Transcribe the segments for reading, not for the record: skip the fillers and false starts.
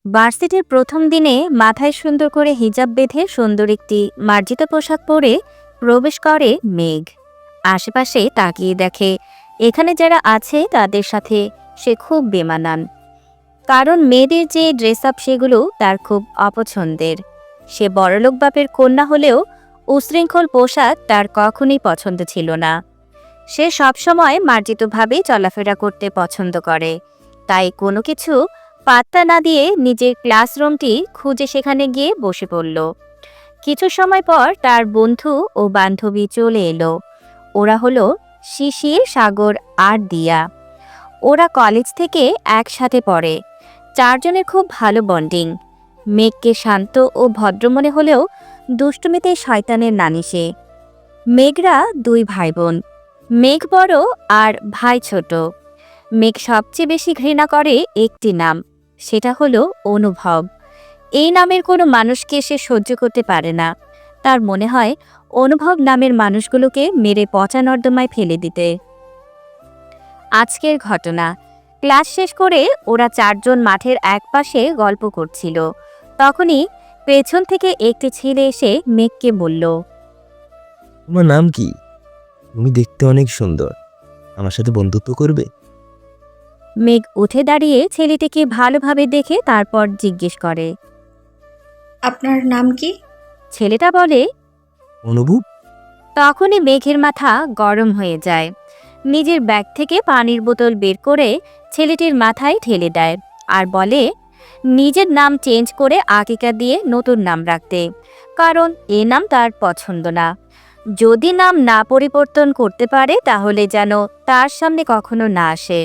ভার্সিটির প্রথম দিনে মাথায় সুন্দর করে হিজাব বেঁধে সুন্দর একটি মার্জিত পোশাক পরে প্রবেশ করে মেঘ। আশেপাশে তাকিয়ে দেখে এখানে যারা আছে তাদের সাথে সে খুব বেমানান। কারণ মেয়েদের যে ড্রেস আপ সেগুলো তার খুব অপছন্দের। সে বড়লোক বাপের কন্যা হলেও উশৃঙ্খল পোশাক তার কখনোই পছন্দ ছিল না। সে সবসময় মার্জিতভাবেই চলাফেরা করতে পছন্দ করে। তাই কোনো কিছু পাত্তা না দিয়ে নিজের ক্লাসরুমটি খুঁজে সেখানে গিয়ে বসে পড়ল। কিছু সময় পর তার বন্ধু ও বান্ধবী চলে এলো। ওরা হলো শিশির, সাগর আর দিয়া। ওরা কলেজ থেকে একসাথে পড়ে। চারজনের খুব ভালো বন্ডিং। মেঘকে শান্ত ও ভদ্র মনে হলেও দুষ্টুমিতে শয়তানের নানি সে। মেঘরা দুই ভাই বোন। মেঘ বড় আর ভাই ছোট। মেঘ সবচেয়ে বেশি ঘৃণা করে একটি নাম, সেটা হলো অনুভব। এই নামের কোনো মানুষকে সে সহ্য করতে পারে না। তার মনে হয় অনুভব নামের মানুষগুলোকে মেরে পচা নর্দমায় ফেলে দিতে। আজকের ঘটনা, ক্লাস শেষ করে ওরা চারজন মাঠের একপাশে গল্প করছিল। তখনই পেছন থেকে একটি ছেলে এসে মেঘকে বলল, তোমার নাম কি? তুমি দেখতে অনেক সুন্দর, আমার সাথে বন্ধুত্ব করবে? মেঘ উঠে দাঁড়িয়ে ছেলেটিকে ভালোভাবে দেখে তারপর জিজ্ঞেস করে। আপনার নাম কি? ছেলেটা বলে। অনুভব। তখনই মেঘের মাথা গরম হয়ে যায়। নিজের ব্যাগ থেকে পানির বোতল বের করে ছেলেটির মাথায় ঢেলে দেয় আর বলে নিজের নাম চেঞ্জ করে আকিকা দিয়ে নতুন নাম রাখতে, কারণ এ নাম তার পছন্দ না। যদি নাম না পরিবর্তন করতে পারে তাহলে যেন তার সামনে কখনো না আসে।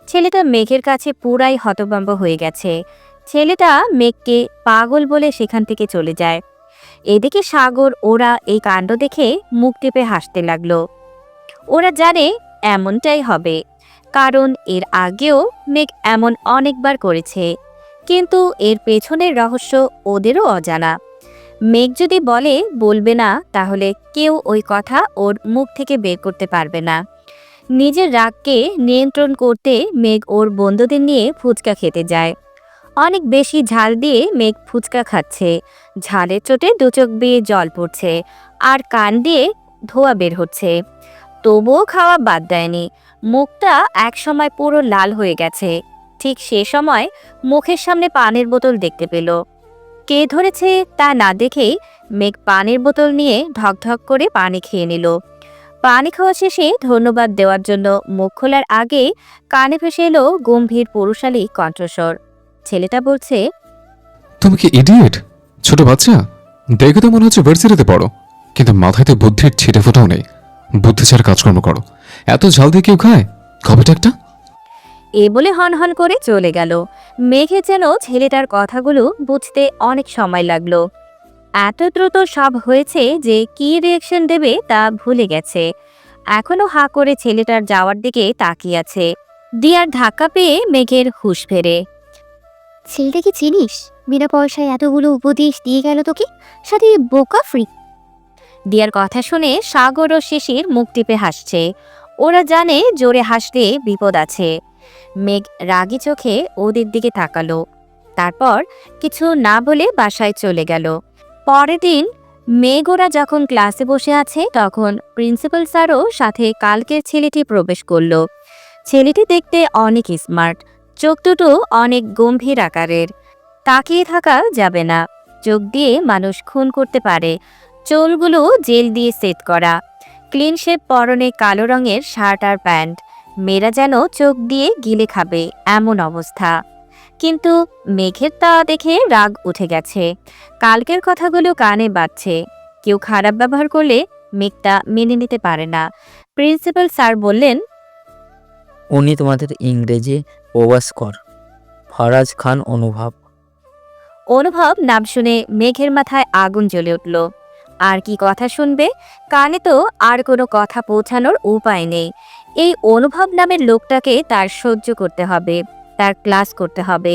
ছেলেটা মেঘের কাছে পুরাই হতভম্ব হয়ে গেছে। ছেলেটা মেঘকে পাগল বলে সেখান থেকে চলে যায়। এদিকে সাগর ওরা এই কাণ্ড দেখে মুখ টিপে হাসতে লাগলো। ওরা জানে এমনটাই হবে, কারণ এর আগেও মেঘ এমন অনেকবার করেছে। কিন্তু এর পেছনের রহস্য ওদেরও অজানা। মেঘ যদি বলবে না, তাহলে কেউ ওই কথা ওর মুখ থেকে বের করতে পারবে না। নিজের রাগকে নিয়ন্ত্রণ করতে মেঘ ওর বন্ধুদের নিয়ে ফুচকা খেতে যায়। অনেক বেশি ঝাল দিয়ে মেঘ ফুচকা খাচ্ছে। ঝালের চোটে দু চোখ বেয়ে জল পড়ছে আর কান দিয়ে ধোঁয়া বের হচ্ছে। তবুও খাওয়া বাদ দেয়নি। মুখটা একসময় পুরো লাল হয়ে গেছে। ঠিক সে সময় মুখের সামনে পানির বোতল দেখতে পেল। কে ধরেছে তা না দেখেই মেঘ পানির বোতল নিয়ে ঢকঢক করে পানি খেয়ে নিল। পানি খাওয়া শেষে ধন্যবাদ দেওয়ার জন্য মুখ খোলার আগে কানে ভেসে এলো গম্ভীর পুরুষালী কণ্ঠস্বর। ছেলেটা বলছে, তুমি কি ইডিয়েট? ছোট বাচ্চা, দেখে তো মনে হচ্ছে ভার্সিটিতে পড়ো, কিন্তু মাথায় তো বুদ্ধির ছিটে ফোটাও নেই। বুদ্ধি ছাড়া কাজকর্ম করো। এত ঝাল দিয়ে কেউ খায়? কবেটা একটা। এ বলে হনহন করে চলে গেল। মেঘে যেন ছেলেটার কথাগুলো বুঝতে অনেক সময় লাগলো। এত দ্রুত সব হয়েছে যে কি রিয়াকশন দেবে তা ভুলে গেছে। এখনো হাঁ করে ছেলেটার যাওয়ার দিকে তাকিয়ে আছে। দিয়ার ধাক্কা পেয়ে মেঘের হুঁশ ফেরে। ছেলেটা কি চিনিস? বিনা পয়সায় এতগুলো উপদেশ দিয়ে গেল তোকে, সাথে বোকা ফ্রি। দিয়ার কথা শুনে সাগর ও শিশির মুখ টিপে হাসছে। ওরা জানে জোরে হাসলে বিপদ আছে। মেঘ রাগী চোখে ওদের দিকে তাকালো। তারপর কিছু না বলে বাসায় চলে গেল। পরের দিন মেঘ ওরা যখন ক্লাসে বসে আছে তখন প্রিন্সিপাল স্যারও সাথে কালকের ছেলেটি প্রবেশ করল। ছেলেটি দেখতে অনেক স্মার্ট, চোখ দুটো অনেক গম্ভীর আকারের। তাকিয়ে থাকা যাবে না, চোখ দিয়ে মানুষ খুন করতে পারে। চুলগুলো জেল দিয়ে সেট করা, ক্লিন শেপ, পরনে কালো রঙের শার্ট আর প্যান্ট। মেয়েরা যেন চোখ দিয়ে গিলে খাবে এমন অবস্থা। কিন্তু মেঘের তা দেখে রাগ উঠে গেছে। কালকের কথাগুলো কানে বাজছে। কেউ খারাপ ব্যবহার করলে মেঘটা মেনে নিতে পারে না। প্রিন্সিপাল স্যার বললেন, উনি তোমাদের ইংরেজি ওয়াস্কর, ফরাজ খান অনুভব। অনুভব নাম শুনে মেঘের মাথায় আগুন জ্বলে উঠল। আর কি কথা শুনবে? কানে তো আর কোনো কথা পৌঁছানোর উপায় নেই। এই অনুভব নামের লোকটাকে তার সহ্য করতে হবে, তার ক্লাস করতে হবে।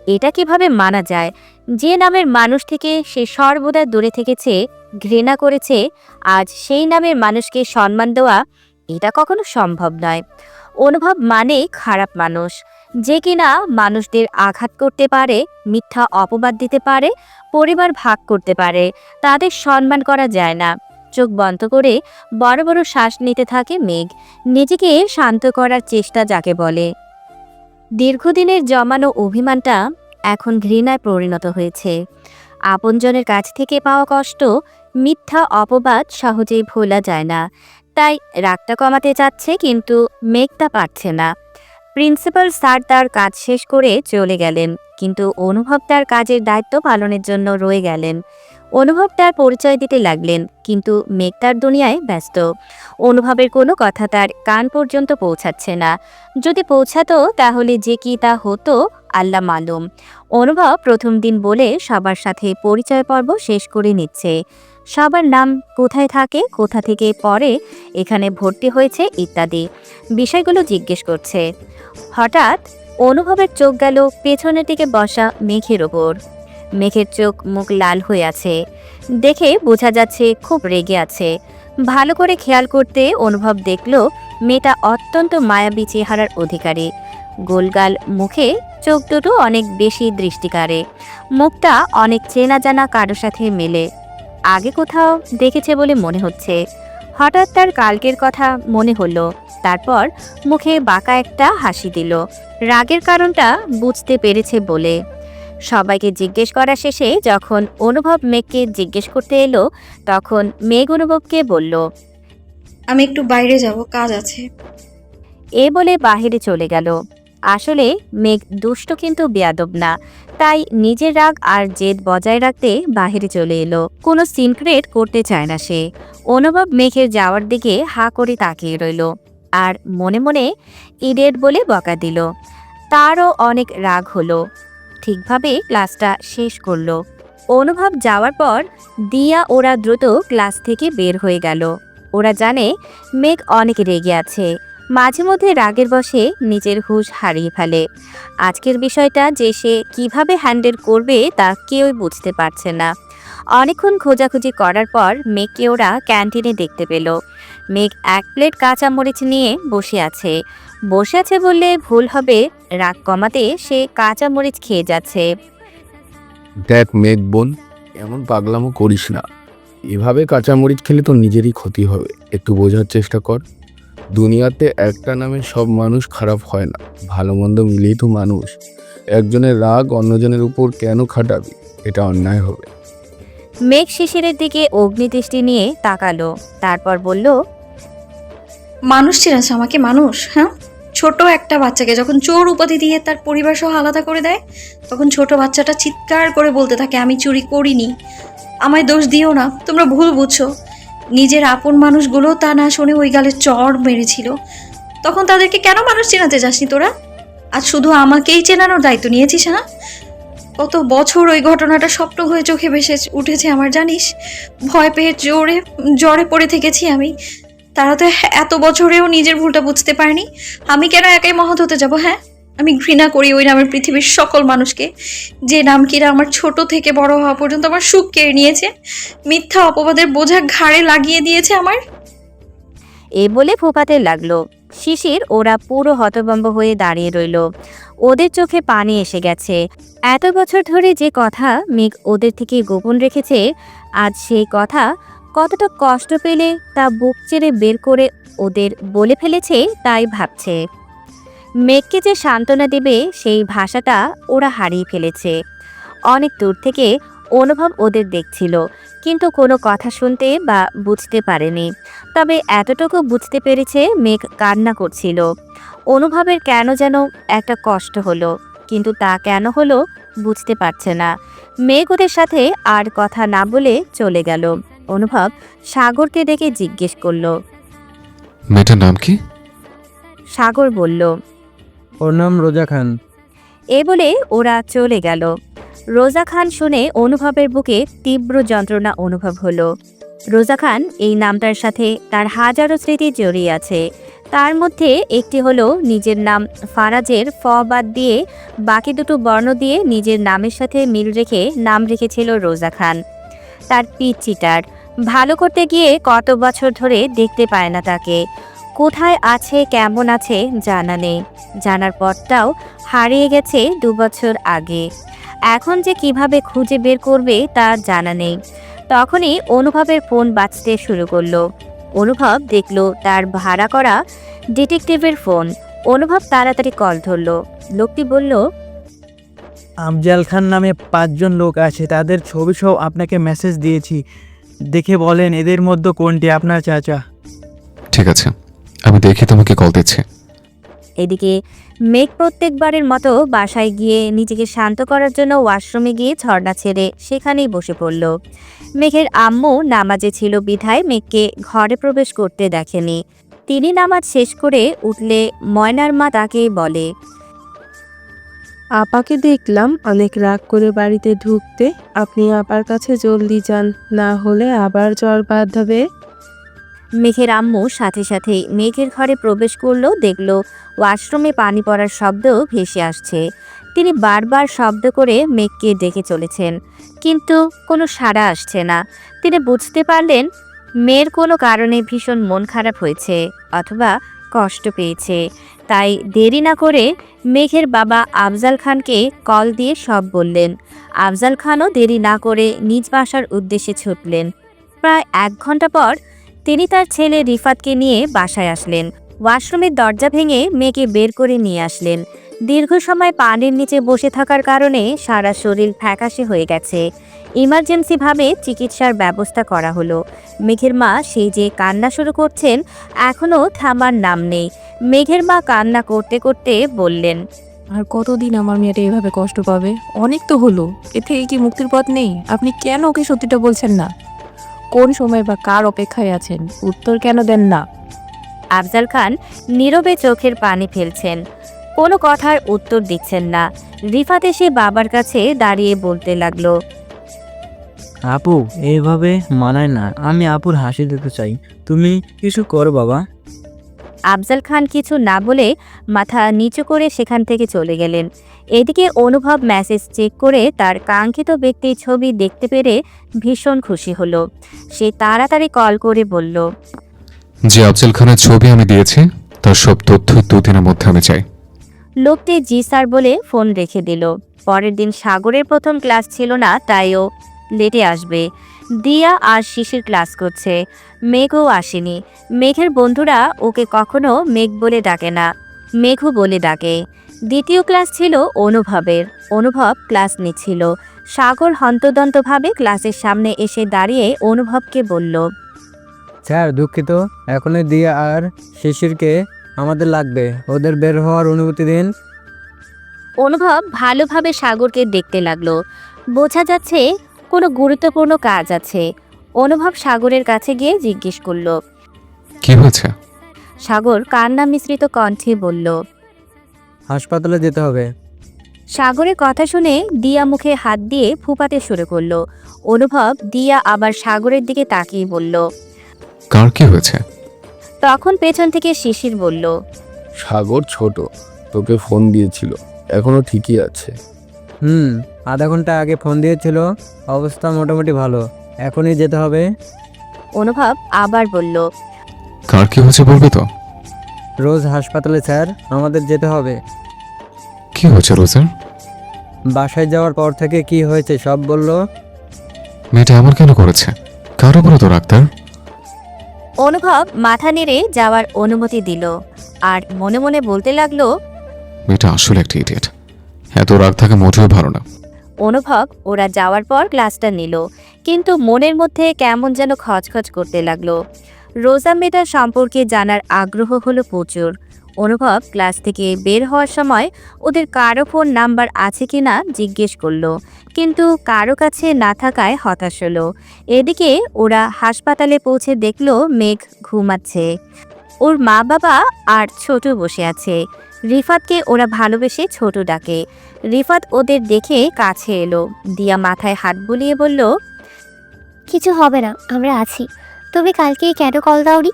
এটা কিভাবে মানা যায়? যে নামের মানুষ থেকে সে সর্বদা দূরে থেকেছে, ঘৃণা করেছে, আজ সেই নামের মানুষকে সম্মান দেওয়া এটা কখনো সম্ভব নয়। অনুভব মানে খারাপ মানুষ, যে কিনা মানুষদের আঘাত করতে পারে, মিথ্যা অপবাদ দিতে পারে, পরিবার ভাগ করতে পারে। তাদের সম্মান করা যায় না। চোখ বন্ধ করে বড় বড় শ্বাস নিতে থাকে মেঘ, নিজেকে শান্ত করার চেষ্টা যাকে বলে। দীর্ঘদিনের জমানো অভিমানটা এখন ঘৃণায় পরিণত হয়েছে। আপনজনের কাছ থেকে পাওয়া কষ্ট, মিথ্যা অপবাদ সহজেই ভোলা যায় না। তাই রাগটা কমাতে চাচ্ছে, কিন্তু মেঘ তা পারছে না। প্রিন্সিপাল স্যার তার কাজ শেষ করে চলে গেলেন, কিন্তু অনুভব তার কাজের দায়িত্ব পালনের জন্য রয়ে গেলেন। অনুভব তার পরিচয় দিতে লাগলেন, কিন্তু মেঘ তার দুনিয়ায় ব্যস্ত। অনুভবের কোনো কথা তার কান পর্যন্ত পৌঁছাচ্ছে না। যদি পৌঁছাতো তাহলে যে কি তা হতো আল্লাহ মালুম। অনুভব প্রথম দিন বলে সবার সাথে পরিচয় পর্ব শেষ করে নিচ্ছে। সবার নাম, কোথায় থাকে, কোথা থেকে পড়ে, এখানে ভর্তি হয়েছে ইত্যাদি বিষয়গুলো জিজ্ঞেস করছে। হঠাৎ অনুভবের চোখ গেল পেছনের দিকে বসা মেঘের ওপর। মেঘের চোখ মুখ লাল হয়ে আছে, দেখে বোঝা যাচ্ছে খুব রেগে আছে। ভালো করে খেয়াল করতে অনুভব দেখল মেয়েটা অত্যন্ত মায়াবী চেহারার অধিকারী। গোলগাল মুখে চোখ দুটো অনেক বেশি দৃষ্টি কাড়ে। মুখটা অনেক চেনা জানা কারোর সাথে মেলে, আগে কোথাও দেখেছে বলে মনে হচ্ছে। হঠাৎ তার কালকের কথা মনে হলো, তারপর মুখে বাঁকা একটা হাসি দিল। রাগের কারণটা বুঝতে পেরেছে বলে। সবাইকে জিজ্ঞেস করা শেষে যখন অনুভব মেঘকে জিজ্ঞেস করতে এলো, তখন মেঘ অনুভবকে বলল, আমি একটু বাইরে যাব, কাজ আছে। এ বলে বাহিরে চলে গেল। আসলে মেঘ দুষ্ট কিন্তু বেয়াদব না, তাই নিজের রাগ আর জেদ বজায় রাখতে বাহিরে চলে এলো। কোনো সিনক্রেট করতে চায় না সে। অনুভব মেঘের যাওয়ার দিকে হা করে তাকিয়ে রইল, আর মনে মনে ইডিয়েট বলে বকা দিল। তারও অনেক রাগ হলো। ঠিকভাবে ক্লাসটা শেষ করলো। অনুভব যাওয়ার পর দিয়া ওরা দ্রুত ক্লাস থেকে বের হয়ে গেল। ওরা জানে মেঘ অনেক রেগে আছে, মাঝে মধ্যে রাগের বশে নিজের হুঁশ হারিয়ে ফেলে। আজকের বিষয়টা যে সে কিভাবে হ্যান্ডেল করবে তা কেউই বুঝতে পারছে না। অনেকক্ষণ খোঁজাখুঁজি করার পর মেঘকে ওরা ক্যান্টিনে দেখতে পেল। মেঘ এক প্লেট কাঁচামরিচ নিয়ে বসে আছে। বসে আছে বললে ভুল হবে, রাগ কমাতে সে কাঁচামরিচ খেয়ে যাচ্ছে। দেখ মেঘ বোন, এমন পাগলামো করিস না। এভাবে কাঁচামরিচ খেলে তো নিজেরই ক্ষতি হবে। একটু বোঝার চেষ্টা কর। দুনিয়াতে একটা নামে সব মানুষ খারাপ হয় না, ভালো মন্দ মিলেই তো মানুষ। একজনের রাগ অন্যজনের উপর কেন খাটাবি? এটা অন্যায় হবে। মেঘ শিশিরের দিকে অগ্নিদৃষ্টি নিয়ে তাকালো, তারপর বলল, মানুষ চেনেছে আমাকে? মানুষ? হ্যাঁ, ছোট একটা বাচ্চাকে যখন চোর উপাধি দিয়ে তার পরিবার সহ আলাদা করে দেয়, তখন ছোট বাচ্চাটা চিৎকার করে বলতে থাকে, আমি চুরি করিনি, আমায় দোষ দিও না, তোমরা ভুল বুঝছো। নিজের আপন মানুষগুলো তা না শুনে ওই গালে চড় মেরেছিল। তখন তাদেরকে কেন মানুষ চেনাতে যাসনি তোরা? আজ শুধু আমাকেই চেনানোর দায়িত্ব নিয়েছিস? হ্যাঁ, কত বছর ওই ঘটনাটা স্বপ্ন হয়ে চোখে ভেসে উঠেছে আমার, জানিস? ভয় পেয়ে জ্বরে পড়ে থেকেছি আমি। তারা তো এত বছরেও নিজের ভুলটা বুঝতে পারেনি। আমি কেন একাই মহৎ হতে যাব? হ্যাঁ, আমি ঘৃণা করি ওই নামের পৃথিবীর সকল মানুষকে, যে নাম কিনা আমার ছোট থেকে বড় হওয়া পর্যন্ত আমার সুখ কেড়ে নিয়েছে, মিথ্যা অপবাদের বোঝা ঘাড়ে লাগিয়ে দিয়েছে আমার। এ বলে ফোঁপাতে লাগলো। শিশির ওরা পুরো হতভম্ব হয়ে দাঁড়িয়ে রইল। ওদের চোখে পানি এসে গেছে। এত বছর ধরে যে কথা মেঘ ওদের থেকে গোপন রেখেছে, আজ সেই কথা কতটা কষ্ট পেলে তা বুক চেড়ে বের করে ওদের বলে ফেলেছে তাই ভাবছে। মেঘকে যে সান্ত্বনা দেবে সেই ভাষাটা ওরা হারিয়ে ফেলেছে। অনেক দূর থেকে অনুভব ওদের দেখছিল, কিন্তু কোনো কথা শুনতে বা বুঝতে পারেনি। তবে এতটুকু বুঝতে পেরেছে মেঘ কান্না করছিল। অনুভবের কেন যেন একটা কষ্ট হলো, কিন্তু তা কেন হলো বুঝতে পারছে না। মেঘ ওদের সাথে আর কথা না বলে চলে গেল। অনুভব সাগরকে ডেকে জিজ্ঞেস করলো। মেয়েটার নাম কি? সাগর বলল, ওর নাম রোজা খান। এ বলে ওরা চলে গেল। রোজা খান শুনে অনুভবের বুকে তীব্র যন্ত্রণা অনুভব হলো। রোজা খান এই নামটার সাথে তার হাজারো স্মৃতি জড়িয়ে আছে। তার মধ্যে একটি হলো নিজের নাম ফারাজের ফ বাদ দিয়ে বাকি দুটো বর্ণ দিয়ে নিজের নামের সাথে মিল রেখে নাম রেখেছিল রোজা খান। তার পিচ চিটার, ভালো করতে গিয়ে কত বছর ধরে দেখতে পায় না তাকে। কোথায় আছে, কেমন আছে জানা নেই। জানার পরটাও হারিয়ে গেছে 2 বছর আগে। এখন যে কিভাবে খুঁজে বের করবে তা জানা নেই। তখনই অনুভবের ফোন বাজতে শুরু করলো। অনুভব দেখলো তার ভাড়া করা ডিটেকটিভের ফোন। অনুভব তাড়াতাড়ি কল ধরলো। লোকটি বলল, আফজাল খান নামে 5 জন লোক আছে, তাদের ছবি সহ আপনাকে মেসেজ দিয়েছি, দেখে বলেন এদের মধ্যে কোনটি আপনার চাচা। ঠিক আছে, আমি দেখি তোমাকে কল দিচ্ছি। এদিকে মেঘ প্রত্যেকবারের মতো বাসায় গিয়ে নিজেকে শান্ত করার জন্য ওয়াশরুমে গিয়ে ঝর্ণা ছেড়ে সেখানেই বসে পড়ল। মেঘের আম্মু নামাজে ছিল বিধায় মেঘকে ঘরে প্রবেশ করতে দেখেনি। তিনি নামাজ শেষ করে উঠলে ময়নার মা তাকে বলে, আপাকে দেখলাম অনেক রাগ করে বাড়িতে ঢুকতে। আপনি আপার কাছে জলদি যান, না হলে আবার জ্বর বাঁধাবে। মেঘের আম্মু সাথে সাথেই মেঘের ঘরে প্রবেশ করলো। দেখলো ওয়াশরুমে পানি পড়ার শব্দ ভেসে আসছে। তিনি বারবার শব্দ করে মেঘকে ডেকে চলেছেন, কিন্তু কোনো সাড়া আসছে না। তিনি বুঝতে পারলেন মেয়ের কোনো কারণে ভীষণ মন খারাপ হয়েছে অথবা কষ্ট পেয়েছে। তাই দেরি না করে মেঘের বাবা আফজাল খানকে কল দিয়ে সব বললেন। আফজাল খানও দেরি না করে নিজ বাসার উদ্দেশ্যে ছুটলেন। প্রায় 1 ঘন্টা পর তিনি তার ছেলে রিফাতকে নিয়ে বাসায় আসলেন। ওয়াশরুমের দরজা ভেঙে মেয়েকে বের করে নিয়ে আসলেন। দীর্ঘ সময় পানির নিচে বসে থাকার কারণে সারা শরীর ফ্যাকাশে হয়ে গেছে। ইমার্জেন্সিভাবে চিকিৎসার ব্যবস্থা করা হলো। মেঘের মা সেই যে কান্না শুরু করছেন, এখনও থামার নাম নেই। মেঘের মা কান্না করতে করতে বললেন, আর কতদিন আমার মেয়েটা এভাবে কষ্ট পাবে? অনেক তো হলো, এ থেকে কি মুক্তির পথ নেই? আপনি কেন ওকে সত্যিটা বলছেন না? কোন সময় বা কার অপেক্ষায় আছেন? উত্তর কেন দেন না? আফজাল খান নীরবে চোখের পানি ফেলছেন, কোনো কথার উত্তর দিচ্ছেন না। রিফাত এসে বাবার কাছে দাঁড়িয়ে বলতে লাগলো, আপু এইভাবে মানায় না, আমি আপুর হাসি দেখতে চাই, তুমি কিছু করো বাবা। আফজাল খান কিছু না বলে মাথা নিচু করে সেখান থেকে চলে গেলেন। এদিকে অনুভব মেসেজ চেক করে তার কাঙ্ক্ষিত ব্যক্তির ছবি দেখতে পেরে ভীষণ খুশি হলো। সে তাড়াতাড়ি কল করে বলল, যে আফজাল খানের ছবি আমি দিয়েছি তার সব তথ্য 2 দিনের মধ্যে আমি চাই। লোকটি জি স্যার বলে ফোন রেখে দিল। পরের দিন সাগরের প্রথম ক্লাস ছিল না, তাই ও লেটে আসবে। দিয়া আর শিশির ক্লাস করছে, মেঘও আসেনি। মেঘের বন্ধুরা ওকে কখনো মেঘ বলে ডাকে না, মেঘও বলে ডাকে। দ্বিতীয় ক্লাস ছিল অনুভবের। অনুভব ক্লাস নিচ্ছিল। সাগর হন্তদন্তভাবে ক্লাসের সামনে এসে দাঁড়িয়ে অনুভবকে বলল, স্যার দুঃখিত, এখনই দিয়া আর শিশিরকে আমাদের লাগবে, ওদের বের হওয়ার অনুমতি দিন। অনুভব ভালোভাবে সাগরকে দেখতে লাগলো। বোঝা যাচ্ছে কোনো গুরুত্বপূর্ণ কাজ আছে। অনুভব সাগরের কাছে গিয়ে জিজ্ঞেস করল। কি হয়েছে? সাগর কান্না মিশ্রিত কণ্ঠে বলল, হাসপাতালে যেতে হবে। সাগরের কথা শুনে দিয়া মুখে হাত দিয়ে ফুপাতে শুরু করলো। অনুভব দিয়া আবার সাগরের দিকে তাকিয়ে বলল। কার কি হয়েছে? তখন পেছন থেকে শিশির বলল, সাগর ছোট, তোকে ফোন দিয়েছিল, এখনো ঠিকই আছে। আধা ঘন্টা আগে ফোন দিয়েছিল, অবস্থা মোটামুটি ভালো, এখনই যেতে হবে। অনুভব আবার বলল, কার কি হয়েছে বলবে তো? রোজ হাসপাতালে স্যার, আমাদের যেতে হবে। কি হয়েছে রোজার? বাসায় যাওয়ার পর থেকে কি হয়েছে সব বললো। মেয়েটা এমন কেন করেছে? কার উপরে তো ডাক্তার? অনুভব মাথা নেড়ে যাওয়ার অনুমতি দিল আর মনে মনে বলতে লাগলো, মেয়েটা আসলে একটা ইডিয়েট, এত রাগ থাকা মোটেও ভালো না। অনুভব ওরা যাওয়ার পর ক্লাসটা নিল, কিন্তু মনের মধ্যে কেমন যেন খচখচ করতে লাগলো। রোজা মেয়েটার সম্পর্কে জানার আগ্রহ হলো প্রচুর। অনুভব ক্লাস থেকে বের হওয়ার সময় ওদের কারো ফোন নাম্বার আছে কিনা জিজ্ঞেস করলো, কিন্তু কারো কাছে না থাকায় হতাশ হলো। এদিকে ওরা হাসপাতালে পৌঁছে দেখলো মেঘ ঘুমাচ্ছে, ওর মা বাবা আর ছোট বসে আছে। রিফাতকে ওরা ভালোবেসে ছোট ডাকে। রিফাত ওদের দেখে কাছে এলো। দিয়া মাথায় হাত বুলিয়ে বলল, কিছু হবে না, আমরা আছি। তুমি কালকেই কেন কল দাওনি?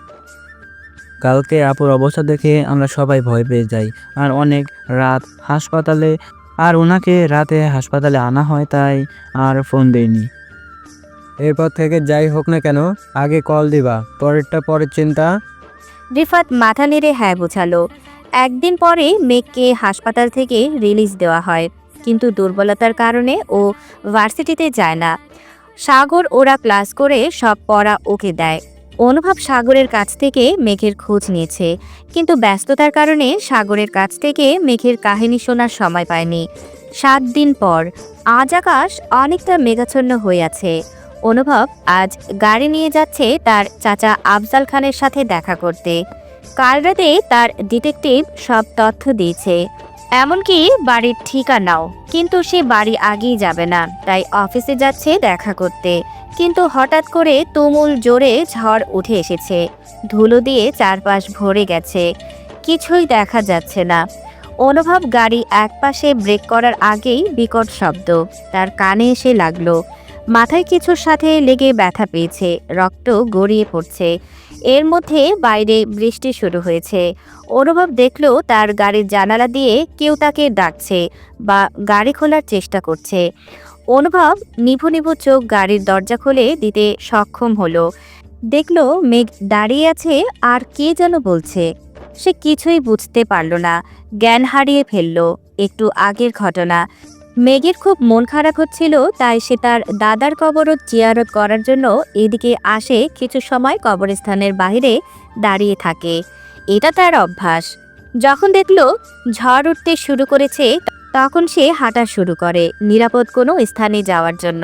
কালকে আপুর অবস্থা দেখে আমরা সবাই ভয় পেয়ে যাই, আর অনেক রাত হাসপাতালে, আর ওনাকে রাতে হাসপাতালে আনা হয়, তাই আর ফোন দেইনি। এরপর থেকে যাই হোক না কেন আগে কল দিবা, পরেরটা পরের চিন্তা। রিফাত মাথা নেড়ে হ্যাঁ বোঝালো। একদিন পরে মেঘকে হাসপাতাল থেকে রিলিজ দেওয়া হয়, কিন্তু দুর্বলতার কারণে ও ভার্সিটিতে যায় না। সাগর ওরা ক্লাস করে সব পড়া ওকে দেয়। অনুভব সাগরের কাছ থেকে মেঘের খোঁজ নিয়েছে, কিন্তু ব্যস্ততার কারণে সাগরের কাছ থেকে মেঘের কাহিনী শোনার সময় পায়নি। 7 দিন পর আজ আকাশ অনেকটা মেঘাচ্ছন্ন হয়ে আছে। অনুভব আজ গাড়ি নিয়ে যাচ্ছে তার চাচা আফজাল খানের সাথে দেখা করতে। কাল রাতে তার ডিটেকটিভ সব তথ্য দিয়েছে, এমনকি বাড়ির ঠিকানাও, কিন্তু সে বাড়ি আগেই যাবে না, তাই অফিসে যাচ্ছে দেখা করতে। কিন্তু হঠাৎ করে তুমুল জোরে ঝড় উঠে এসেছে, ধুলো দিয়ে চারপাশ ভরে গেছে, কিছুই দেখা যাচ্ছে না। অনুভব গাড়ি একপাশে ব্রেক করার আগেই বিকট শব্দ তার কানে এসে লাগলো। মাথায় কিছুর সাথে লেগে ব্যথা পেয়েছে, রক্ত গড়িয়ে পড়ছে। এর মধ্যে বাইরে বৃষ্টি শুরু হয়েছে। অনুভব দেখলো তার গাড়ির জানালা দিয়ে কেউ তাকে ডাকছে বা গাড়ি খোলার চেষ্টা করছে। অনুভব নিভু নিভু চোখ গাড়ির দরজা খুলে দিতে সক্ষম হলো। দেখলো মেঘ দাঁড়িয়ে আছে আর কে যেন বলছে। সে কিছুই বুঝতে পারল না, জ্ঞান হারিয়ে ফেলল। একটু আগের ঘটনা। মেঘের খুব মন খারাপ হচ্ছিল, তাই সে তার দাদার কবরত জিয়ারত করার জন্য এদিকে আসে। কিছু সময় কবরস্থানের বাইরে দাঁড়িয়ে থাকে, এটা তার অভ্যাস। যখন দেখল ঝড় উঠতে শুরু করেছে, তখন সে হাঁটা শুরু করে নিরাপদ কোনো স্থানে যাওয়ার জন্য।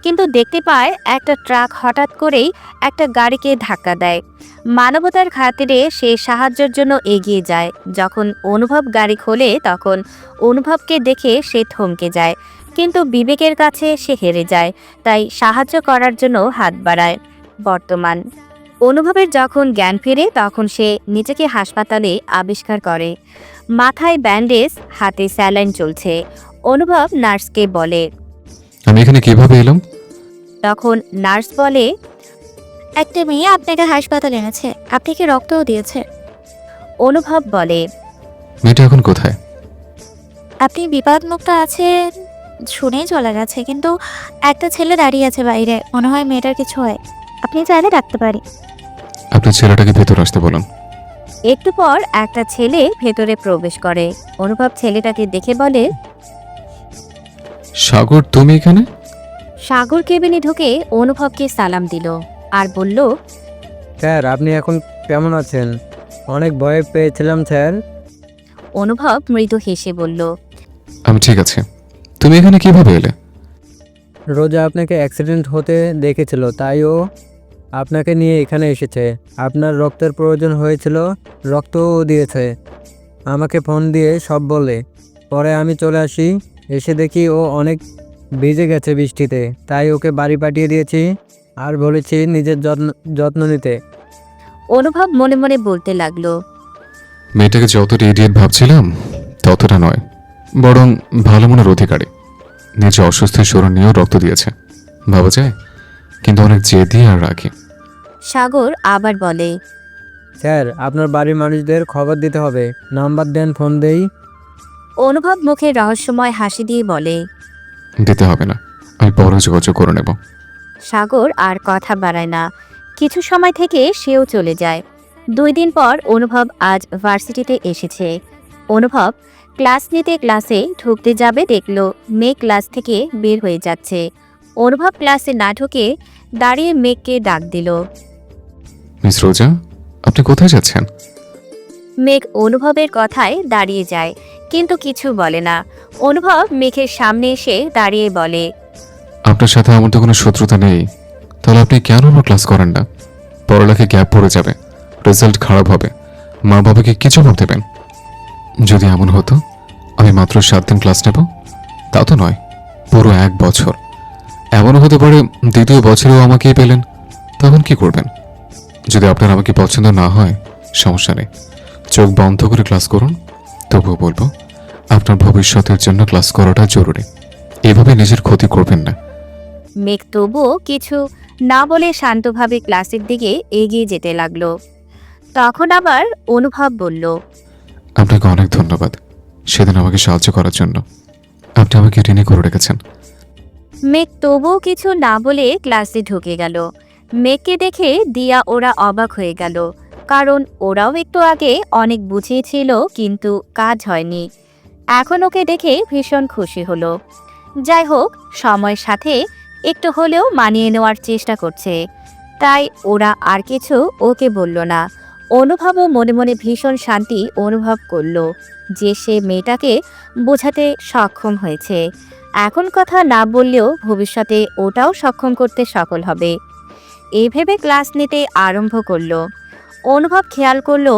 কিন্তু দেখতে পায় একটা ট্রাক হঠাৎ করেই একটা গাড়িকে ধাক্কা দেয়। মানবতার খাতিরে সে সাহায্যের জন্য এগিয়ে যায়। যখন অনুভব গাড়ি খোলে, তখন অনুভবকে দেখে সে থমকে যায়, কিন্তু বিবেকের কাছে সে হেরে যায়, তাই সাহায্য করার জন্য হাত বাড়ায়। বর্তমান অনুভবের যখন জ্ঞান ফিরে, তখন সে নিজেকে হাসপাতালে আবিষ্কার করে। মাথায় ব্যান্ডেজ, হাতে স্যালাইন চলছে। অনুভব নার্সকে বলে। আমি এখানে কিভাবে এলাম? তখন নার্স বলে, একটা মেয়ে আপনাকে হাসপাতালে এনেছে, আপনাকে রক্তও দিয়েছে। অনুভব বলে, মেয়েটা এখন কোথায়? আপনি বিপদমুক্ত আছেন শুনেই চলে গেছে, কিন্তু একটা ছেলে দাঁড়িয়ে আছে বাইরে, মনে হয় মেয়েটার কিছু হয়, আপনি চাইলে ডাকতে পারি। আপনার ছেলেটাকে ভেতর আসতে বলুন। একটু পর একটা ছেলে ভেতরে প্রবেশ করে। অনুভব ছেলেটাকে দেখে বলে, সাগর, তুমি এখানে? সাগর কেবিনে ঢুকে অনুভবকে সালাম দিল আর বলল, স্যার, আপনি এখন কেমন আছেন? অনেক ভয় পেয়েছিলাম স্যার। অনুভব মৃদু হেসে বলল, আমি ঠিক আছে। তুমি এখানে কিভাবে এলে? রোজা আপনাকে অ্যাক্সিডেন্ট হতে দেখেছিল, তাই ও আপনাকে নিয়ে এখানে এসেছে। আপনার রক্তের প্রয়োজন হয়েছিল, রক্তও দিয়েছে। আমাকে ফোন দিয়ে সব বলে। পরে আমি চলে আসি, এসে দেখি ও অনেক ভিজে গেছে বৃষ্টিতে, তাই ওকে বাড়ি পাঠিয়ে দিয়েছি আর বলেছি নিজের যত্ন নিতে। অনুভব মনে মনে বলতে লাগলো, মেয়েটাকে যতটা ইডিয়েট ভাবছিলাম ততটা নয়, বরং ভালো মনের অধিকারী। নিজে অসুস্থের শরীর নিয়েও রক্ত দিয়েছে, ভাবা যায়। কিন্তু অনেক জেদি আর রাখি। সাগর আবার বলে, স্যার, আপনার বাড়ির মানুষদের খবর দিতে হবে, নাম্বার দেন, ফোন দেই। অনুভব মুখে রহস্যময় হাসি দিয়ে বলে, দিতে হবে না, আমি পরে যোগাযোগ করে নেব। সাগর আর কথা বাড়ায় না। কিছু সময় থেকে সেও চলে যায়। 2 দিন পর অনুভব আজ ভার্সিটিতে এসেছে। অনুভব ক্লাস নিতে ক্লাসে ঢুকতে যাবে, দেখল মেঘ ক্লাস থেকে বের হয়ে যাচ্ছে। অনুভব ক্লাসে না ঢুকে দাঁড়িয়ে মেঘকে ডাক দিল। মিস রোজা, আপনি কোথায় যাচ্ছেন? মেঘ অনুভবের কথায় দাঁড়িয়ে যায়, কিন্তু কিছু বলে না। অনুভব মেঘের সামনে এসে দাঁড়িয়ে বলে, আপনার সাথে আমার তো কোনো শত্রুতা নেই, তাহলে আপনি কেন আমার ক্লাস করেন না? পড়ালেখা গ্যাপ পড়ে যাবে, রেজাল্ট খারাপ হবে, মা বাবাকে কিছু বলতে দেবেন। যদি এমন হতো আমি মাত্র 7 দিন ক্লাস নেব, তা তো নয়, পুরো 1 বছর। এমনও হতে পারে দ্বিতীয় বছরেও আমাকেই পেলেন, তখন কি করবেন? যদি আপনার আমাকে পছন্দ না হয় সমস্যা নেই, চোখ বন্ধ করে ক্লাস করুন। তবুও বলবো আপনার ভবিষ্যতের জন্য ক্লাস করাটা জরুরি। এভাবে নিজের ক্ষতি করবেন না। মেঘ তবুও কিছু না বলে শান্তভাবে ক্লাসের দিকে এগিয়ে যেতে লাগলো। তখন আবার অনুভব বলল, আপনাকে অনেক ধন্যবাদ সেদিন আমাকে সাহায্য করার জন্য। আপনি আমাকে ঋণী করে রেখেছেন। মেঘ তবুও কিছু না বলে ক্লাসে ঢুকে গেল। মেঘকে দেখে দিয়া ওরা অবাক হয়ে গেল। কারণ ওরাও একটু আগে অনেক বুঝিয়েছিল কিন্তু কাজ হয়নি। এখন ওকে দেখে ভীষণ খুশি হলো। যাই হোক, সময়ের সাথে একটু হলেও মানিয়ে নেওয়ার চেষ্টা করছে, তাই ওরা আর কিছু ওকে বলল না। অনুভবও মনে মনে ভীষণ শান্তি অনুভব করলো যে সে মেয়েটাকে বোঝাতে সক্ষম হয়েছে। এখন কথা না বললেও ভবিষ্যতে ওটাও সক্ষম করতে সফল হবে। এই ভেবে ক্লাস নিতে আরম্ভ করলো। অনুভব খেয়াল করলো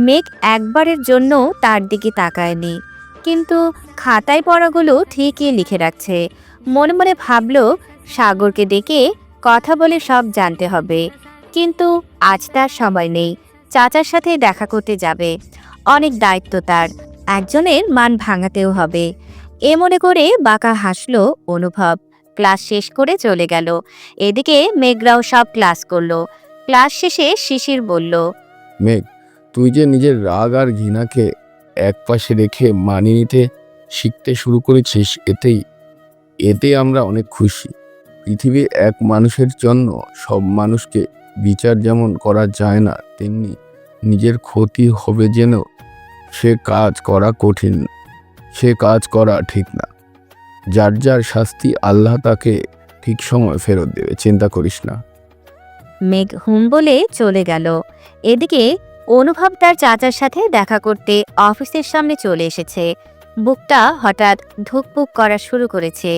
মেঘ একবারের জন্য তার দিকে তাকায়নি, কিন্তু খাতায় পড়াগুলো ঠিকই লিখে রাখছে। মনে মনে ভাবলো সাগরকে ডেকে কথা বলে সব জানতে হবে, কিন্তু আজ তার সময় নেই। চাচার সাথে দেখা করতে যাবে, অনেক দায়িত্ব তার, একজনের মান ভাঙাতেও হবে। এ মনে করে বাঁকা হাসলো অনুভব। ক্লাস শেষ করে চলে গেল। এদিকে মেঘরাও সব ক্লাস করলো। ক্লাস শেষে শিশির বলল, মেঘ, তুই যে নিজের রাগ আর ঘৃণাকে একপাশে রেখে মানিয়ে নিতে শিখতে শুরু করেছিস, এতে আমরা অনেক খুশি। পৃথিবীর এক মানুষের জন্য সব মানুষকে বিচার যেমন করা যায় না, তেমনি নিজের ক্ষতি হবে যেন সে কাজ করা ঠিক না। যার যার শাস্তি আল্লাহ তাকে ঠিক সময় ফেরত দেবে, চিন্তা করিস না। মেঘ হুম বলে চলে গেল। এদিকে অনুভব তার চাচার সাথে দেখা করতে অফিসের সামনে চলে এসেছে। বুকটা হঠাৎ ধুকপুক করা শুরু করেছে।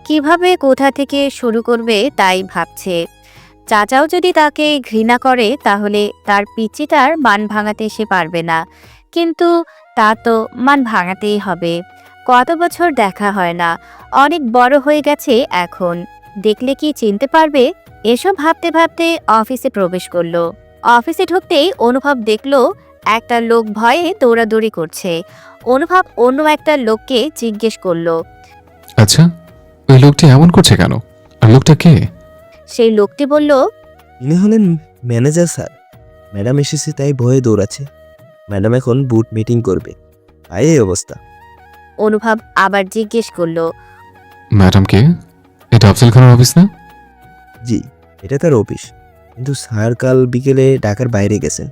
কিভাবে কোথা থেকে শুরু করবে তাই ভাবছে। চাচাও যদি তাকে ঘৃণা করে তাহলে তার পিচ্চিটার মান ভাঙাতে সে পারবে না, কিন্তু তা তো মান ভাঙাতেই হবে। কত বছর দেখা হয় না, অনেক বড় হয়ে গেছে এখন, দেখলে কি চিনতে পারবে? এসব ভাবতে ভাবতে অফিসে প্রবেশ করলো। অফিসে ঢুকতেই অনুভব দেখলো একটা লোক ভয়ে দৌড়াদৌড়ি করছে। অনুভব অন্য একটা লোককে জিজ্ঞেস করলো। আচ্ছা, ওই লোকটি এমন করছে কেন? আর লোকটা কে? সেই লোকটি বলল, ইনি হলেন ম্যানেজার স্যার। ম্যাডাম এসেছে তাই ভয়ে দৌড়াচ্ছে। ম্যাডাম এখন বুট মিটিং করবে, তাই এই অবস্থা। অনুভব আবার জিজ্ঞেস করলো, ম্যাডাম কে? এটা আফজল খানের অফিস না? জি, এটা তার অফিস, কিন্তু স্যার কাল বিকেলে ঢাকার বাইরে গেছেন,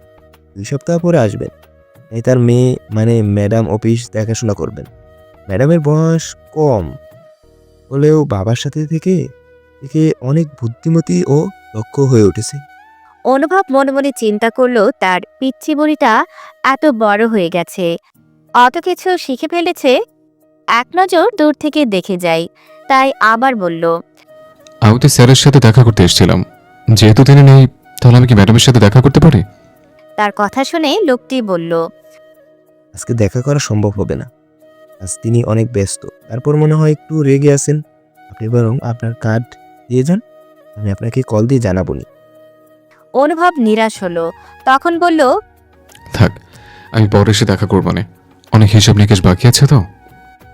2 সপ্তাহ পরে আসবেন। তাই তার মেয়ে মানে ম্যাডাম অফিস দেখাশোনা করবেন। ম্যাডামের বয়স কম হলেও বাবার সাথে থেকে অনেক বুদ্ধিমতী ও দক্ষ হয়ে উঠেছে। অনুভব মনে মনে চিন্তা করলো তার পিচ্চি বুড়িটা এত বড় হয়ে গেছে, অত কিছু শিখে ফেলেছে। এক নজর দূর থেকে দেখে যাই, তাই আবার বলল, আমি তো স্যারের সাথে দেখা করতে এসেছিলাম। যেহেতু তিনি নেই, তাহলে আমি কি ম্যাডামের সাথে দেখা করতে পারি? তার কথা শুনে লোকটি বলল, আজকে দেখা করা সম্ভব হবে না, আজ তিনি অনেক ব্যস্ত। তারপর মনে হয় একটু রেগে আছেন। আপনি বরং আপনার কার্ড দিয়ে যান, আমি আপনাকে কল দিয়ে জানাবনি। অনুভব নিরাশ হলো। তখন বলল, থাক, আমি পরে এসে দেখা করবো না, অনেক হিসাব নিকেশ বাকি আছে তো।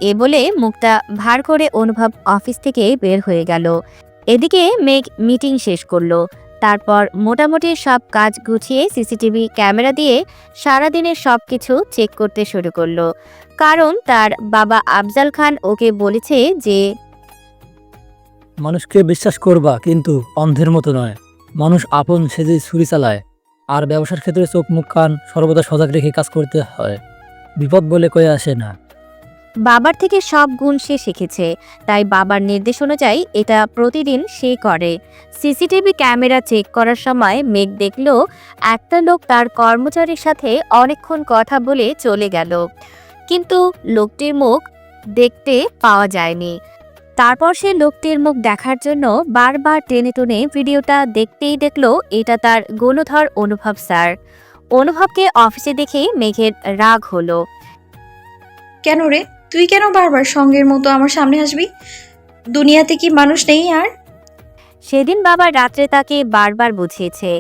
এ বলে মুখটা ভার করে অনুভব অফিস থেকে বের হয়ে গেল। এদিকে মেঘ মিটিং শেষ করলো। তারপর মোটামুটি সব কাজ গুছিয়ে সিসিটিভি ক্যামেরা দিয়ে সারাদিনের সব কিছু চেক করতে শুরু করলো। কারণ তার বাবা আফজাল খান ওকে বলেছে যে মানুষকে বিশ্বাস করবা, কিন্তু অন্ধের মতো নয়। মানুষ আপন সেজে ছুরি চালায়, আর ব্যবসার ক্ষেত্রে চোখ মুখ কান সর্বদা সজাগ রেখে কাজ করতে হয়। বিপদ বলে কয়ে আসে না। বাবার থেকে সব গুণ সে শিখেছে, তাই বাবার নির্দেশ অনুযায়ী এটা প্রতিদিন সে করে। সিসিটিভি ক্যামেরা চেক করার সময় মেঘ দেখল একটা লোক তার কর্মচারীর সাথে অনেকক্ষণ কথা বলে চলে গেল, কিন্তু লোকটির মুখ দেখতে পাওয়া যায়নি। তারপর সে লোকটির মুখ দেখার জন্য বারবার টেনে টুনে ভিডিওটা দেখতেই দেখল এটা তার গুণধর অনুভব স্যার। অনুভবকে অফিসে দেখে মেঘের রাগ হলো। কেন রে, তুই কেন বারবার সঙ্গের মতো আমার সামনে আসবি? দুনিয়াতে কি মানুষ নেই আর? সেদিন বাবা রাত্রে তাকে বারবার বুঝিয়েছে,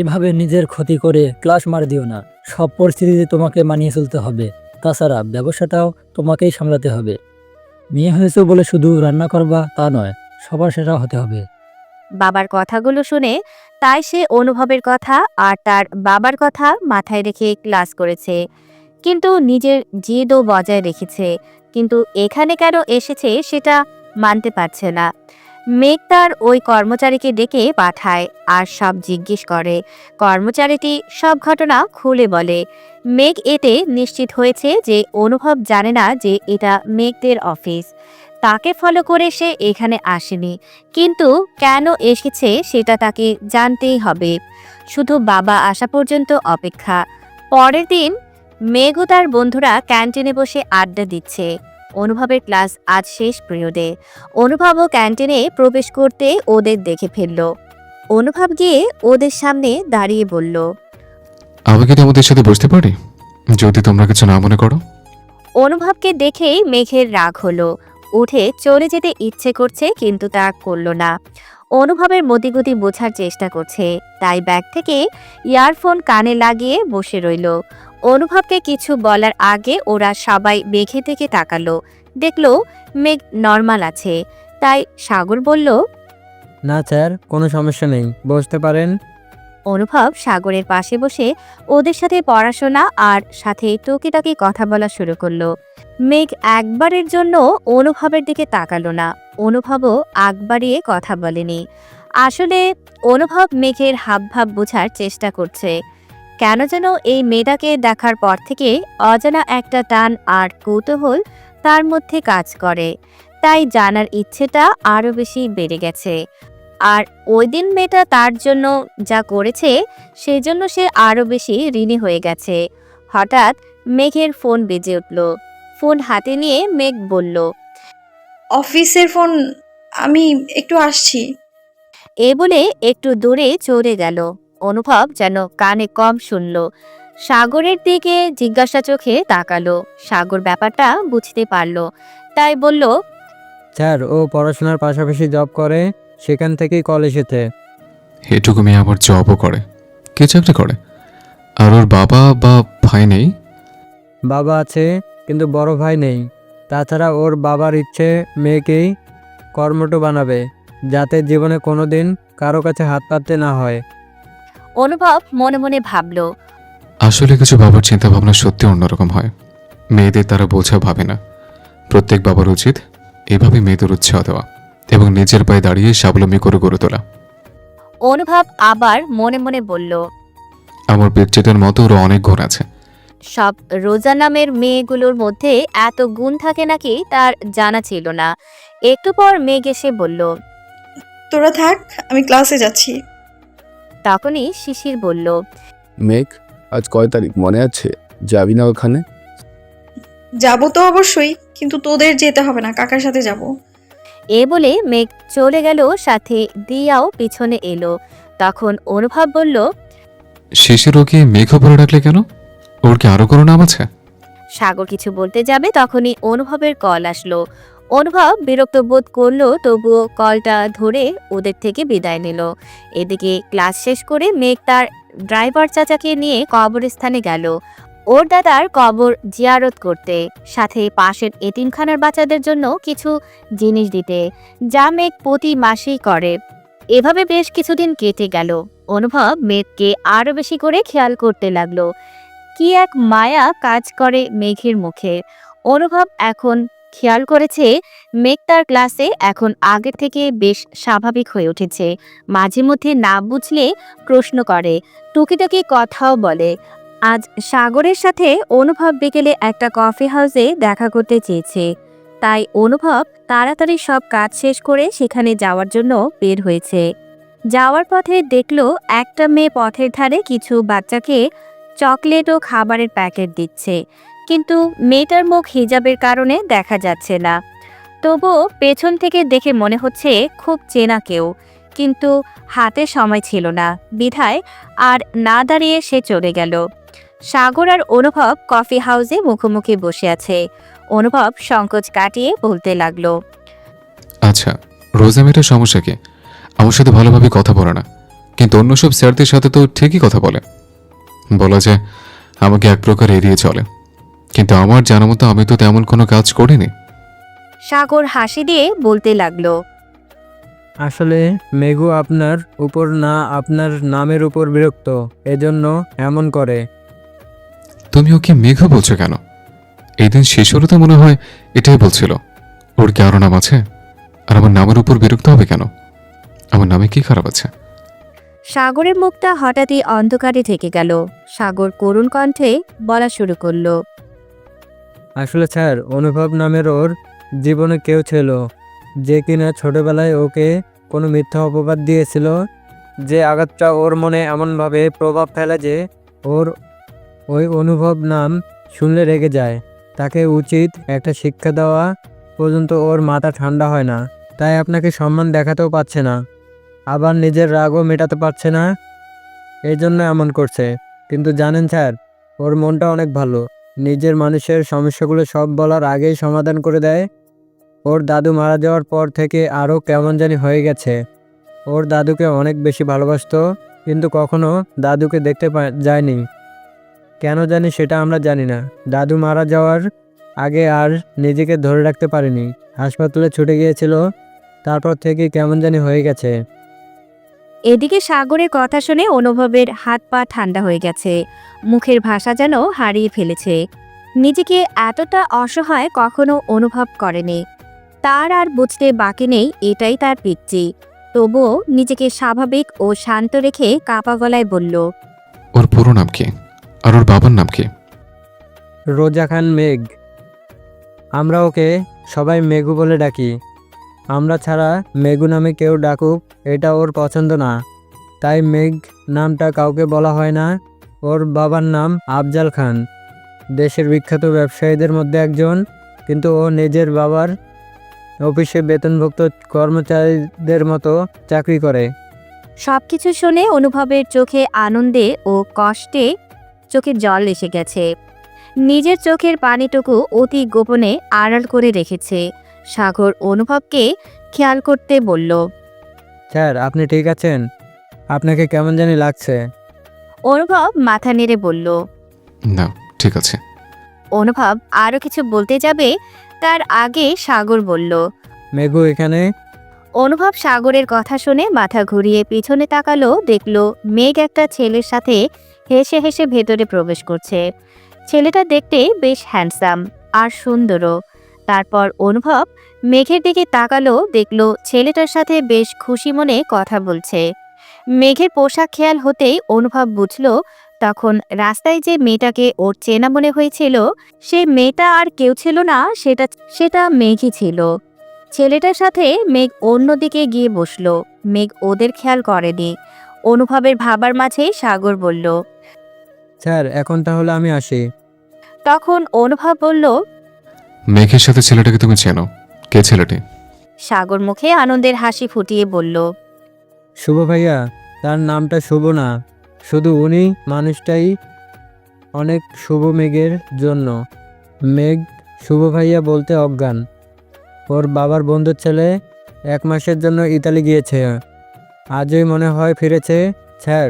এভাবে নিজের ক্ষতি করে ক্লাস মার দিও না। সব পরিস্থিতিতে তোমাকে মানিয়ে চলতে হবে। তাছাড়া ব্যবসাটাও তোমাকেই সামলাতে হবে। মেয়ে হয়েছে বলে শুধু রান্না করবা তা নয়, সবার সেরা হতে হবে। বাবার কথাগুলো শুনে তাই সে অনুভবের কথা আর তার বাবার কথা মাথায় রেখে ক্লাস করেছে, কিন্তু নিজের জেদও বজায় রেখেছে। কিন্তু এখানে কেন এসেছে সেটা মানতে পারছে না। মেঘ তার ওই কর্মচারীকে ডেকে পাঠায় আর সব জিজ্ঞেস করে। কর্মচারীটি সব ঘটনা খুলে বলে। মেঘ এতে নিশ্চিত হয়েছে যে অনুভব জানে না যে এটা মেঘদের অফিস। তাকে ফলো করে সে এখানে আসেনি, কিন্তু কেন এসেছে সেটা তাকে জানতেই হবে। শুধু বাবা আসা পর্যন্ত অপেক্ষা। পরের দিন মেঘ ও তার বন্ধুরা ক্যান্টিনে বসে আড্ডা দিচ্ছে। অনুভবের ক্লাস আজ শেষ পিরিয়ডে। অনুভবও ক্যান্টিনে প্রবেশ করতে ওদের দেখে ফেলল। অনুভব গিয়ে ওদের সামনে দাঁড়িয়ে বলল, আমি কি তোমাদের সাথে বসতে পারি, যদি তোমরা কিছু না মনে করো? অনুভবকে দেখেই মেঘের রাগ হলো। উঠে চলে যেতে ইচ্ছে করছে, কিন্তু তা করল না। অনুভবের মতিগতি বোঝার চেষ্টা করছে, তাই ব্যাগ থেকে ইয়ারফোন কানে লাগিয়ে বসে রইল। অনুভবকে কিছু বলার আগে ওরা সবাই মেঘের দিকে তাকালো। দেখলো মেঘ নর্মাল আছে। তাই সাগর বলল, না স্যার, কোনো সমস্যা নেই, বসতে পারেন। অনুভব সাগরের পাশে বসে ওদের সাথে পড়াশোনা আর সাথে টুকিটাকি কথা বলা শুরু করলো। মেঘ একবারের জন্য অনুভবের দিকে তাকালো না। অনুভবও আগ বাড়িয়ে কথা বলেনি। আসলে অনুভব মেঘের হাবভাব বোঝার চেষ্টা করছে। কেন যেন এই মেয়েটাকে দেখার পর থেকে অজানা একটা টান আর কৌতূহল তার মধ্যে কাজ করে। তাই জানার ইচ্ছেটা আরও বেশি বেড়ে গেছে। আর ওই দিন মেয়েটা তার জন্য যা করেছে সেজন্য সে আরও বেশি ঋণী হয়ে গেছে। হঠাৎ মেঘের ফোন বেজে উঠল। ফোন হাতে নিয়ে মেঘ বলল, অফিসের ফোন, আমি একটু আসছি। এ বলে একটু দূরে চলে গেল। অনুভব যেন কানে কম শুনল। সাগরের দিকে জিজ্ঞাসা চোখে তাকালো। সাগর ব্যাপারটা বুঝতে পারল, তাই বলল, স্যার, ও পড়াশোনার পাশাপাশি জব করে, সেখান থেকেই কল এসেছে। এটুকু মেয়ে আবার জবও করে? কে চাকরি করে? আর ওর বাবা বা ভাই নেই? বাবা আছে, কিন্তু বড় ভাই নেই। তাছাড়া ওর বাবার ইচ্ছে মেয়েকেই কর্মটো বানাবে, যাতে জীবনে কোনো দিন কারো কাছে হাত পাততে না হয়। অনুভব মনে মনে ভাবল, আসলে কিছু বাবার চিন্তা ভাবনা সত্যি অন্যরকম হয়। মেয়েদের তারা বোঝা ভাবে না। প্রত্যেক বাবার উচিত এভাবে মেয়েদের উৎসাহ দেওয়া এবং নিজের পায়ে দাঁড়িয়ে স্বাবলম্বী করে গড়ে তোলা। অনুভব আবার মনে মনে বলল, আমার পেটচেটের মতো ওর অনেক গুণ আছে। সব রোজা নামের মেয়েগুলোর মধ্যে এত গুণ থাকে নাকি তার জানা ছিল না। একটু পর মেঘ এসে বলল। তোরা থাক, আমি ক্লাসে যাচ্ছি। তখনই শিশির বলল, মেঘ, আজ কয় তারিখ মনে আছে? যাবি না ওখানে? যাবো তো অবশ্যই, কিন্তু তোদের যেতে হবে না, কাকার সাথে যাব। এ বলে মেঘ চলে গেল, সাথে দিয়াও পিছনে এলো। তখন অনুভব বলল, শিশির ওকে মেঘ বলে ডাকলে কেন? ওর কি আরো কোনো নাম আছে? সাগর কিছু বলতে যাবে, তখনই অনুভবের কল আসলো। অনুভব বিরক্ত বোধ করলো, তবুও কলটা ধরে ওদের থেকে বিদায় নিল। এদিকে ক্লাস শেষ করে মেঘ তার ড্রাইভার চাচাকে নিয়ে কবরস্থানে গেল ওর দাদার কবর জিয়ারত করতে, সাথে পাশের এতিমখানার বাচ্চাদের জন্য কিছু জিনিস দিতে, যা মেঘ প্রতি মাসেই করে। এভাবে বেশ কিছুদিন কেটে গেল। অনুভব মেঘকে আরও বেশি করে খেয়াল করতে লাগলো। কি এক মায়া কাজ করে মেঘের মুখে। অনুভব এখন খেয়াল করেছে মেঘ তার ক্লাসে এখন আগের থেকে বেশ স্বাভাবিক হয়ে উঠেছে। মাঝে মধ্যে না বুঝলে প্রশ্ন করে, টুকিটাকি কথাও বলে। আজ সাগরের সাথে অনুভব বিকেলে একটা কফি হাউসে দেখা করতে চেয়েছে। তাই অনুভব তাড়াতাড়ি সব কাজ শেষ করে সেখানে যাওয়ার জন্য বের হয়েছে। যাওয়ার পথে দেখলো একটা মেয়ে পথের ধারে কিছু বাচ্চাকে চকলেট ও খাবারের প্যাকেট দিচ্ছে, কিন্তু মেয়েটার মুখ হিজাবের কারণে দেখা যাচ্ছে না। তবুও পেছন থেকে দেখে মনে হচ্ছে খুব চেনা কেউ, কিন্তু হাতে সময় ছিল না, বিধায় আর না দাঁড়িয়ে সে চলে গেল। সাগর আর অনুভব কফি হাউসে মুখোমুখি বসে আছে। অনুভব সংকোচ কাটিয়ে বলতে লাগলো, আচ্ছা, রোজা মেয়েটার সমস্যা কি? আমার সাথে ভালোভাবে কথা বলে না, কিন্তু অন্য সব স্যারদের সাথে তো ঠিকই কথা বলে। বলা যায় আমাকে এক প্রকার এড়িয়ে চলে, কিন্তু আমার জানা মতো আমি তো তেমন কোনো কাজ করিনি। সাগর হাসি দিয়ে বলতে লাগলো, আসলে মেঘু আপনার উপর না, আপনার নামের উপর বিরক্ত, এজন্য এমন করে। তুমি ওকে মেঘ বলছো কেন? এই দিন শিশুরও তো মনে হয় এটাই বলছিল। ওর কি আরো নাম আছে? আর আমার নামের উপর বিরক্ত হবে কেন? আমার নামে কি খারাপ আছে? সাগরের মুখটা হঠাৎই অন্ধকারে থেকে গেল। সাগর করুণ কণ্ঠে বলা শুরু করলো। আসলে স্যার, অনুভব নামের ওর জীবনে কেউ ছিল যে কিনা ছোটবেলায় ওকে কোনো মিথ্যা অপবাদ দিয়েছিল, যে আঘাতটা ওর মনে এমনভাবে প্রভাব ফেলে যে ওর ওই অনুভব নাম শুনলে রেগে যায়। তাকে উচিত একটা শিক্ষা দেওয়া পর্যন্ত ওর মাথা ঠান্ডা হয় না। তাই আপনাকে সম্মান দেখাতেও পারছে না, আবার নিজের রাগও মেটাতে পারছে না, এই জন্য এমন করছে। কিন্তু জানেন স্যার, ওর মনটা অনেক ভালো। নিজের মানুষের সমস্যাগুলো সব বলার আগেই সমাধান করে দেয়। ওর দাদু মারা যাওয়ার পর থেকে আরও কেমন জানি হয়ে গেছে। ওর দাদুকে অনেক বেশি ভালোবাসতো, কিন্তু কখনো দাদুকে দেখতে যায়নি। কেন জানি সেটা আমরা জানি না। দাদু মারা যাওয়ার আগে আর নিজেকে ধরে রাখতে পারেনি, হাসপাতালে ছুটে গিয়েছিল। তারপর থেকে কেমন জানি হয়ে গেছে। এদিকে সাগরের কথা শুনে অনুভবের হাত পা ঠান্ডা হয়ে গেছে। মুখের ভাষা যেন হারিয়ে ফেলেছে। নিজেকে এতটা অসহায় কখনো অনুভব করেনি। তার আর বুঝতে বাকি নেই এটাই তার পিচ্চি। তবুও নিজেকে স্বাভাবিক ও শান্ত রেখে কাঁপা গলায় বলল, ওর পুরো নাম কি? আর ওর বাবার নাম কি? রোজা খান মেঘ। আমরা ওকে সবাই মেঘু বলে ডাকি। আমরা ছাড়া মেঘু নামে কেউ ডাকুক এটা ওর পছন্দ না, তাই মেঘ নামটা কাউকে বলা হয় না। ওর বাবার নাম আফজাল খান, দেশের বিখ্যাত ব্যবসায়ীদের মধ্যে একজন, কিন্তু ও নিজের বাবার অফিসে বেতনভুক্ত কর্মচারীদের মতো চাকরি করে। সবকিছু শুনে অনুভবের চোখে আনন্দে ও কষ্টে চোখে জল এসে গেছে। নিজের চোখের পানিটুকু অতি গোপনে আড়াল করে রেখেছে। সাগর অনুভবকে খেয়াল করতে বলল, স্যার, আপনি ঠিক আছেন? আপনাকে কেমন জানি লাগছে। অনুভব মাথা নেড়ে বলল। না, ঠিক আছে। অনুভব আরও কিছু বলতে যাবে, তার আগে সাগর বলল। মেঘু এখানে। অনুভব সাগরের কথা শুনে মাথা ঘুরিয়ে পিছনে তাকালো, দেখলো মেঘ একটা ছেলের সাথে হেসে হেসে ভেতরে প্রবেশ করছে। ছেলেটা দেখতে বেশ হ্যান্ডসাম আর সুন্দরও। তারপর অনুভব মেঘের দিকে তাকালো, দেখলো ছেলেটার সাথে বেশ খুশি মনে কথা বলছে। মেঘের পোশাক খেয়াল হতেই অনুভব বুঝলো তখন রাস্তায় যে মেয়েটাকে ওর চেনা মনে হয়েছিল সে মেয়েটা আর কেউ ছিল না, সেটা মেঘই ছিল। ছেলেটার সাথে মেঘ অন্যদিকে গিয়ে বসলো। মেঘ ওদের খেয়াল করেনি। অনুভবের ভাবার মাঝে সাগর বলল। স্যার, এখন তাহলে আমি আসি। তখন অনুভব বলল, মেঘের সাথে ছেলেটাকে তুমি চেনো? কে ছেলেটি? সাগর মুখে আনন্দের হাসি ফুটিয়ে বলল, শুভ ভাইয়া। তার নামটা শুভ না, শুধু উনি মানুষটাই অনেক শুভ মেঘের জন্য। মেঘ শুভ ভাইয়া বলতে অজ্ঞান। ওর বাবার বন্ধুর ছেলে 1 মাসের জন্য ইতালি গিয়েছে, আজই মনে হয় ফিরেছে। স্যার,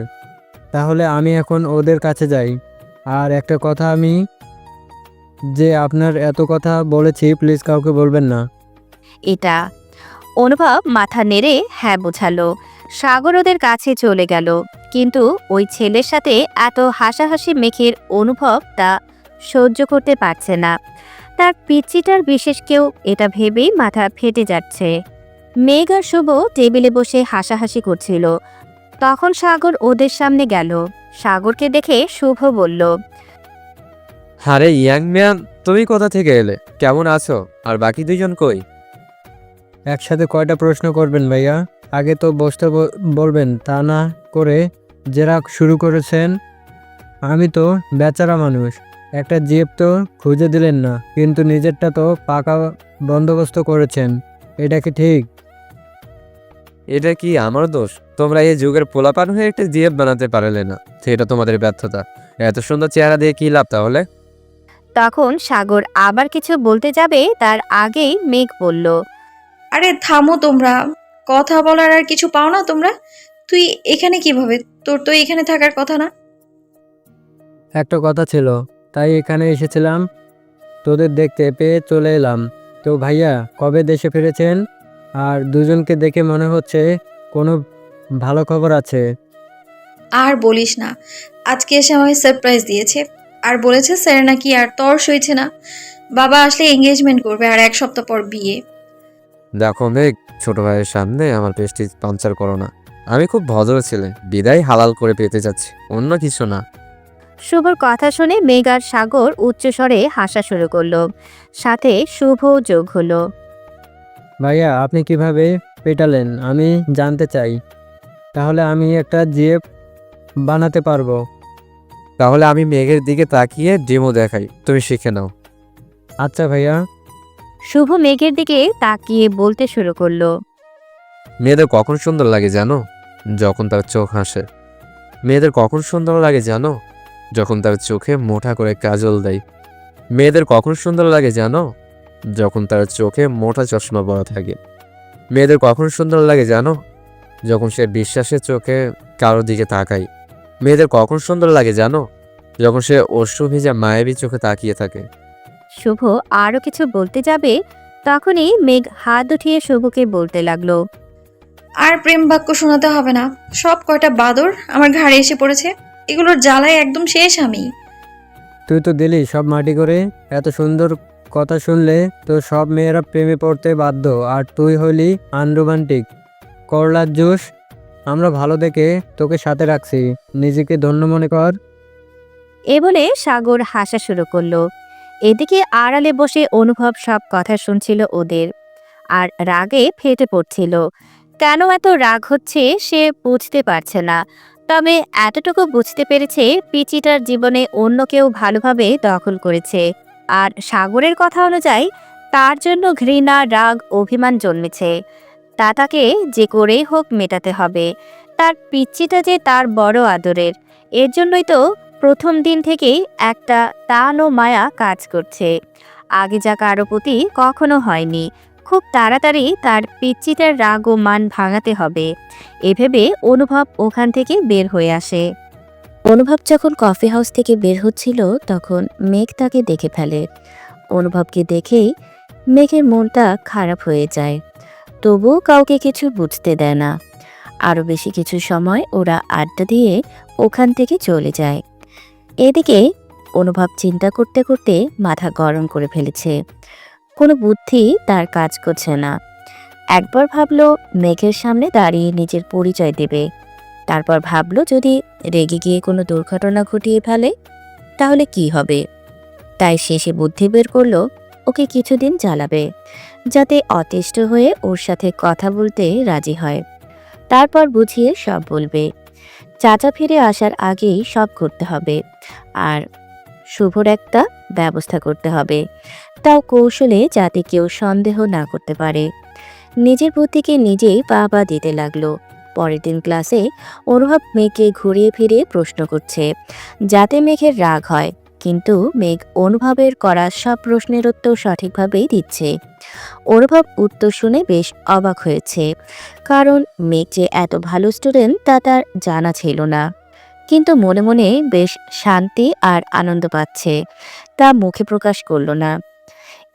তাহলে আমি এখন ওদের কাছে যাই। আর একটা কথা, আমি যে আপনার এত কথা বলেছি প্লিজ কাউকে বলবেন না। এটা। অনুভব মাথা নেড়ে হ্যাঁ বোঝালো। সাগর ওদের কাছে চলে গেল, কিন্তু ওই ছেলের সাথে এত হাসাহাসি মেঘের অনুভব তা সহ্য করতে পারছে না। তার পিচ্চিটার বিশেষ কেউ এটা ভেবেই মাথা ফেটে যাচ্ছে। মেঘ আর শুভ টেবিলে বসে হাসাহাসি করছিল। তখন সাগর ওদের সামনে গেল। সাগরকে দেখে শুভ বলল, আরে ইয়াং ম্যান, তুমি কোথা থেকে এলে? কেমন আছো? আর বাকি দুইজন কই? একসাথে কয়টা প্রশ্ন করবেন ভাইয়া? আগে তো বসতে বলবেন, তা না করে জেরা শুরু করেছেন। আমি তো বেচারা মানুষ, একটা জিপ তো খুঁজে দিলেন না, কিন্তু নিজেরটা তো পাকা বন্দোবস্ত করেছেন। এটা কি ঠিক? এটা কি আমার দোষ? তোমরা এই যুগের পোলাপান হয়ে একটা জিএফ বানাতে পারলে না, সেটা তোমাদের ব্যর্থতা। এত সুন্দর চেহারা দিয়ে কি লাভ তাহলে? তখন সাগর আবার কিছু বলতে যাবে, তার আগেই মেঘ বলল, আরে থামো তোমরা, কথা বলার আর কিছু পাও না তোমরা? তুই এখানে কিভাবে? তোর তো এখানে থাকার কথা না। একটা কথা ছিল, তাই এখানে এসেছিলাম। তোদের দেখতে পেয়ে চলে এলাম। তো ভাইয়া কবে দেশে ফিরেছেন? আর দুজনকে দেখে মনে হচ্ছে কোনো ভালো খবর আছে। আর বলিস না, আজকে এসে আমাকে সারপ্রাইজ দিয়েছে আর বলেছে স্যার নাকি আর তর সইছে না, বাবা আসলে এঙ্গেজমেন্ট করবে আর 1 সপ্তাহ পর বিয়ে। দেখো মেঘ, ছোট ভাইয়ের সামনে আমার প্রেস্টিজ পাঞ্চার করো না। আমি খুব ভদ্র ছেলে, বিদায় হালাল করে পেতে যাচ্ছি, অন্য কিছু না। শুভর কথা শুনে মেঘ আর সাগর উচ্চস্বরে হাসা শুরু করলো, সাথে শুভও যোগ হলো। ভাইয়া আপনি কিভাবে পেটালেন আমি জানতে চাই, তাহলে আমি একটা জিএফ বানাতে পারবো। তাহলে আমি মেঘের দিকে তাকিয়ে ডেমো দেখাই, তুমি শিখে নাও। আচ্ছা ভাইয়া। শুভ মেঘের দিকে তাকিয়ে বলতে শুরু করলো। মেয়েদের কখন সুন্দর লাগে জানো? যখন তার চোখ হাসে। মেয়েদের কখন সুন্দর লাগে জানো? যখন তার চোখে মোটা করে কাজল দেয়। মেয়েদের কখন সুন্দর লাগে জানো? যখন তার চোখে মোটা চশমা পরা থাকে। মেয়েদের কখন সুন্দর লাগে জানো? যখন সে বিশ্বাসের চোখে কারোর দিকে তাকায়। মেয়েদের কখন সুন্দর লাগে জানো? যখন সে অশ্রু ভেজা মায়াবী চোখে তাকিয়ে থাকে। শুভ আরো কিছু বলতে যাবে, তখনই মেঘ হাত উঠিয়ে শুভকে বলতে লাগলো। আর প্রেম বাক্য শোনাতে হবে না, সব কয়টা বাদর আমার ঘাড়ে এসে পড়েছে, এগুলোর জ্বালায় একদম শেষ আমি। তুই তো দিলি সব মাটি করে। এত সুন্দর কথা শুনলে তো সব মেয়েরা প্রেমে পড়তে বাধ্য, আর তুই হলি আনরোমান্টিক করলার জুস। আমরা ভালো দেখে তোকে সাথে রাখছি, নিজেকে ধন্য মনে কর। এ বলে সাগর হাসা শুরু করলো। এদিকে আড়ালে বসে অনুভব সব কথা শুনছিল ওদের, আর রাগে ফেটে পড়ছিল। কেন এত রাগ হচ্ছে সে বুঝতে পারছে না, তবে এতটুকু বুঝতে পেরেছে পিচিটার জীবনে অন্য কেউ ভালোভাবে দখল করেছে, আর সাগরের কথা অনুযায়ী তার জন্য ঘৃণা, রাগ, অভিমান জন্মেছে। তা তাকে যে করেই হোক মেটাতে হবে। তার পিচ্চিটা যে তার বড় আদরের, এর জন্যই তো প্রথম দিন থেকেই একটা টান ও মায়া কাজ করছে, আগে যা কারো প্রতি কখনো হয়নি। খুব তাড়াতাড়ি তার পিচ্চিটার রাগ ও মান ভাঙাতে হবে, এভেবে অনুভব ওখান থেকে বের হয়ে আসে। অনুভব যখন কফি হাউস থেকে বের হচ্ছিল তখন মেঘ তাকে দেখে ফেলে। অনুভবকে দেখেই মেঘের মনটা খারাপ হয়ে যায়, তবুও কাউকে কিছু বুঝতে দেয় না। আরও বেশি কিছু সময় ওরা আড্ডা দিয়ে ওখান থেকে চলে যায়। এদিকে অনুভব চিন্তা করতে করতে মাথা গরম করে ফেলেছে, কোনো বুদ্ধি তার কাজ করছে না। একবার ভাবলো মেঘের সামনে দাঁড়িয়ে নিজের পরিচয় দেবে, তারপর ভাবলো যদি রেগে গিয়ে কোনো দুর্ঘটনা ঘটিয়ে ফেলে তাহলে কি হবে। তাই শেষে বুদ্ধি বের করলো ওকে কিছুদিন জ্বালাবে, যাতে অতিষ্ঠ হয়ে ওর সাথে কথা বলতে রাজি হয়। তারপর বুঝিয়ে সব বলবে। চাচা ফিরে আসার আগেই সব করতে হবে, আর শুভর একটা ব্যবস্থা করতে হবে, তাও কৌশলে, যাতে কেউ সন্দেহ না করতে পারে। নিজের বুদ্ধিকে নিজেই পা দিতে লাগলো। পরের দিন ক্লাসে অনুভব মেঘকে ঘুরিয়ে ফিরিয়ে প্রশ্ন করছে, যাতে মেঘের রাগ হয়, কিন্তু মেঘ অনুভবের করা সব প্রশ্নের উত্তর সঠিকভাবেই দিচ্ছে। অনুভব উত্তর শুনে বেশ অবাক হয়েছে, কারণ মেঘ যে এত ভালো স্টুডেন্ট তা তার জানা ছিল না। কিন্তু মনে মনে বেশ শান্তি আর আনন্দ পাচ্ছে, তা মুখে প্রকাশ করল না।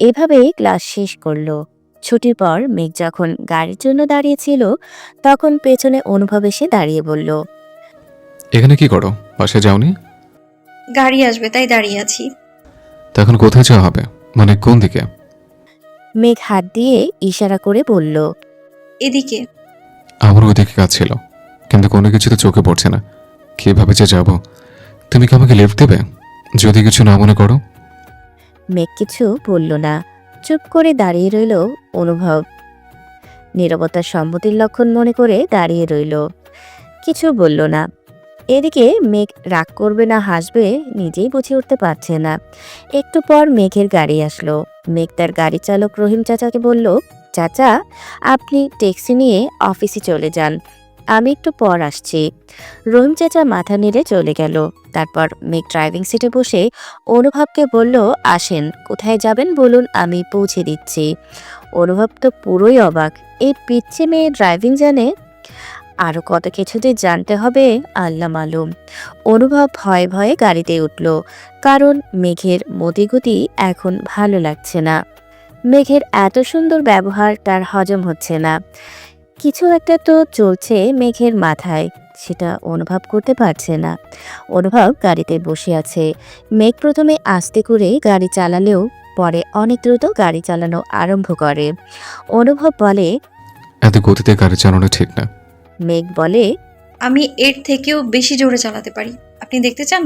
এভাবেই ক্লাস শেষ করলো। ছুটির পর মেঘ যখন গাড়ির জন্য দাঁড়িয়েছিল তখন পেছনে অনুভব এসে দাঁড়িয়ে বলল, এখানে কি করো? বাসে যাওনি? গাড়ি আসবে তাই দাঁড়িয়ে আছি। তো এখন কোথায় যাওয়া হবে, মানে কোন দিকে? মেঘ হাত দিয়ে ইশারা করে বলল, এদিকে। আমার ওইদিকে কাজ ছিল, কিন্তু কোনো কিছু তো চোখে পড়ছে না, কিভাবে যে যাব? তুমি কি আমাকে লিফট দেবে যদি কিছু না মনে করো? মেঘ কিছু বলল না, চুপ করে দাঁড়িয়ে রইল অনুভব। নীরবতার সম্মতির লক্ষণ মনে করে দাঁড়িয়ে রইল, কিছু বলল না। এদিকে মেঘ রাগ করবে না হাসবে নিজেই বুঝে উঠতে পারছে না। একটু পর মেঘের গাড়ি আসলো। মেঘ তার গাড়ি চালক রহিম চাচাকে বলল, চাচা আপনি ট্যাক্সি নিয়ে অফিসে চলে যান, আমি একটু পর আসছি। রহিম চাচা মাথা নেড়ে চলে গেল। তারপর মেঘ ড্রাইভিং সিটে বসে অনুভবকে বলল, আসেন, কোথায় যাবেন বলুন, আমি পৌঁছে দিচ্ছি। অনুভব তো পুরোই অবাক, এই পিচ্ছে মেয়ে ড্রাইভিং জানে? আরও কত কিছু যে জানতে হবে আল্লাহ মালুম। অনুভব ভয়ে ভয়ে গাড়িতে উঠল, কারণ মেঘের মতিগতি এখন ভালো লাগছে না। মেঘের এত সুন্দর ব্যবহার তার হজম হচ্ছে না। কিছু একটা তো চলছে মেঘের মাথায়, সেটা অনুভব করতে পারছে না। অনুভব গাড়িতে বসে আছে। মেঘ প্রথমে আস্তে করে গাড়ি চালালেও পরে অনেক দ্রুত গাড়ি চালানো আরম্ভ করে। অনুভব বলে, এত গতিতে গাড়ি চালানো ঠিক না। মেঘ বলে। আমি এর থেকেও বেশি জোরে চালাতে পারি, আপনি দেখতে চান?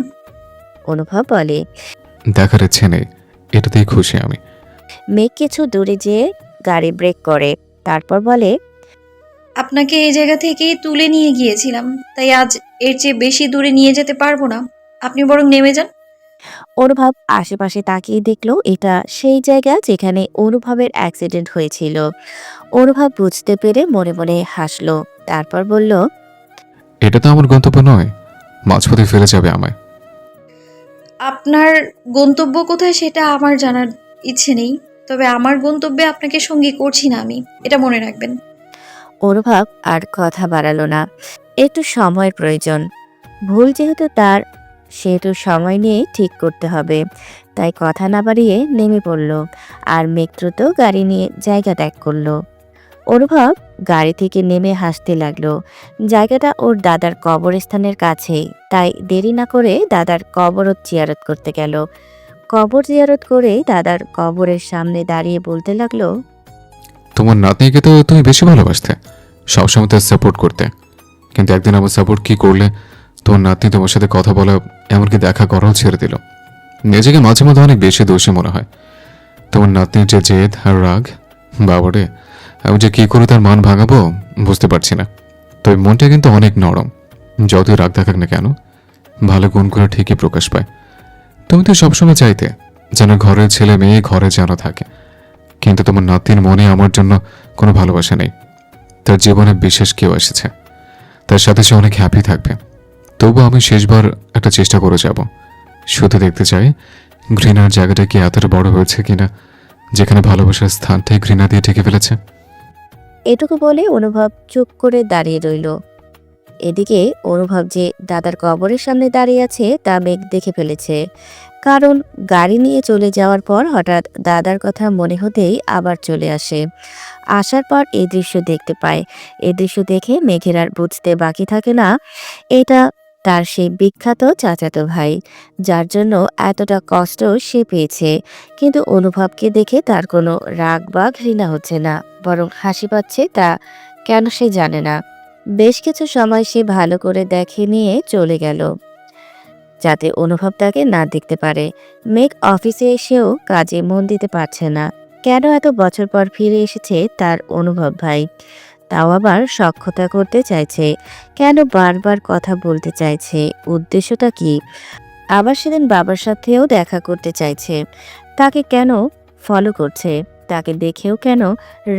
অনুভব বলে। দেখার ইচ্ছে নেই, এটাতেই খুশি আমি। মেঘ কিছু দূরে যেয়ে গাড়ি ব্রেক করে, তারপর বলে। আপনাকে এই জায়গা থেকেই তুলে নিয়ে গিয়েছিলাম, তাই আজ এর চেয়ে বেশি দূরে নিয়ে যেতে পারবো না। আপনি বরং নেমে যান। অনুভব আশেপাশে তাকিয়ে দেখলো এটা সেই জায়গা যেখানে অনুভবের অ্যাক্সিডেন্ট হয়েছিল। অনুভব বুঝতে পেরে মনে মনে হাসলো, তারপর বলল। এটা তো আমার গন্তব্য নয়, মাঝপথে ফেলে যাবে আমায়। আপনার গন্তব্য কোথায় সেটা আমার জানার ইচ্ছে নেই, তবে আমার গন্তব্যে আপনাকে সঙ্গী করছি না আমি, এটা মনে রাখবেন। অনুভব আর কথা বাড়ালো না, একটু সময়ের প্রয়োজন। ভুল যেহেতু তার, সেহেতু সময় নিয়ে ঠিক করতে হবে। তাই কথা না বাড়িয়ে নেমে পড়ল আর মেঘ দ্রুত গাড়ি নিয়ে জায়গা ত্যাগ করলো। অনুভব গাড়ি থেকে নেমে হাসতে লাগলো। জায়গাটা ওর দাদার কবরস্থানের কাছেই, তাই দেরি না করে দাদার কবর জিয়ারত করতে গেল। কবর জিয়ারত করে দাদার কবরের সামনে দাঁড়িয়ে বলতে লাগলো। তোমার নাতনিকে তো তুমি বেশি ভালোবাসতে, সবসময় তার সাপোর্ট করতে, কিন্তু একদিন আমার সাপোর্ট কি করলে তোমার নাতনি তোমার সাথে কথা বলা, এমনকি দেখা করাও ছেড়ে দিল। নিজেকে মাঝে মাঝে অনেক বেশি দোষী মনে হয়। তোমার নাতনির যে জেদ আর রাগ, বাবারে, আমি যে কী করে তার মান ভাঙাবো বুঝতে পারছি না। তবে মনটা কিন্তু অনেক নরম, যতই রাগ দেখাক না কেন, ভালো গুণগুলো ঠিকই প্রকাশ পায়। তুমি তো সবসময় চাইতে যেন ঘরের ছেলে মেয়ে ঘরে যেন থাকে, কিন্তু তোমার নাতির মনে আমার জন্য কোনো ভালোবাসা নেই। তার জীবনে বিশেষ কেউ এসেছে, তার সাথে সে অনেক হ্যাপি থাকবে। তবু আমি শেষবার একটা চেষ্টা করে যাব, শুধু দেখতে চাই ঘৃণার জায়গাটা কি এতটা বড় হয়েছে কিনা, যেখানে ভালোবাসার স্থানটাই ঘৃণা দিয়ে ঢেকে ফেলেছে। এটুকু বলে অনুভব চুপ করে দাঁড়িয়ে রইল। এদিকে অনুভব যে দাদার কবরের সামনে দাঁড়িয়ে আছে তা মেঘ দেখে ফেলেছে, কারণ গাড়ি নিয়ে চলে যাওয়ার পর হঠাৎ দাদার কথা মনে হতেই আবার চলে আসে। আসার পর এই দৃশ্য দেখতে পায়। এই দৃশ্য দেখে মেঘের আর বুঝতে বাকি থাকে না এটা তার সেই বিখ্যাত চাচাতো ভাই, যার জন্য এতটা কষ্ট সে পেয়েছে। কিন্তু অনুভবকে দেখে তার কোনো রাগ বা ঘৃণা হচ্ছে না, বরং হাসি পাচ্ছে। তা কেন সে জানে না। বেশ কিছু সময় সে ভালো করে দেখে নিয়ে চলে গেল, যাতে অনুভব তাকে না দেখতে পারে। মেঘ অফিসে এসেও কাজে মন দিতে পারছে না। কেন এত বছর পর ফিরে এসেছে তার অনুভব ভাই, তাও আবার সখ্যতা করতে চাইছে, কেন বারবার কথা বলতে চাইছে, উদ্দেশ্যটা কি? আবার সেদিন বাবার সাথেও দেখা করতে চাইছে, তাকে কেন ফলো করছে, তাকে দেখেও কেন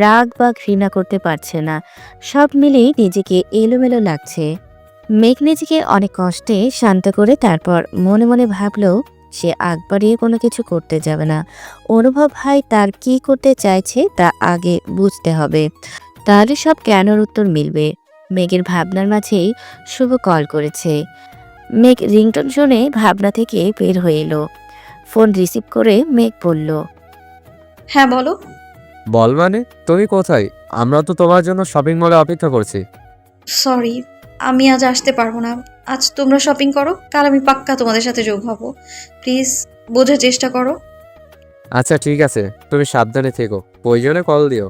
রাগ বা ঘৃণা করতে পারছে না। সব মিলিয়ে নিজেকে এলোমেলো লাগছে। মেঘ নিজেকে অনেক কষ্টে শান্ত করে তারপর মনে মনে ভাবলো সে আগ বাড়িয়ে কোনো কিছু করতে যাবে না। অনুভব ভাই তার কি করতে চাইছে তা আগে বুঝতে হবে, তাহলে সব কেনর উত্তর মিলবে। মেঘের ভাবনার মাঝেই শুভ কল করেছে। মেঘ রিংটোন শুনে ভাবনা থেকে বের হয়ে এলো। ফোন রিসিভ করে মেঘ বলল। হ্যাঁ বলো। বল মানে, তুমি কোথায়? আমরা তো তোমার জন্য শপিং মলে অপেক্ষা করছি। সরি, আমি আজ আসতে পারবো না। আজ তোমরা শপিং করো, কাল আমি পাক্কা তোমাদের সাথে যোগ হব। প্লিজ বোঝার চেষ্টা করো। আচ্ছা ঠিক আছে, তুমি সাবধানে থেকো, প্রয়োজনে কল দিও।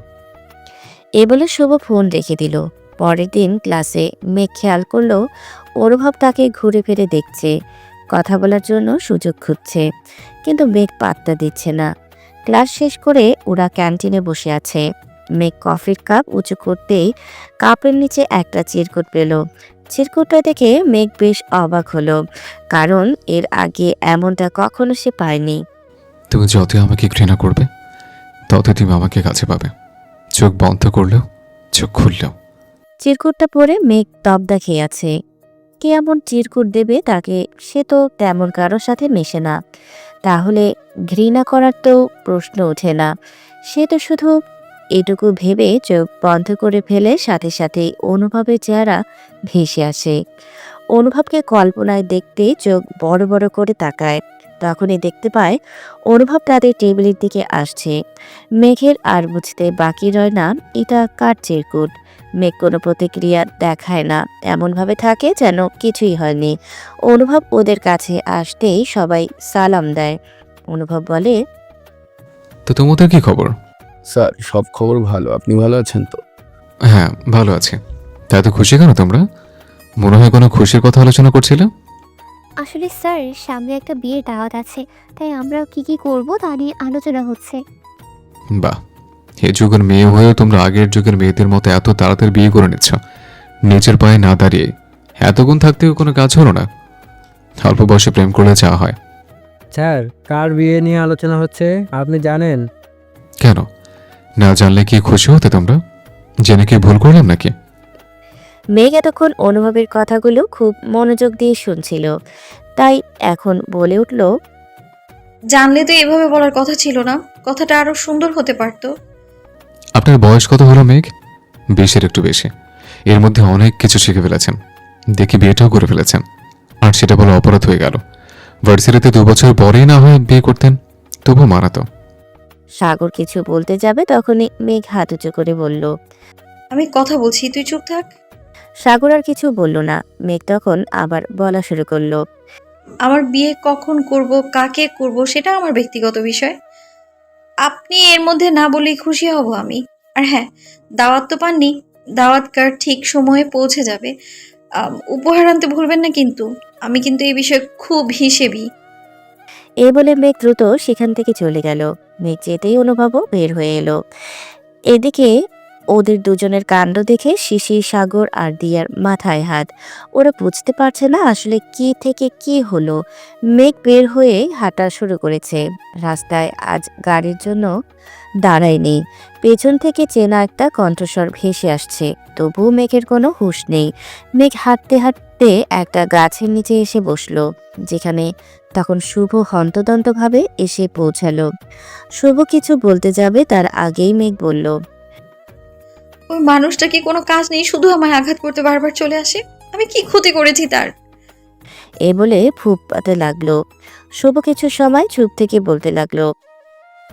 এ বলে শুভ ফোন রেখে দিল। পরের দিন ক্লাসে মেঘ খেয়াল করলো অনুভব তাকে ঘুরে ফিরে দেখছে, কথা বলার জন্য সুযোগ খুঁজছে, কিন্তু মেঘ পাত্তা দিচ্ছে না। ক্লাস শেষ করে ওরা ক্যান্টিনে বসে আছে। মেঘ কফির কাপ উঁচু করতেই কাপের নিচে একটা চিরকুট পেল। চিরকুটটা দেখে মেঘ বেশ অবাক হলো, কারণ এর আগে এমনটা কখনো সে পায়নি। তুমি যতই আমাকে ঘৃণা করবে, ততই তুমি আমাকে কাছে পাবে, চোখ বন্ধ করলেও চোখ খুললেও। চিরকুটটা পরে মেঘ তবদা খেয়ে আছে। কে এমন চিরকুট দেবে তাকে? সে তো তেমন কারোর সাথে মেশে না, তাহলে ঘৃণা করার তো প্রশ্ন ওঠে না। সে তো শুধু এটুকু ভেবে চোখ বন্ধ করে ফেলে সাথে সাথেই অনুভবের চেহারা ভেসে আসে। অনুভবকে কল্পনায় দেখতে চোখ বড় বড় করে তাকায়। তখনই দেখতে পায় অনুভব তাদের টেবিলের দিকে আসছে। মেঘের আর বুঝতে বাকি রয় না এটা কার চিরকুট। মেঘ কোনো প্রতিক্রিয়া দেখায় না, এমনভাবে থাকে যেন কিছুই হয়নি। অনুভব ওদের কাছে আসতেই সবাই সালাম দেয়। অনুভব বলে, তো তোমাদের কি খবর? স্যার, সব খবর ভালো। আপনি ভালো আছেন তো? হ্যাঁ, ভালো আছি। তা এত খুশি কেন তোমরা? মনে হয় কোনো খুশির কথা আলোচনা করছিলে? আসলে স্যার সামনে একটা বিয়ের দাওয়াত আছে, তাই আমরা কি কি করব তা নিয়ে আলোচনা হচ্ছে। বাহ, এ যুগের মেয়ে হয়েও তোমরা আগের যুগের মেয়েদের মতো এত তাড়াতাড়ি বিয়ে করে নিচ্ছ। নিজের পায়ে না দাঁড়িয়ে এতক্ষণ থাকতেও কোনো কাজ হলো না। অল্প বয়সে প্রেম করলে যা হয়। স্যার, কার বিয়ে নিয়ে আলোচনা হচ্ছে আপনি জানেন? কেন? না জানলে কি খুশি হতে তোমরা? জেনে কি ভুল করলাম নাকি? মেঘ এতক্ষণ অনুভবের কথাগুলো খুব মনোযোগ দিয়ে শুনছিল, তাই এখন বলে উঠল, জানলে তো এভাবে বলার কথা ছিল না, কথাটা আরো সুন্দর হতে পারতো। আপনার বয়স কত হলো মেঘ? 20-এর একটু বেশি। এর মধ্যে অনেক কিছু শিখে ফেলেছেন, দেখি বিয়েটাও করে ফেলেছেন। আর সেটা বলে অপরাধ হয়ে গেল। ভার্সিটিতে 2 বছর পরেই না হয় বিয়ে করতেন, তবু মানাতো। সাগর কিছু বলতে যাবে তখনই মেঘ হাত উঁচু করে বলল। আমি কথা বলছি, তুই চুপ থাক। সাগর আর কিছু বলল না। মেঘ তখন আবার বলা শুরু করলো। আমার বিয়ে কখন করব, কাকে করব সেটা আমার ব্যক্তিগত বিষয়। আপনি এর মধ্যে না বলেই খুশি হব আমি। আর হ্যাঁ, দাওয়াত তো পাননি, দাওয়াত কার্ড ঠিক সময়ে পৌঁছে যাবে। উপহার আনতে ভুলবেন না কিন্তু। আমি কিন্তু এই বিষয়ে খুব হিসেবি। এ বলে মেঘ দ্রুত সেখান থেকে চলে গেল। মেঘ যেতেই অনুভবও বের হয়ে এলো। এদিকে ওদের দুজনের কাণ্ড দেখে শিশির, সাগর আর দিয়ার মাথায় হাত। ওরা বুঝতে পারছে না আসলে কি থেকে কি হলো। মেঘ বের হয়ে হাঁটা শুরু করেছে। রাস্তায় আজ গাড়ির জন্য দাঁড়ায়নি। পেছন থেকে চেনা একটা কণ্ঠস্বর ভেসে আসছে, তবুও মেঘের কোনো হুঁশ নেই। মেঘ হাঁটতে হাঁটতে একটা গাছের নিচে এসে বসলো, যেখানে তখন শুভ হন্তদন্তভাবে এসে পৌঁছালো। শুভ কিছু বলতে যাবে তার আগেই মেঘ বলল, ওই মানুষটা কি কোনো কাজ নেই, শুধু আমায় আঘাত করতে বারবার চলে আসে? আমি কি ক্ষতি করেছি তার? এ বলে ফুপ পাতে লাগলো। শুভ কিছু সময় চুপ থেকে বলতে লাগলো,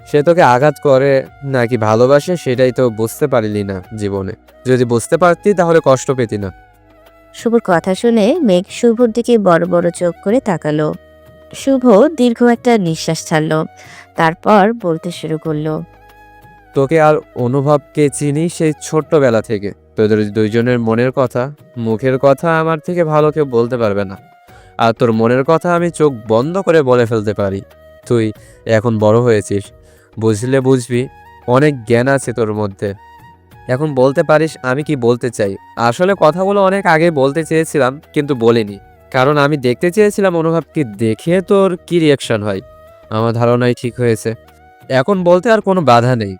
সে তোকে আঘাত করে নাকি ভালোবাসে সেটাই তো বুঝতে পারলি না জীবনে। যদি বুঝতে পারতি তাহলে কষ্ট পেতি না। শুভর কথা শুনে মেঘ শুভর দিকে বড় বড় চোখ করে তাকালো। শুভ দীর্ঘ একটা নিঃশ্বাস ছাড়লো, তারপর বলতে শুরু করলো। তোকে আর অনুভবকে চিনি সেই ছোট্টবেলা থেকে। তোদের দুইজনের মনের কথা, মুখের কথা আমার থেকে ভালো কেউ বলতে পারবে না। আর তোর মনের কথা আমি চোখ বন্ধ করে বলে ফেলতে পারি। তুই এখন বড় হয়েছিস, বুঝলে বুঝবি, অনেক জ্ঞান আছে তোর মধ্যে। এখন বলতে পারিস আমি কি বলতে চাই। আসলে কথাগুলো অনেক আগে বলতে চেয়েছিলাম কিন্তু বলিনি, কারণ আমি দেখতে চেয়েছিলাম অনুভবকে দেখে তোর কি রিয়াকশন হয়। আমার ধারণাই ঠিক হয়েছে, এখন বলতে আর কোনো বাধা নেই।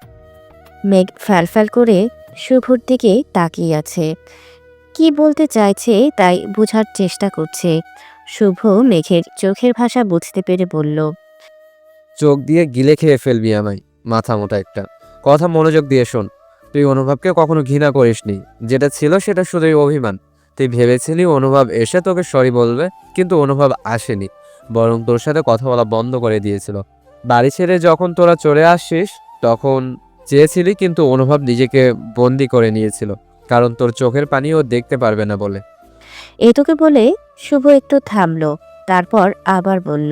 মেঘ ফ্যালফ্যাল করে শুভর দিকে তাকিয়ে আছে, কি বলতে চাইছে তাই বোঝার চেষ্টা করছে। শুভ মেঘের চোখের ভাষা বুঝতে পেরে বলল, চোখ দিয়ে গিলে খেয়ে ফেলবি আমায়, মাথা মোটা একটা। কথা মনোযোগ দিয়ে শোন। তুই অনুভবকে কখনো ঘৃণা করিসনি, যেটা ছিল সেটা শুধুই অভিমান। তুই ভেবেছিলি অনুভব এসে তোকে সরি বলবে, কিন্তু অনুভব আসেনি, বরং তোর সাথে কথা বলা বন্ধ করে দিয়েছিল। বাড়ি ছেড়ে যখন তোরা চলে আসিস তখন চেয়েছিলি, কিন্তু অনুভব নিজেকে বন্দি করে নিয়েছিল, কারণ তোর চোখের পানি ও দেখতে পারবে না বলে। এটুকে বলে শুভ একটু থামলো, তারপর আবার বলল,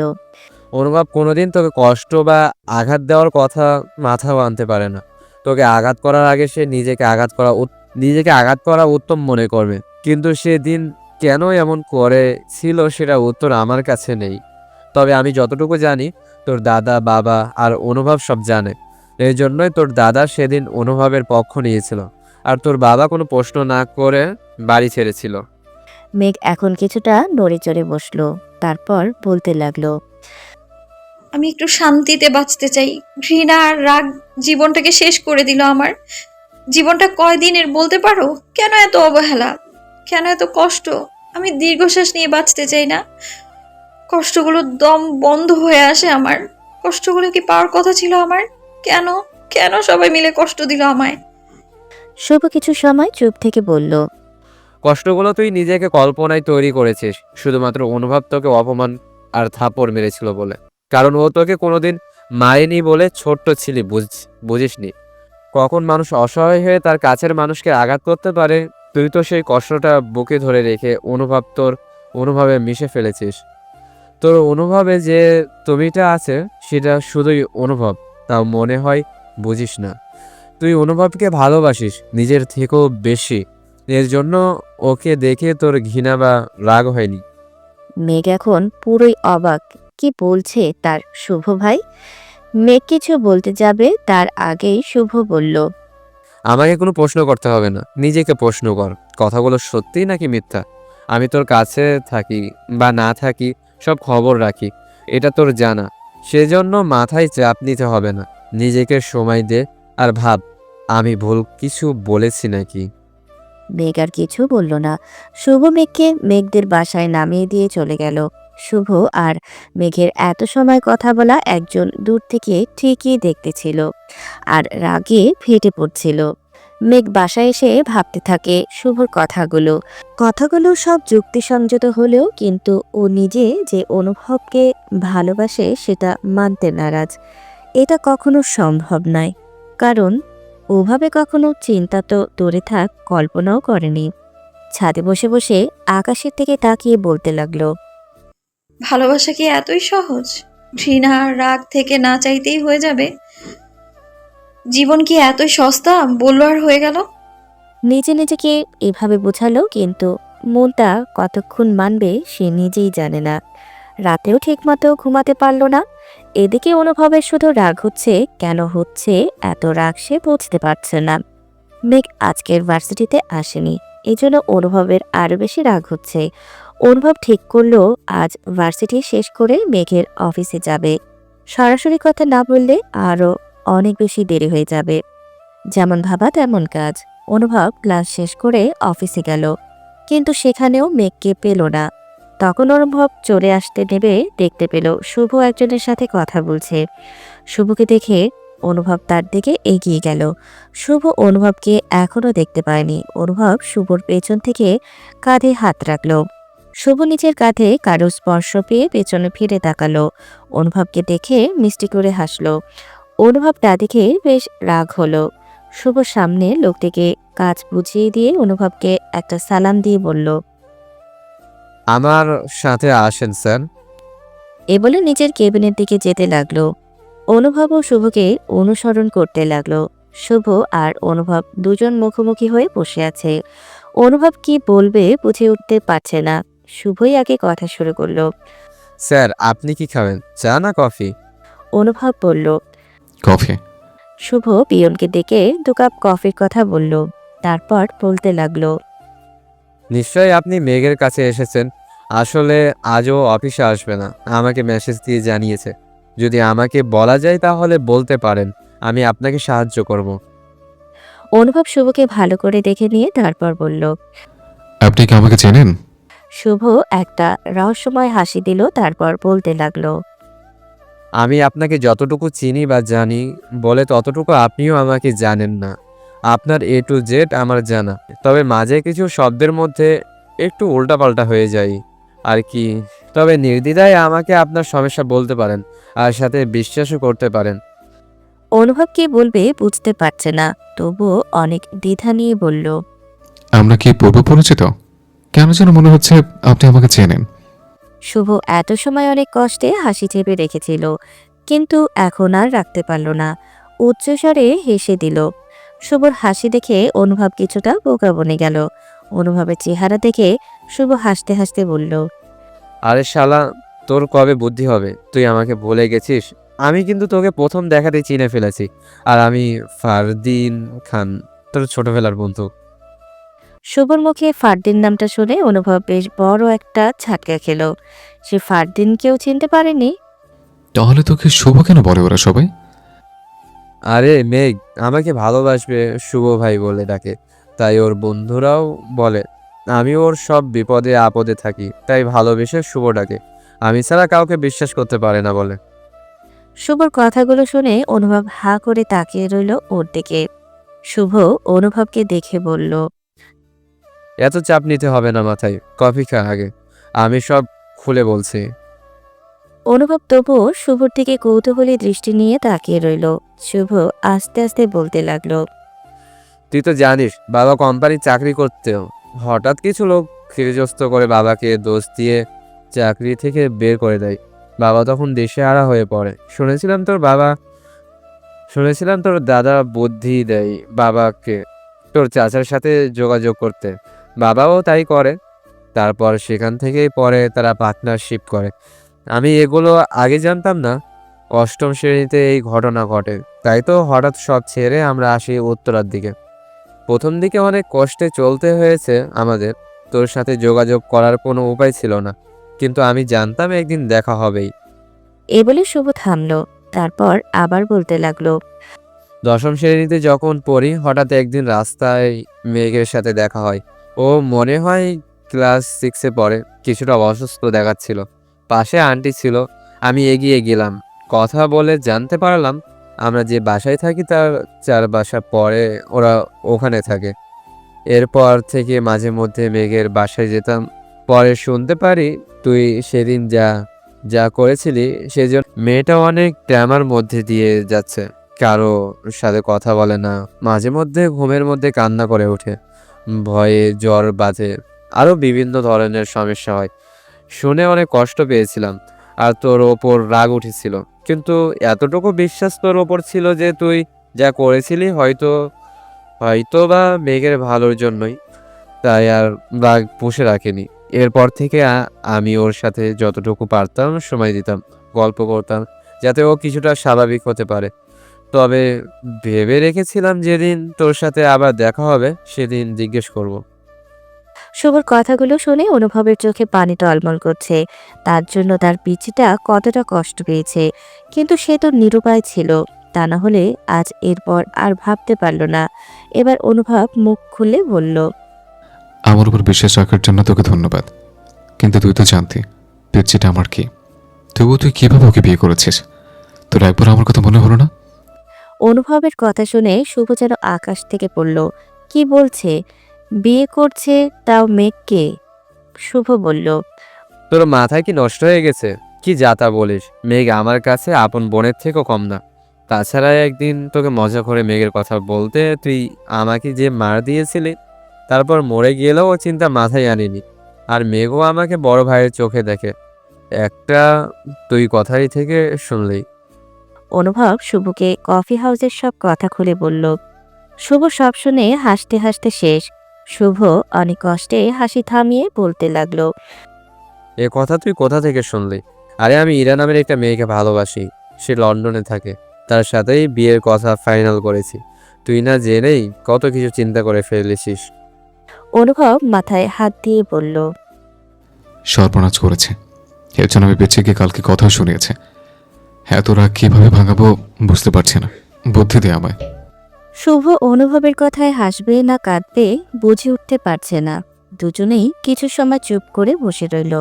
অনুভব কোনোদিন তোকে কষ্ট বা আঘাত দেওয়ার কথা মাথাও আনতে পারে না। তোকে আঘাত করার আগে সে নিজেকে আঘাত করা উত্তম মনে করবে, কিন্তু সেদিন কেন এমন করেছিল সেটা উত্তর আমার কাছে নেই। তবে আমি যতটুকু জানি তোর দাদা, বাবা আর অনুভব সব জানে। এই জন্যই তোর দাদা সেদিন অনুভবের পক্ষ নিয়েছিল, আর তোর বাবা কোনো প্রশ্ন না করে বাড়ি ছেড়েছিল। মেঘ এখন কিছুটা নড়ে চড়ে বসলো, তারপর বলতে লাগলো, আমি একটু শান্তিতে বাঁচতে চাই। ঘৃণা আর রাগ জীবনটাকে শেষ করে দিল আমার। জীবনটা কয়দিনের বলতে পারো? কেন এত অবহেলা, কেন এত কষ্ট? আমি দীর্ঘশ্বাস নিয়ে বাঁচতে চাই না। কষ্টগুলো দম বন্ধ হয়ে আসে আমার। কষ্টগুলো কি পাওয়ার কথা ছিল আমার? কেন, কেন সবাই মিলে কষ্ট দিল আমায়? শুভ কিছু সময় চুপ থেকে বলল, কষ্টগুলো তুই নিজেকে কল্পনায় তৈরি করেছিস, শুধুমাত্র অনুভব তোকে অপমান আর থাপড় মেরেছিল বলে। কারণ ও তোকে কোনোদিন মারেনি বলে ছোট্ট ছিলি, বুঝিসনি কখন মানুষ অসহায় হয়ে তার কাছের মানুষকে আঘাত করতে পারে। তুই তো সেই কষ্টটা বুকে ধরে রেখে অনুভবে মিশে ফেলেছিস। তোর অনুভবে যে তুমিটা আছে সেটা শুধুই অনুভব, তাও মনে হয় বুঝিস না। তুই অনুভবকে ভালোবাসিস নিজের থেকেও বেশি, এর জন্য ওকে দেখে তোর ঘৃণা বা রাগ হয়নি। মেঘ এখন পুরোই অবাক, কি বলছে তার শুভ ভাই। মেঘ কিছু বলতে যাবে তার আগেই শুভ বলল, আমাকে কোনো প্রশ্ন করতে হবে না, নিজেকে প্রশ্ন কর, কথাগুলো সত্যি নাকি মিথ্যা। আমি তোর কাছে থাকি বা না থাকি সব খবর রাখি, এটা তোর জানা। সেজন্য মাথায় চাপ নিতে হবে না, নিজেকে সময় দে আর ভাব আমি ভুল কিছু বলেছি নাকি। মেঘ আর কিছু বলল না। শুভ মেঘকে মেঘদের বাসায় নামিয়ে দিয়ে চলে গেল। শুভ আর মেঘের এত সময় কথা বলা একজন দূর থেকে ঠিকই দেখতেছিল আর রাগে ফেটে পড়ছিল। মেঘ বাসায় এসে ভাবতে থাকে শুভর কথাগুলো। কথাগুলো সব যুক্তিসংযত হলেও কিন্তু ও নিজে যে অনুভবকে ভালোবাসে সেটা মানতে নারাজ। এটা কখনো সম্ভব নয়, কারণ ওভাবে কখনো চিন্তা তো দূরে থাক, কল্পনাও করেনি। ছাদে বসে বসে আকাশের থেকে তাকিয়ে বলতে লাগলো, ভালোবাসা কি এতই সহজ? ঘৃণা রাগ থেকে না চাইতেই হয়ে যাবে? জীবন কি এতই সস্তা বললো আর হয়ে গেল? নিজে নিজেকে এভাবে বোঝালো, কিন্তু মনটা কতক্ষণ মানবে সে নিজেই জানে না। রাতেও ঠিকমতো ঘুমাতে পারল না। এদিকে অনুভবের শুধু রাগ হচ্ছে, কেন হচ্ছে এত রাগ সে বুঝতে পারছে না। মেঘ আজকের ভার্সিটিতে আসেনি, এই জন্য অনুভবের আরও বেশি রাগ হচ্ছে। অনুভব ঠিক করলো আজ ভার্সিটি শেষ করে মেঘের অফিসে যাবে। সরাসরি কথা না বললে আরও অনেক বেশি দেরি হয়ে যাবে। যেমন ভাবা তেমন কাজ। অনুভব ক্লাস শেষ করে অফিসে গেল, কিন্তু সেখানেও মেঘকে পেল না। তখন অনুভব চলে আসতে নেবে দেখতে পেল শুভ একজনের সাথে কথা বলছে। শুভকে দেখে অনুভব তার দিকে এগিয়ে গেল। শুভ অনুভবকে এখনো দেখতে পায়নি। অনুভব শুভর পেছন থেকে কাঁধে হাত রাখল। শুভ নিজের কাঁধে কারো স্পর্শ পেয়ে পেছনে ফিরে তাকালো। অনুভবকে দেখে মিষ্টি করে হাসল। অনুভব তা দেখে বেশ রাগ হলো। শুভ সামনে লোকটিকে কাজ বুঝিয়ে দিয়ে অনুভবকে একটা সালাম দিয়ে বলল, আমার সাথে আসেন স্যার। এ বলে নিজের কেবিনের দিকে যেতে লাগলো। অনুভব ও শুভকে অনুসরণ করতে লাগলো। শুভ আর অনুভব দুজন মুখোমুখি হয়ে বসে আছে। অনুভব কি বলবে বুঝে উঠতে পারছে না। শুভই আগে কথা শুরু করলো। স্যার আপনি কি খাবেন, চা না কফি? অনুভব বলল। কফি। শুভ পিয়নকে ডেকে 2 কাপ কফির কথা বলল। তারপর বলতে লাগলো, নিশ্চয়ই আপনি মেঘের কাছে এসেছেন। আসলে আজও অফিসে আসবে না, আমাকে মেসেজ দিয়ে জানিয়েছে। যদি আমাকে বলা যায় তাহলে বলতে পারেন, আমি আপনাকে সাহায্য করব। অনুভব শুভকে ভালো করে দেখে নিয়ে তারপর বলল। আপনি কি আমাকে চেনেন? শুভ একটা রহস্যময় হাসি দিল, তারপর বলতে লাগলো, আমি আপনাকে যতটুকু চিনি বা জানি বলে ততটুকু আপনিও আমাকে জানেন না। আপনার A to Z আমার জানা, তবে মাঝে কিছু শব্দের মধ্যে একটু উল্টাপাল্টা হয়ে যায় আর কি। তবে নির্দ্বিধায় আমাকে আপনার সমস্যা বলতে পারেন, আর সাথে বিশ্বাসও করতে পারেন। অনুভব কি বলবে বুঝতে পারছে না, তবুও অনেক দ্বিধা নিয়ে বলল। আমরা কি পূর্ব পরিচিত? কেন যেন মনে হচ্ছে আপনি আমাকে চেনেন। শুভ এত সময় অনেক কষ্টে হাসি চেপে রেখেছিল, কিন্তু এখন আর রাখতে পারল না। উচ্চস্বরে হেসে দিল। শুভর হাসি দেখে অনুভব কিছুটা বোকা বনে গেল। অনুভবের চেহারা দেখে শুভ হাসতে হাসতে বলল, আরে শালা, তোর কবে বুদ্ধি হবে? তুই আমাকে ভুলে গেছিস? আমি কিন্তু তোকে প্রথম দেখাতে চিনে ফেলেছি। আর আমি ফারদিন খান, তোর ছোটবেলার বন্ধু। শুভর মুখে ফারদিন নামটা শুনে অনুভব বেশ বড় একটা ঝাটকা খেল। সে ফারদিনকেও চিনতে পারেনি। তাহলে তোকে শুভ কেন বলে ওরা সবাই? আরে মেঘ আমাকে ভালোবাসবে শুভ ভাই বলে ডাকে, তাই ওর বন্ধুরাও বলে। আমি ওর সব বিপদে আপদে থাকি, তাই ভালোবেসে শুভ ডাকে। আমি ছাড়া কাউকে বিশ্বাস করতে পারে না বলে। শুভর কথাগুলো শুনে অনুভব হা করে তাকিয়ে রইল ওর দিকে। শুভ অনুভবকে দেখে বলল, এত চাপ নিতে হবে না মাথায়, কফি খা আগে, আমি সব খুলে বলছি। অনুভব তবুও শুভর দিকে কৌতূহলী দৃষ্টি নিয়ে তাকিয়ে রইল। শুভ আস্তে আস্তে বলতে লাগলো, তুই তো জানিস বাবা কোম্পানির চাকরি করতেও হঠাৎ কিছু লোক ক্ষিরজস্ত করে বাবাকে দোষ দিয়ে চাকরি থেকে বের করে দেয়। বাবা তখন দেশে হারা হয়ে পড়ে। শুনেছিলাম তোর বাবা শুনেছিলাম তোর দাদা বুদ্ধি দেয় বাবাকে তোর চাচার সাথে যোগাযোগ করতে। বাবাও তাই করে। তারপর সেখান থেকেই পরে তারা পার্টনারশিপ করে। আমি এগুলো আগে জানতাম না। অষ্টম শ্রেণীতে এই ঘটনা ঘটে, তাই তো হঠাৎ সব ছেড়ে আমরা আসি উত্তরার দিকে। প্রথম দিকে অনেক কষ্টে চলতে হয়েছে আমাদের। তোর সাথে যোগাযোগ করার কোনো উপায় ছিল না, কিন্তু আমি জানতাম একদিন দেখা হবেই। এ বলে শুভ থামলো। তারপর আবার বলতে লাগলো। দশম শ্রেণীতে যখন পড়ি হঠাৎ একদিন রাস্তায় মেঘের সাথে দেখা হয়। ও মনে হয় ক্লাস 6-এ পড়ে। কিছুটা অসুস্থ দেখাচ্ছিল। পাশে আন্টি ছিল। আমি এগিয়ে গেলাম। কথা বলে জানতে পারলাম আমরা যে বাসায় থাকি তার 4 বাসা পরে ওরা ওখানে থাকে। এরপর থেকে মাঝে মধ্যে মেঘের বাসায় যেতাম। পরে শুনতে পারি তুই সেদিন যা যা করেছিলি সেজন্য মেয়েটা অনেক ড্রামার মধ্যে দিয়ে যাচ্ছে। কারো সাথে কথা বলে না, মাঝে মধ্যে ঘুমের মধ্যে কান্না করে ওঠে, ভয়ে জ্বর বাঁধে, আরও বিভিন্ন ধরনের সমস্যা হয়। শুনে অনেক কষ্ট পেয়েছিলাম আর তোর ওপর রাগ উঠেছিল, কিন্তু এতটুকু বিশ্বাস তোর ওপর ছিল যে তুই যা করেছিলি হয়তো হয়তো বা মেঘের ভালোর জন্যই, তাই আর রাগ পুষে রাখিনি। এরপর থেকে আমি ওর সাথে যতটুকু পারতাম সময় দিতাম, গল্প করতাম, যাতে ও কিছুটা স্বাভাবিক হতে পারে। তবে ভেবে রেখেছিলাম যেদিন তোর সাথে আবার দেখা হবে সেদিন জিজ্ঞেস করব। শুভর কথাগুলো শুনে অনুভবের চোখে পানি টলমল করছে। তার জন্য তার পিচিটা কতটা কষ্ট পেয়েছে, কিন্তু সে তো নিরুপায় ছিল। তা না হলে আজ এরপর আর ভাবতে পারল না। এবার অনুভব মুখ খুলে বলল। আমার উপর বিশ্বাস রাখার জন্য তোকে ধন্যবাদ, কিন্তু তুই তো জানতি পিচ্চিটা আমার কি। তবুও তুই কিভাবে ওকে বিয়ে করেছিস? তোর একবার আমার কথা মনে হলো না? অনুভবের কথা শুনে শুভ যেন আকাশ থেকে পড়ল। কি বলছে? বিয়ে করছে, তাও মেঘকে? শুভ বলল। তোর মাথায় কি নষ্ট হয়ে গেছে? কি যাতা বলিস? মেঘ আমার কাছে আপন বোনের থেকেও কম না। তাছাড়া একদিন তোকে মজা করে মেঘের কথা বলতে তুই আমাকে যে মার দিয়েছিলি, তারপর মরে গেলেও ও চিন্তা মাথায় আনিনি। আর মেঘও আমাকে বড় ভাইয়ের চোখে দেখে। একটা তুই কথাই থেকে শুনলি। অনুভব শুভকে কফি হাউসের সব কথা খুলে বলল। শুভ সব শুনে হাসতে হাসতে শেষ। শুভ অনেক কষ্টে হাসি থামিয়ে বলতে লাগলো। এ কথা তুই কোথা থেকে শুনলি? আরে আমি ইরা নামের একটা মেয়েকে ভালোবাসি। সে লন্ডনে থাকে। তার সাথেই বিয়ের কথা ফাইনাল করেছি। তুই না জেনেই কত কিছু চিন্তা করে ফেলেছিস। অনুভব মাথায় হাত দিয়ে বলল। সর্বনাশ করেছে। এর জন্য আমি পিচ্চিকে কালকে কথা শুনিয়েছে। এত রাগ কিভাবে ভাঙাবো বুঝতে পারছি না। বুদ্ধি দে আমায়। শুভ অনুভবের কথায় হাসবে না কাঁদবে বুঝে উঠতে পারছে না। দুজনেই কিছু সময় চুপ করে বসে রইল।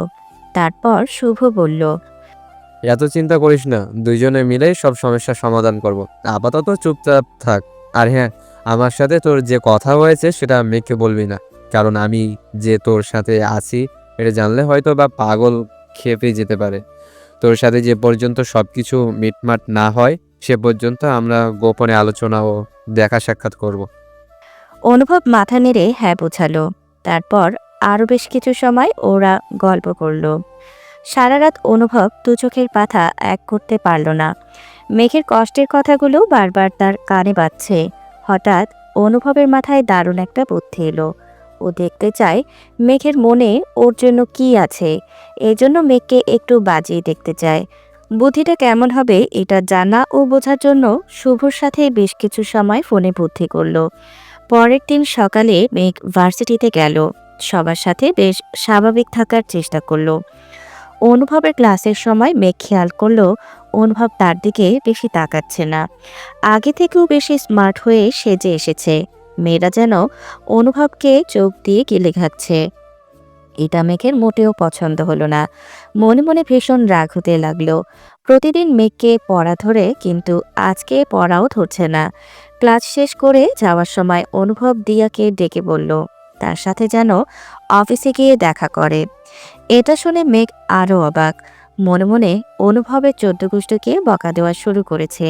তারপর শুভ বলল। এত চিন্তা করিস না, দুইজনে মিলেই সব সমস্যার সমাধান করব। আপাতত চুপচাপ থাক। আর হ্যাঁ, আমার সাথে তোর যে কথা হয়েছে সেটা মেঘকে বলবি না, কারণ আমি যে তোর সাথে আছি এটা জানলে হয়তো বা পাগল খেপে যেতে পারে। তোর সাথে যে পর্যন্ত সবকিছু মিটমাট না হয় সে পর্যন্ত আমরা গোপনে আলোচনা ও দেখা সাক্ষাৎ করব। অনুভব মাথা নেড়ে হ্যাঁ বোঝালো। তারপর আরও বেশ কিছু সময় ওরা গল্প করল। সারা রাত অনুভব দু চোখের পাতা এক করতে পারল না। মেঘের কষ্টের কথাগুলো বারবার তার কানে বাজছে। হঠাৎ অনুভবের মাথায় দারুণ একটা বুদ্ধি এলো। ও দেখতে চায় মেঘের মনে ওর জন্য কি আছে। এজন্য মেঘকে একটু বাজিয়ে দেখতে চায়। বুদ্ধিটা কেমন হবে এটা জানা ও বোঝার জন্য শুভর সাথে বেশ কিছু সময় ফোনে বুদ্ধি করল। পরের দিন সকালে মেঘ ভার্সিটিতে গেল। সবার সাথে বেশ স্বাভাবিক থাকার চেষ্টা করলো। অনুভবের ক্লাসের সময় মেঘ খেয়াল করলো অনুভব তার দিকে বেশি তাকাচ্ছে না। আগে থেকেও বেশি স্মার্ট হয়ে সেজে এসেছে। মেয়েরা যেন অনুভবকে চোখ দিয়ে গিলে খাচ্ছে। এটা মেঘের মোটেও পছন্দ হলো না। মনে মনে ভীষণ রাগ হতে লাগলো। প্রতিদিন মেঘকে পড়া ধরে, কিন্তু আজকে পড়াও ধরছে না। ক্লাস শেষ করে যাওয়ার সময় অনুভব দিয়াকে ডেকে বলল তার সাথে যেন অফিসে গিয়ে দেখা করে। এটা শুনে মেঘ আরও অবাক। মনে মনে অনুভবের 14 গোষ্ঠীকে বকা দেওয়া শুরু করেছে।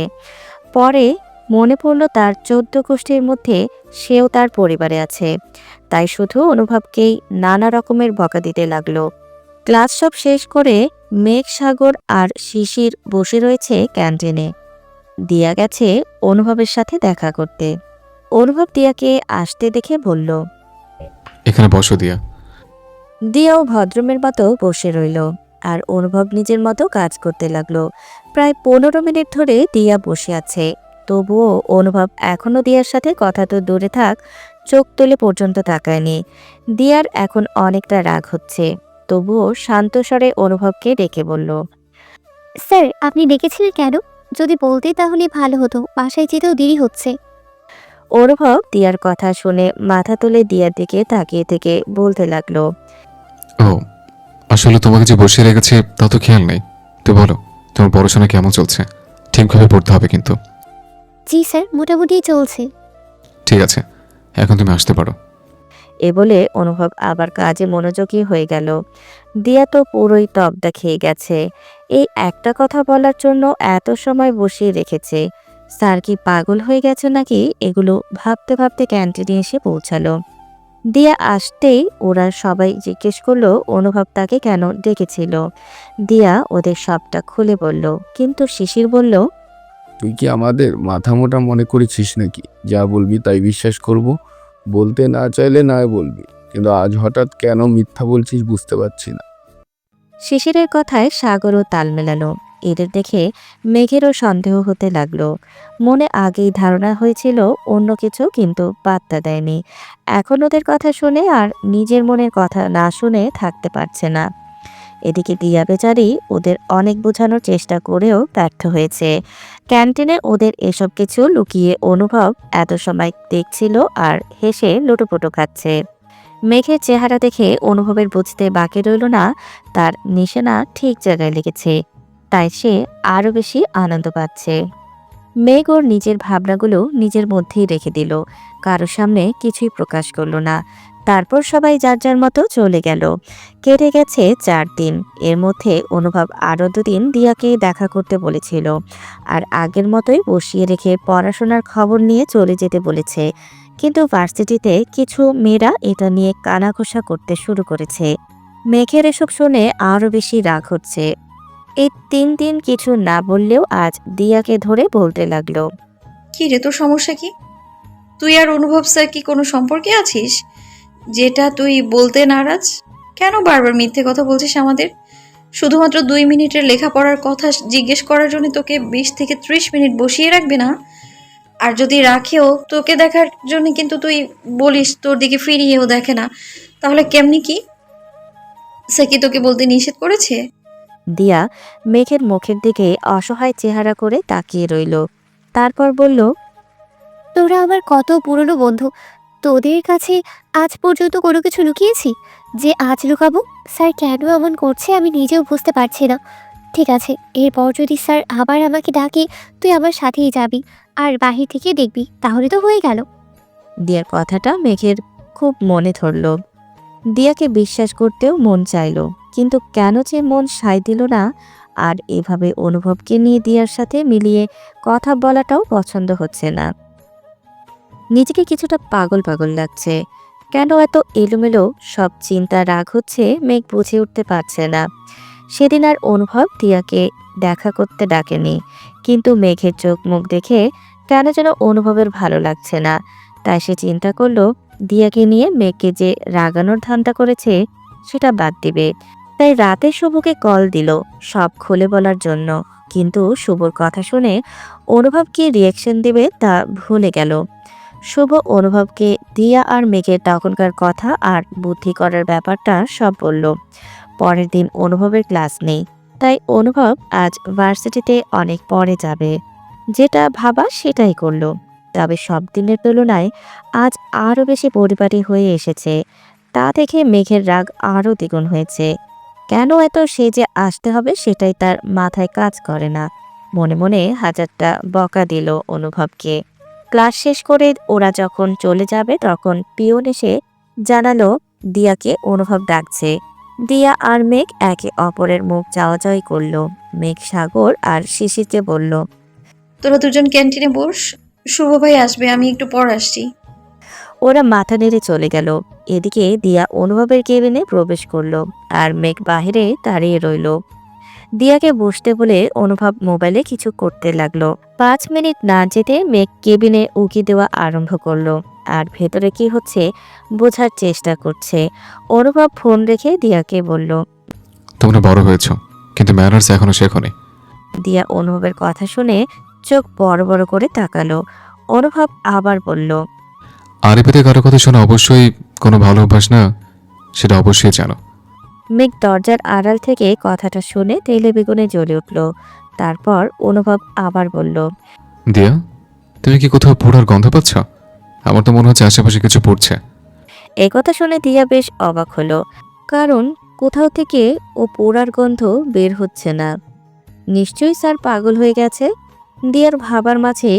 পরে মনে পড়ল তার 14 গোষ্ঠীর মধ্যে সেও তার পরিবারে আছে, তাই শুধু অনুভবকেই নানা রকমের বকা দিতে লাগলো। ক্লাস সব শেষ করে মেঘ, সাগর আর শিশির বসে রয়েছে ক্যান্টিনে। দিয়া গেছে অনুভবের সাথে দেখা করতে। অনুভব দিয়াকে আসতে দেখে বলল। এখানে বসো দিয়া। দিয়াও ভদ্রমের মতো বসে রইল আর অনুভব নিজের মতো কাজ করতে লাগলো। প্রায় 15 মিনিট ধরে দিয়া বসে আছে, তবুও অনুভব এখনো দিয়ার সাথে কথা তো দূরে থাক, চোখ তুলে পর্যন্ত তাকায়নি। দিয়ার এখন অনেকটা রাগ হচ্ছে, তবুও শান্ত স্বরে অনুভবকে ডেকে বলল। স্যার, আপনি ডেকেছিলেন কেন? যদি বলতে তাহলে ভালো হতো, বাসায় যেতেও দেরি হচ্ছে। অনুভব দিয়ার কথা শুনে মাথা তুলে দিয়ার দিকে তাকিয়ে থেকে বলতে লাগলো। ও, আসলে তোমাকে যে বসিয়ে রেখেছি তা তো খেয়াল নেই। তো বলো, তোমার পড়াশোনা কেমন চলছে? ঠিকভাবে পড়তে হবে কিন্তু। জি স্যার, মোটামুটি চলছে। ঠিক আছে, এখন তুমি আসতে পারো। এ বলে অনুভব আবার কাজে মনোযোগী হয়ে গেল। দিয়া তো পুরোই তবদা খেয়ে গেছে। এই একটা কথা বলার জন্য এত সময় বসিয়ে রেখেছে। স্যার কি পাগল হয়ে গেছে নাকি, এগুলো ভাবতে ভাবতে ক্যান্টিনে এসে পৌঁছালো। দিয়া আসতেই ওরা সবাই জিজ্ঞেস করলো অনুভব তাকে কেন ডেকেছিল। দিয়া ওদের সবটা খুলে বলল, কিন্তু শিশির বলল। তুই কি আমাদের মাথা মোটা মনে করেছিস নাকি? যা বলবি তাই বিশ্বাস করব? বলতে না চাইলে না বলবি, কিন্তু আজ হঠাৎ কেন মিথ্যা বলছিস বুঝতে পারছি না। শিশিরের কথায় সাগরও তাল মেলালো। এদের দেখে মেঘেরও সন্দেহ হতে লাগলো। মনে আগেই ধারণা হয়েছিল অন্য কিছু, কিন্তু পাত্তা দেয়নি। এখন ওদের কথা শুনে আর নিজের মনের কথা না শুনে থাকতে পারছে না। এদিকে দিয়া বেচারি ওদের অনেক বোঝানোর চেষ্টা করেও ব্যর্থ হয়েছে। ক্যান্টিনে ওদের এসব কিছু লুকিয়ে অনুভব এত সময় দেখছিল আর হেসে লুটোপুটো খাচ্ছে। মেঘের চেহারা দেখে অনুভবের বুঝতে বাকি রইল না তার নিশানা ঠিক জায়গায় লেগেছে, তাই সে আরও বেশি আনন্দ পাচ্ছে। মেঘ ওর নিজের ভাবনাগুলো নিজের মধ্যেই রেখে দিল, কারো সামনে কিছুই প্রকাশ করল না। তারপর সবাই যার যার মতো চলে গেল। কেটে গেছে 4 দিন। এর মধ্যে অনুভব আরও 2 দিন দিয়াকে দেখা করতে বলেছিল, আর আগের মতোই বসিয়ে রেখে পড়াশোনার খবর নিয়ে চলে যেতে বলেছে। কিন্তু ভার্সিটিতে কিছু মেয়েরা এটা নিয়ে কানাঘোষা করতে শুরু করেছে। মেঘের এসব শুনে আরও বেশি রাগ হচ্ছে। এই 3 দিন কিছু না বললেও আজ দিয়াকে ধরে বলতে লাগলো। কি রে, তোর সমস্যা কি? তুই আর অনুভব স্যার কি কোনো সম্পর্কে আছিস যেটা তুই বলতে নারাজ? কেন বারবার মিথ্যে কথা বলছিস আমাদের? শুধুমাত্র 2 মিনিটের লেখাপড়ার কথা জিজ্ঞেস করার জন্য তোকে 20 থেকে 30 মিনিট বসিয়ে রাখবে না? আর যদি রাখেও তোকে দেখার জন্য, কিন্তু তুই বলিস তোর দিকে ফিরিয়েও দেখে না, তাহলে কেমনি কি? স্যার কি তোকে বলতে নিষেধ করেছে? দিয়া মেঘের মুখের দিকে অসহায় চেহারা করে তাকিয়ে রইল। তারপর বলল। তোরা আমার কত পুরনো বন্ধু, তোদের কাছে আজ পর্যন্ত কোনো কিছু লুকিয়েছি যে আজ লুকাবো? স্যার কেন এমন করছে আমি নিজেও বুঝতে পারছি না। ঠিক আছে, এরপর যদি স্যার আবার আমাকে ডাকে, তুই আমার সাথেই যাবি আর বাহির থেকে দেখবি, তাহলে তো হয়ে গেল। দিয়ার কথাটা মেঘের খুব মনে ধরল। দিয়াকে বিশ্বাস করতেও মন চাইল, কিন্তু কেন যে মন সায় দিল না। আর এভাবে অনুভবকে নিয়ে দিয়ার সাথে মিলিয়ে কথা বলাটাও পছন্দ হচ্ছে না। নিজেকে কিছুটা পাগল পাগল লাগছে। কেন এত এলোমেলো সব চিন্তা রাগ হচ্ছে মেঘ বুঝে উঠতে পারছে না। সেদিন আর অনুভব দিয়াকে দেখা করতে ডাকেনি, কিন্তু মেঘের চোখ মুখ দেখে কেন যেন অনুভবের ভালো লাগছে না। তাই সে চিন্তা করলো দিয়াকে নিয়ে মেঘকে যে রাগানোর ধান্দা করেছে সেটা বাদ দিবে। তাই রাতে শুভকে কল দিল সব খুলে বলার জন্য, কিন্তু শুভর কথা শুনে অনুভব কি রিয়াকশন দেবে তা ভুলে গেল। শুভ অনুভবকে দিয়া আর মেঘের তখনকার কথা আর বুদ্ধি করার ব্যাপারটা সব বলল। পরের দিন অনুভবের ক্লাস নেই, তাই অনুভব আজ ভার্সিটিতে অনেক পরে যাবে। যেটা ভাবা সেটাই করলো। তবে সব দিনের তুলনায় আজ আরও বেশি পরিপাটি হয়ে এসেছে। তা দেখে মেঘের রাগ আরও দ্বিগুণ হয়েছে। কেন এত সে যে আসতে হবে সেটাই তার মাথায় কাজ করে না। মনে মনে হাজারটা বকা দিল অনুভবকে। ক্লাস শেষ করে ওরা যখন চলে যাবে তখন পিয়ন এসে জানালো দিয়াকে অনুভব ডাকছে। দিয়া আর মেঘ একে অপরের মুখ চাওয়াচাওয়ি করলো। মেঘ সাগর আর শিশিরকে বলল। তোরা দুজন ক্যান্টিনে বস, শুভ ভাই আসবে, আমি একটু পর আসছি। ওরা মাথা নেড়ে চলে গেল। এদিকে দিয়া অনুভবের কেবিনে প্রবেশ করলো আর মেঘ বাহিরে দাঁড়িয়ে রইল। দিয়াকে বসতে বলে অনুভব মোবাইলে কিছু করতে লাগলো। 5 মিনিট না যেতে মেঘ কেবিনে উকি দেওয়া আরম্ভ করলো আর ভেতরে কি হচ্ছে বোঝার চেষ্টা করছে। অনুভব ফোন রেখে দিয়াকে বলল। তোমরা বড় হয়েছ, কিন্তু ম্যানার্স এখনো শেখোনি। দিয়া অনুভবের কথা শুনে চোখ বড় বড় করে তাকালো। অনুভব আবার বলল। আরিফাতে কারো কথা শোনা অবশ্যই কোনো ভালো অভ্যাস না, সেটা অবশ্যই জানো। মেঘ দরজার আড়াল থেকে কথাটা শুনে তেলে বেগুনে জ্বলে উঠল। তারপর অনুভব আবার বলল। দিয়া, তুমি কি কোথাও পোড়ার গন্ধ পাচ্ছ? আমার তো মনে হচ্ছে আশেপাশে কিছু পড়ছে। একথা শুনে দিয়া বেশ অবাক হলো, কারণ কোথাও থেকে ও পোড়ার গন্ধ বের হচ্ছে না। নিশ্চয়ই স্যার পাগল হয়ে গেছে। দিয়ার ভাবার মাঝে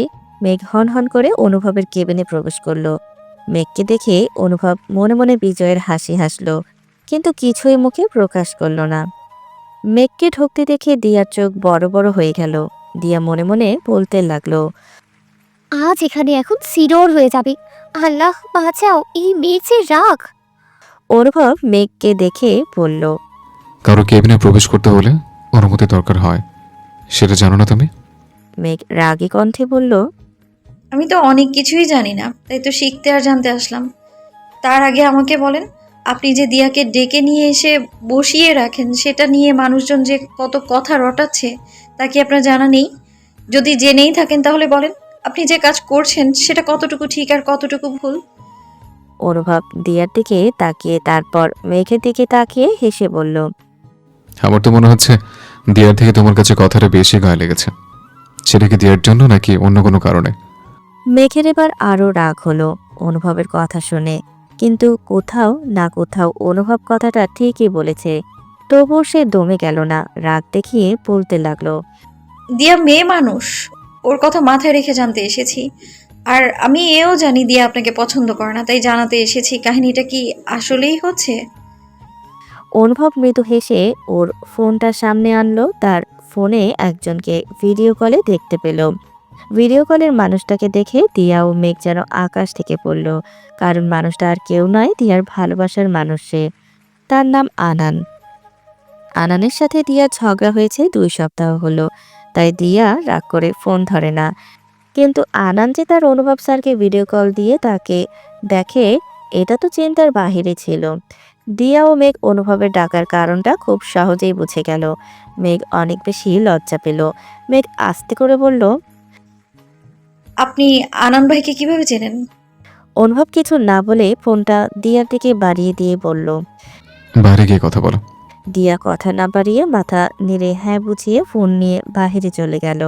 মেঘ হন হন করে অনুভবের কেবিনে প্রবেশ করলো। মেঘকে দেখে অনুভব মনে মনে বিজয়ের হাসি হাসলো, কিন্তু কিছুই মুখে প্রকাশ করল না। মেঘকে ঢুকতে দেখে দিয়ার চোখ বড় বড় হয়ে গেল। দিয়া মনে মনে বলতে লাগলো। আজ এখানে এখন সিডোর হয়ে যাবে। আল্লাহ বাঁচাও, এই মেয়েছে রাগ। অনুভব মেঘকে দেখে বলল। কারো কেবিনে প্রবেশ করতে হলে অনুমতি দরকার হয়, সেটা জানো না তুমি? মেঘ রাগী কণ্ঠে বলল। আমি তো অনেক কিছুই জানি না, তাই তো শিখতে আর জানতে আসলাম। তার আগে আমাকে বলেন, আপনি যে দিয়াকে ডেকে নিয়ে এসে বসিয়ে রাখেন, সেটা নিয়ে মানুষজন যে কত কথা রটাচ্ছে তা কি আপনার জানা নেই? যদি জেনেই থাকেন তাহলে বলেন, আপনি যে কাজ করছেন সেটা কতটুকু ঠিক আর কতটুকু ভুল? অনুভব দিয়ার দিকে তাকিয়ে তারপর মেঘের দিকে তাকিয়ে হেসে বলল। আমার তো মনে হচ্ছে দিয়ার থেকে তোমার কাছে কথাটা বেশি গায়ে লেগেছে। সেটা কি দিয়ার জন্য নাকি অন্য কোনো কারণে? মেঘের এবার আরো রাগ হলো অনুভবের কথা শুনে, কিন্তু কোথাও না কোথাও অনুভব কথাটা ঠিকই বলেছে। তবুও সে দমে গেল না, রাগ দেখিয়ে বলতে লাগলো। দিয়া মেয়ে মানুষ, ওর কথা মাথায় রেখে জানতে এসেছি। আর আমি এও জানি দিয়া আপনাকে পছন্দ করে না, তাই জানাতে এসেছি কাহিনীটা কি আসলেই হচ্ছে। অনুভব মৃদু হেসে ওর ফোনটা সামনে আনলো। তার ফোনে একজনকে ভিডিও কলে দেখতে পেল। ভিডিও কলের মানুষটাকে দেখে দিয়া ও মেঘ যেন আকাশ থেকে পড়ল, কারণ মানুষটা আর কেউ নয়, দিয়ার ভালোবাসার মানুষ সে। তার নাম আনান। আনানের সাথে দিয়ার ঝগড়া হয়েছে 2 সপ্তাহ হলো, তাই দিয়া রাগ করে ফোন ধরে না। কিন্তু আনান যে তার অনুভব স্যারকে ভিডিও কল দিয়ে তাকে দেখে, এটা তো চিন্তার বাহিরে ছিল। দিয়া ও মেঘ অনুভবের ডাকার কারণটা খুব সহজেই বুঝে গেল। মেঘ অনেক বেশি লজ্জা পেল। মেঘ আস্তে করে বলল। আপনি আনান ভাইকে কিভাবে চেনেন? অনুভব কিছু না বলে ফোনটা দিয়ার দিকে বাড়িয়ে দিয়ে বলল। বাইরে গিয়ে কথা বলো। দিয়া কথা না বাড়িয়ে মাথা নেড়ে হ্যাঁ বুঝিয়ে ফোন নিয়ে বাহিরে চলে গেল।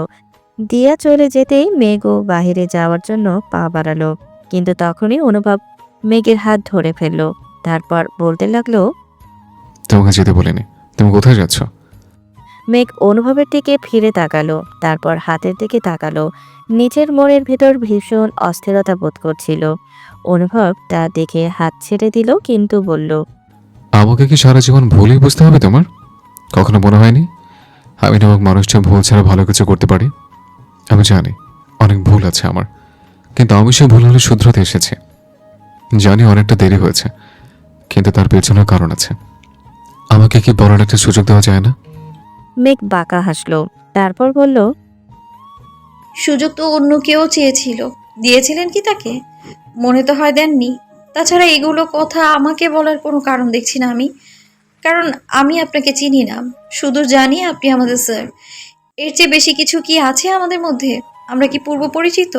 দিয়া চলে যেতেই মেঘও বাহিরে যাওয়ার জন্য পা বাড়ালো, কিন্তু তখনই অনুভব মেঘের হাত ধরে ফেলল। তারপর বলতে লাগলো। তোমাকে যেতে বলিনি, তুমি কোথায় যাচ্ছ? মেঘ অনুভবের দিকে ফিরে তাকালো, তারপর হাতের দিকে তাকালো। নিচের মনের ভেতর ভীষণ অস্থিরতা বোধ করছিল। অনুভব তা দেখে হাত ছেড়ে দিল, কিন্তু বলল। আমাকে কি সারা জীবন ভুলই বুঝতে হবে তোমার? কখনো মনে হয়নি আমি নামক মানুষটা ভুল ছাড়া ভালো কিছু করতে পারি? আমি জানি অনেক ভুল আছে আমার, কিন্তু আমি সে ভুল হলে শুধরাতে এসেছি। জানি অনেকটা দেরি হয়েছে, কিন্তু তার পেছনেও কারণ আছে। আমাকে কি বলার একটা সুযোগ দেওয়া যায় না? মেঘ বাঁকা হাসলো, তারপর বলল। সুযোগ তো অন্য কেউ চেয়েছিল, দিয়েছিলেন কি তাকে? মনে তো হয় দেননি। তাছাড়া এগুলো কথা আমাকে বলার কোনো কারণ দেখছি না আমি, কারণ আমি আপনাকে চিনি না। শুধু জানি আপনি আমাদের স্যার। এর চেয়ে বেশি কিছু কি আছে আমাদের মধ্যে? আমরা কি পূর্ব পরিচিত?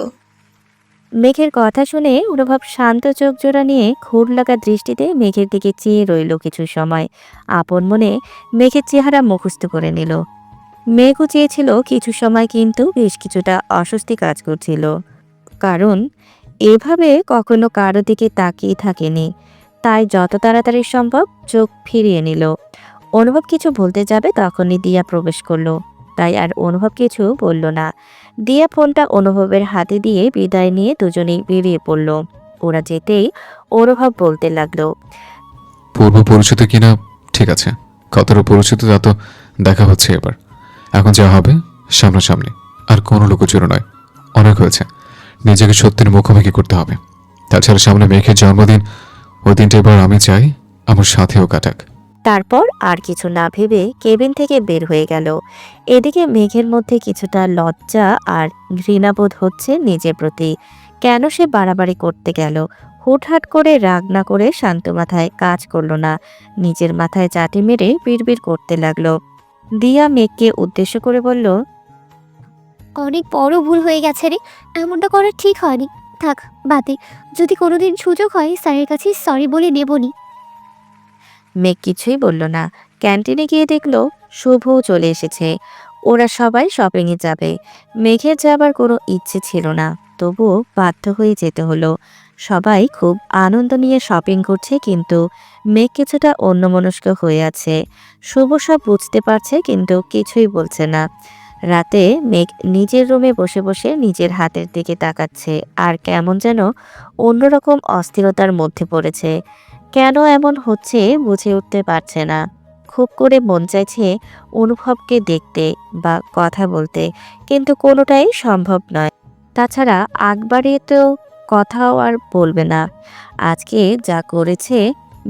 মেঘের কথা শুনে অনুভব শান্ত চোখ জোড়া নিয়ে ঘুর লাগা দৃষ্টিতে মেঘের দিকে চেয়ে রইল কিছু সময়। আপন মনে মেঘের চেহারা মুখস্থ করে নিল। মেঘও চেয়েছিল কিছু সময়, কিন্তু বেশ কিছুটা অস্বস্তি কাজ করছিল, কারণ এভাবে কখনো কারো দিকে তাকিয়ে থাকেনি। তাই যত তাড়াতাড়ি সম্ভব চোখ ফিরিয়ে নিল। অনুভব কিছু বলতে যাবে, তখনই দিয়া প্রবেশ করলো। তাই আর অনুভব কিছু বলল না। দিয়া ফোনটা অনুভবের হাতে দিয়ে বিদায় নিয়ে দুজনেই বেরিয়ে পড়ল। ওরা যেতেই অনুভব বলতে লাগলো। পূর্ব পরিচিত কিনা ঠিক আছে, কতটা পরিচিত তা তো দেখা হচ্ছে এবার। এখন যা হবে সামনাসামনি, আর কোনো লুকোচুরি নয়। অনেক হয়েছে, নিজেকে সত্যের মুখোমুখি করতে হবে। তাছাড়া সামনে মেঘের জন্মদিন, ওই দিনটা এবার আমি চাই আমার সাথেও কাটাক। তারপর আর কিছু না ভেবে কেবিন থেকে বের হয়ে গেল। এদিকে মেঘের মধ্যে কিছুটা লজ্জা আর ঘৃণাবোধ হচ্ছে নিজের প্রতি। কেন সে বাড়াবাড়ি করতে গেল? হুটহাট করে রাগ না করে শান্ত মাথায় কাজ করলো না, নিজের মাথায় চাটি মেরে বিড়বিড় করতে লাগলো। দিয়া মেঘকে উদ্দেশ্য করে বলল, অনেক বড় ভুল হয়ে গেছে রে, এমনটা করা ঠিক হয়নি। থাক বাদে, যদি কোনোদিন সুযোগ হয় স্যারের কাছে সরি বলে নেবনি। মেঘ কিছুই বলল না। ক্যান্টিনে গিয়ে দেখলো শুভও চলে এসেছে। ওরা সবাই শপিংয়ে যাবে। মেঘের যাবার কোনো ইচ্ছে ছিল না, তবুও বাধ্য হয়ে যেতে হলো। সবাই খুব আনন্দ নিয়ে শপিং করছে, কিন্তু মেঘ কিছুটা অন্যমনস্ক হয়ে আছে। শুভ সব বুঝতে পারছে কিন্তু কিছুই বলছে না। রাতে মেঘ নিজের রুমে বসে বসে নিজের হাতের দিকে তাকাচ্ছে আর কেমন যেন অন্যরকম অস্থিরতার মধ্যে পড়েছে। কেন এমন হচ্ছে বুঝে উঠতে পারছে না। খুব করে মন চাইছে অনুভবকে দেখতে বা কথা বলতে, কিন্তু কোনোটাই সম্ভব নয়। তাছাড়া আগ বাড়িয়ে তো কথাও আর বলবে না। আজকে যা করেছে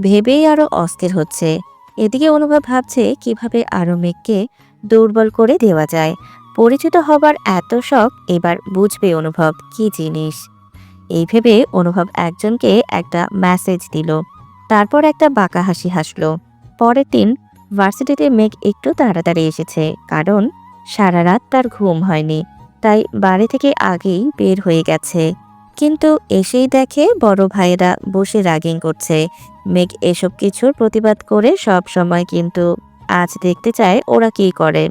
ভেবেই আরো অস্থির হচ্ছে। এদিকে অনুভব ভাবছে কিভাবে আরো মেঘকে দুর্বল করে দেওয়া যায়। পরিচিত হবার এত শখ, এবার বুঝবে অনুভব কি জিনিস। এই ভেবে অনুভব একজনকে একটা মেসেজ দিল, তারপর একটা বাঁকা হাসি হাসলো। পরের দিন ভার্সিটিতে মেঘ একটু তাড়াতাড়ি এসেছে, কারণ সারা রাত তার ঘুম হয়নি, তাই বাড়ি থেকে আগেই বের হয়ে গেছে। কিন্তু এসেই দেখে বড় ভাইয়েরা বসে রাগিং করছে। মেঘ এসব কিছুর প্রতিবাদ করে সব সময়, কিন্তু আজ দেখতে চায় ওরা কি করে,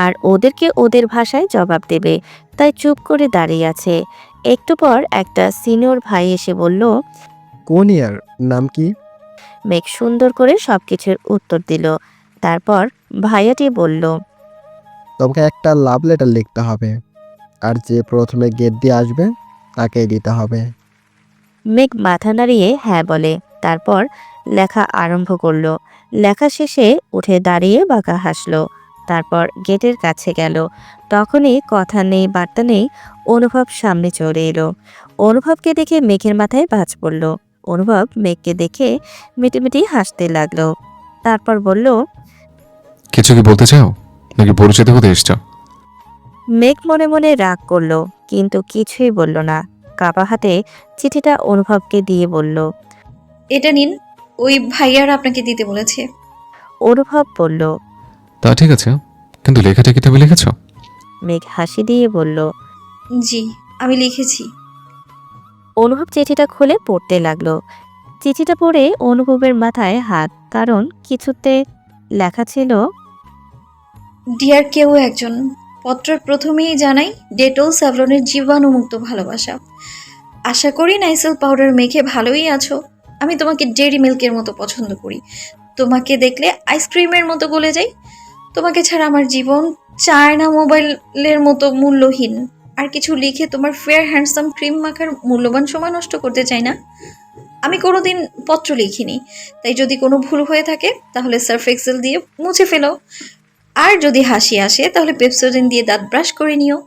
আর ওদেরকে ওদের ভাষায় জবাব দেবে, তাই চুপ করে দাঁড়িয়ে আছে। একটু পর একটা সিনিয়র ভাই এসে বলল, কোন ইয়ার, নাম কি? মেঘ সুন্দর করে সবকিছুর উত্তর দিল। তারপর ভাইয়াটি বলল, তোমাকে একটা লাভ লেটার লিখতে হবে, আর যে প্রথমে গেট দিয়ে আসবে তাকেই দিতে হবে। মেঘ মাথা নাড়িয়ে হ্যাঁ বলে। তারপর লেখা আরম্ভ করলো। লেখা শেষে উঠে দাঁড়িয়ে বাঁকা হাসলো। তারপর গেটের কাছে গেল। তখনই কথা নেই বার্তা নেই অনুভব সামনে চলে এলো। অনুভবকে দেখে মেঘের মাথায় বাজ পড়ল। অনুভব মেঘকে দেখে মিটিমিটি হাসতে লাগলো। তারপর বলল, কিছু কি বলতে চাও নাকি পরিচিত হতে এসছো? মেঘ মনে মনে রাগ করলো, কিন্তু কিছুই বলল না। কাপা হাতে চিঠিটা অনুভবকে দিয়ে বলল। এটা নিন, ওই ভাইয়ার আপনাকে দিতে বলেছে। অনুভব বলল। তা ঠিক আছে, কিন্তু লেখাটা কি তুমি লিখেছো? মেঘ হাসি দিয়ে বলল। জি, আমি লিখেছি। অনুভব চিঠিটা খুলে পড়তে লাগলো। চিঠিটা পড়ে অনুভবের মাথায় হাত, কারণ কিছুতে লেখা ছিল, ডিয়ার কেউ একজন, পত্রের প্রথমেই জানাই ডেটল স্যাভলনের জীবাণুমুক্ত ভালোবাসা। আশা করি নাইসেল পাউডার মেখে ভালোই আছো। আমি তোমাকে ডেইরি মিল্কের মতো পছন্দ করি। তোমাকে দেখলে আইসক্রিমের মতো গলে যাই। তোমাকে ছাড়া আমার জীবন চায়না মোবাইলের মতো মূল্যহীন। আর কিছু লিখে তোমার ফেয়ার হ্যান্ডসাম ক্রিম মাখার মূল্যবান সময় নষ্ট করতে চাই না। আমি কোনোদিন পত্র লিখিনি, তাই যদি কোনো ভুল হয়ে থাকে তাহলে সার্ফ এক্সেল দিয়ে মুছে ফেলো। আর যদি হাসি আসে তাহলে পেপসোডিন দিয়ে দাঁত ব্রাশ করে নিও।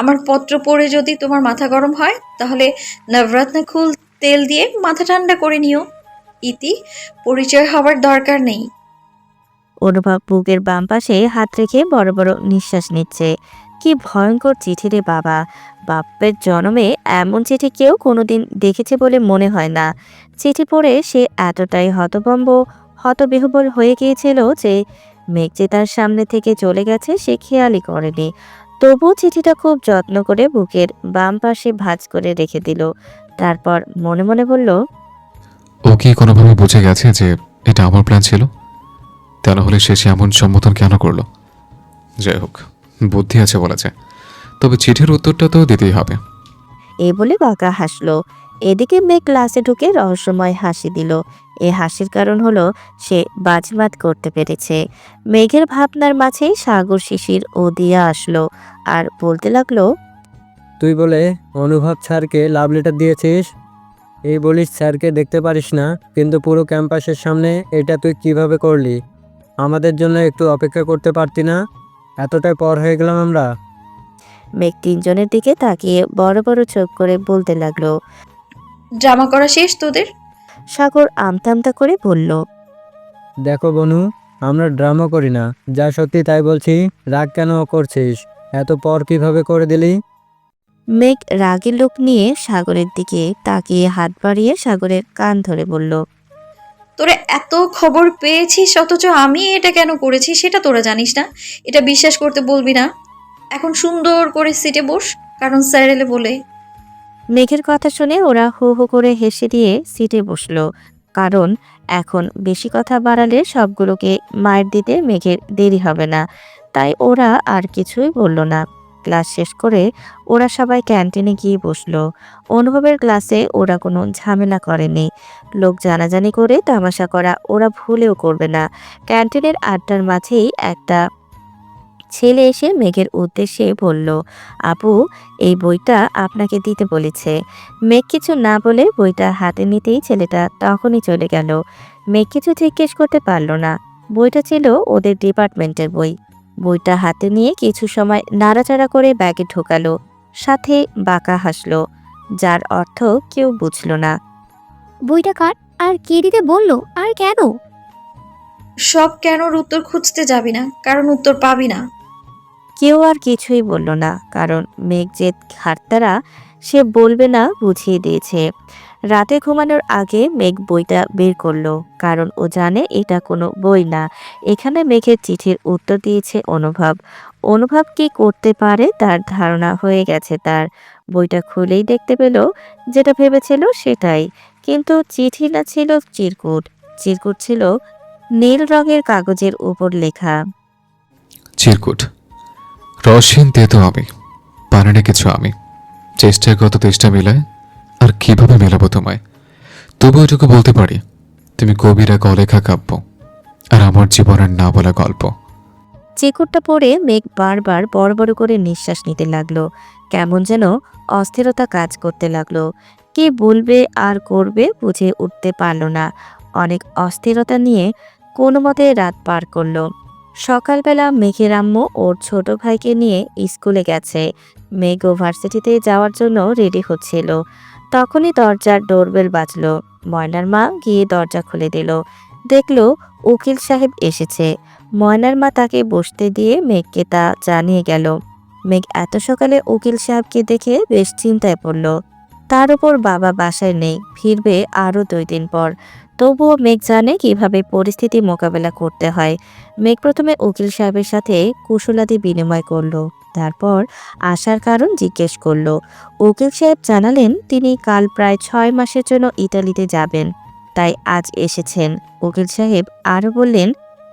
আমার পত্র পড়ে যদি তোমার মাথা গরম হয় তাহলে নবরত্ন কুল তেল দিয়ে মাথা ঠান্ডা করে নিও। ইতি, পরিচয় হবার দরকার নেই। অনুভব বুকের বাম পাশে হাত রেখে বড় বড় নিঃশ্বাস নিচ্ছে। কি ভয়ঙ্কর চিঠি রে বাবা! বাপের জন্মে এমন চিঠি কেউ কোনোদিন দেখেছে বলে মনে হয় না। চিঠি পড়ে সে এতটাই হতভম্ব হতবিহ্বল হয়ে গিয়েছিল যে মেঘ যে তার সামনে থেকে চলে গেছে সে খেয়ালই করেনি। তবুও চিঠিটা খুব যত্ন করে বুকের বাম পাশে ভাঁজ করে রেখে দিল। তারপর মনে মনে বলল, ও কি কোনোভাবে বুঝে গেছে যে এটা আমার প্ল্যান ছিল? তা না হলে শেষে এমন সম্বোধন কেন করলো? যাই হোক, বুদ্ধি আছে বলা যায়, তবে চিঠির উত্তরটা তো দিতেই হবে। এই বলে বাঁকা হাসলো। এদিকে মেঘ ক্লাসে ঢুকে রহস্যময় হাসি দিল। এ হাসির কারণ হলো সে বাজিমাত করতে পেরেছে। মেঘের ভাবনার মাঝেই সাগর, শিশির ও দিয়া আসলো আর বলতে লাগলো, তুই বলে অনুভব স্যারকে লাভ লেটার দিয়েছিস, এই বলিস স্যারকে দেখতে পারিস না, কিন্তু পুরো ক্যাম্পাসের সামনে এটা তুই কিভাবে করলি? আমাদের জন্য একটু অপেক্ষা করতে পারতি না? এতটাই পর হয়ে গেলাম আমরা। মেঘ তিনজনের দিকে তাকিয়ে বড় বড় চোখ করে বলতে লাগলো। ড্রামা করা শেষ তোদের? সাগর আমতা আমতা করে বলল, দেখো বনু, আমরা ড্রামা করি না, যা সত্যি তাই বলছি। রাগ কেন করছিস? এত পর কিভাবে করে দিলি? মেঘ রাগের লোক নিয়ে সাগরের দিকে তাকিয়ে হাত বাড়িয়ে সাগরের কান ধরে বলল, তোরা এত খবর পেয়েছিস অথচ আমি এটা কেন করেছি সেটা তোরা জানিস না। এটা বিশ্বাস করতে বলবি না। এখন সুন্দর করে সিটে বস, কারণ স্যার এলে বলে। মেঘের কথা শুনে ওরা হো হো করে হেসে দিয়ে সিটে বসলো, কারণ এখন বেশি কথা বাড়ালে সবগুলোকে মায়ের দিতে মেঘের দেরি হবে না। তাই ওরা আর কিছুই বলল না। ক্লাস শেষ করে ওরা সবাই ক্যান্টিনে গিয়ে বসলো। অনুভবের ক্লাসে ওরা কোনো ঝামেলা করেনি। লোক জানাজানি করে তামাশা করা ওরা ভুলেও করবে না। ক্যান্টিনের আড্ডার মাঝেই একটা ছেলে এসে মেঘের উদ্দেশ্যে বলল, আপু, এই বইটা আপনাকে দিতে বলেছে। মেঘ কিছু না বলে বইটা হাতে নিতেই ছেলেটা তখনই চলে গেল। মেঘ কিছু জিজ্ঞেস করতে পারল না। বইটা ছিল ওদের ডিপার্টমেন্টের বই। বইটা হাতে নিয়ে কিছু সময় নাড়াচাড়া করে ব্যাগে ঢোকালো, সাথে বাঁকা হাসলো, যার অর্থ কেউ বুঝল না। বইটা কার? আর কে দিতে বললো? আর কেন? সব কেনর উত্তর খুঁজতে যাবি না, কারণ উত্তর পাবি না। কেউ আর কিছুই বলল না, কারণ মেঘ যে ঘাটতারা সে বলবে না বুঝিয়ে দিয়েছে। রাতে ঘুমানোর আগে মেঘ বইটা বের করলো, কারণ ও জানে এটা কোনো বই না। এখানে মেঘের চিঠির উত্তর দিয়েছে অনুভব। অনুভব কি করতে পারে তার ধারণা হয়ে গেছে তার। বইটা খুলেই দেখতে পেল যেটা ভেবেছিল সেটাই, কিন্তু চিঠি না ছিল চিরকুট। চিরকুট ছিল নীল রঙের কাগজের উপর লেখা, চিরকুট। রসহীন তেতো আমি, পারে না কিছু আমি, চেষ্টায় কত চেষ্টা মেলায়, আর কিভাবে মেলাবো তোমায়। তবু এটুকু বলতে পারি, তুমি কবির এক অলেখা কাব্য, আর আমার জীবনের না বলা গল্প। চিরকুটটা পড়ে মেঘ বারবার বড় বড় করে নিঃশ্বাস নিতে লাগলো। কেমন যেন অস্থিরতা কাজ করতে লাগলো। কি বলবে আর করবে বুঝে উঠতে পারল না। অনেক অস্থিরতা নিয়ে কোনো মতে রাত পার করলো। সকালবেলা মেঘের আম্মু ওর ছোট ভাইকে নিয়ে স্কুলে গেছে। মেঘ ও ভার্সিটিতে যাওয়ার জন্য রেডি হচ্ছিল। তখনই দরজার ডোরবেল বাজলো। ময়নার মা গিয়ে দরজা খুলে দিল। দেখলো উকিল সাহেব এসেছে। ময়নার মা তাকে বসতে দিয়ে মেঘকে তা জানিয়ে গেল। মেঘ এত সকালে উকিল সাহেবকে দেখে বেশ চিন্তায় পড়ল। তার উপর বাবা বাসায় নেই, ফিরবে আরও 2 দিন পর। তবুও মেঘ জানে কিভাবে পরিস্থিতি মোকাবেলা করতে হয়। মেঘ প্রথমে উকিল সাহেবের সাথে কুশলাদি বিনিময় করলো, তারপর আসার কারণ জিজ্ঞেস করলো। উকিল সাহেব জানালেন তিনি কাল প্রায় 6 মাসের জন্য ইতালিতে যাবেন, তাই আজ এসেছেন। উকিল সাহেব আরও বললেন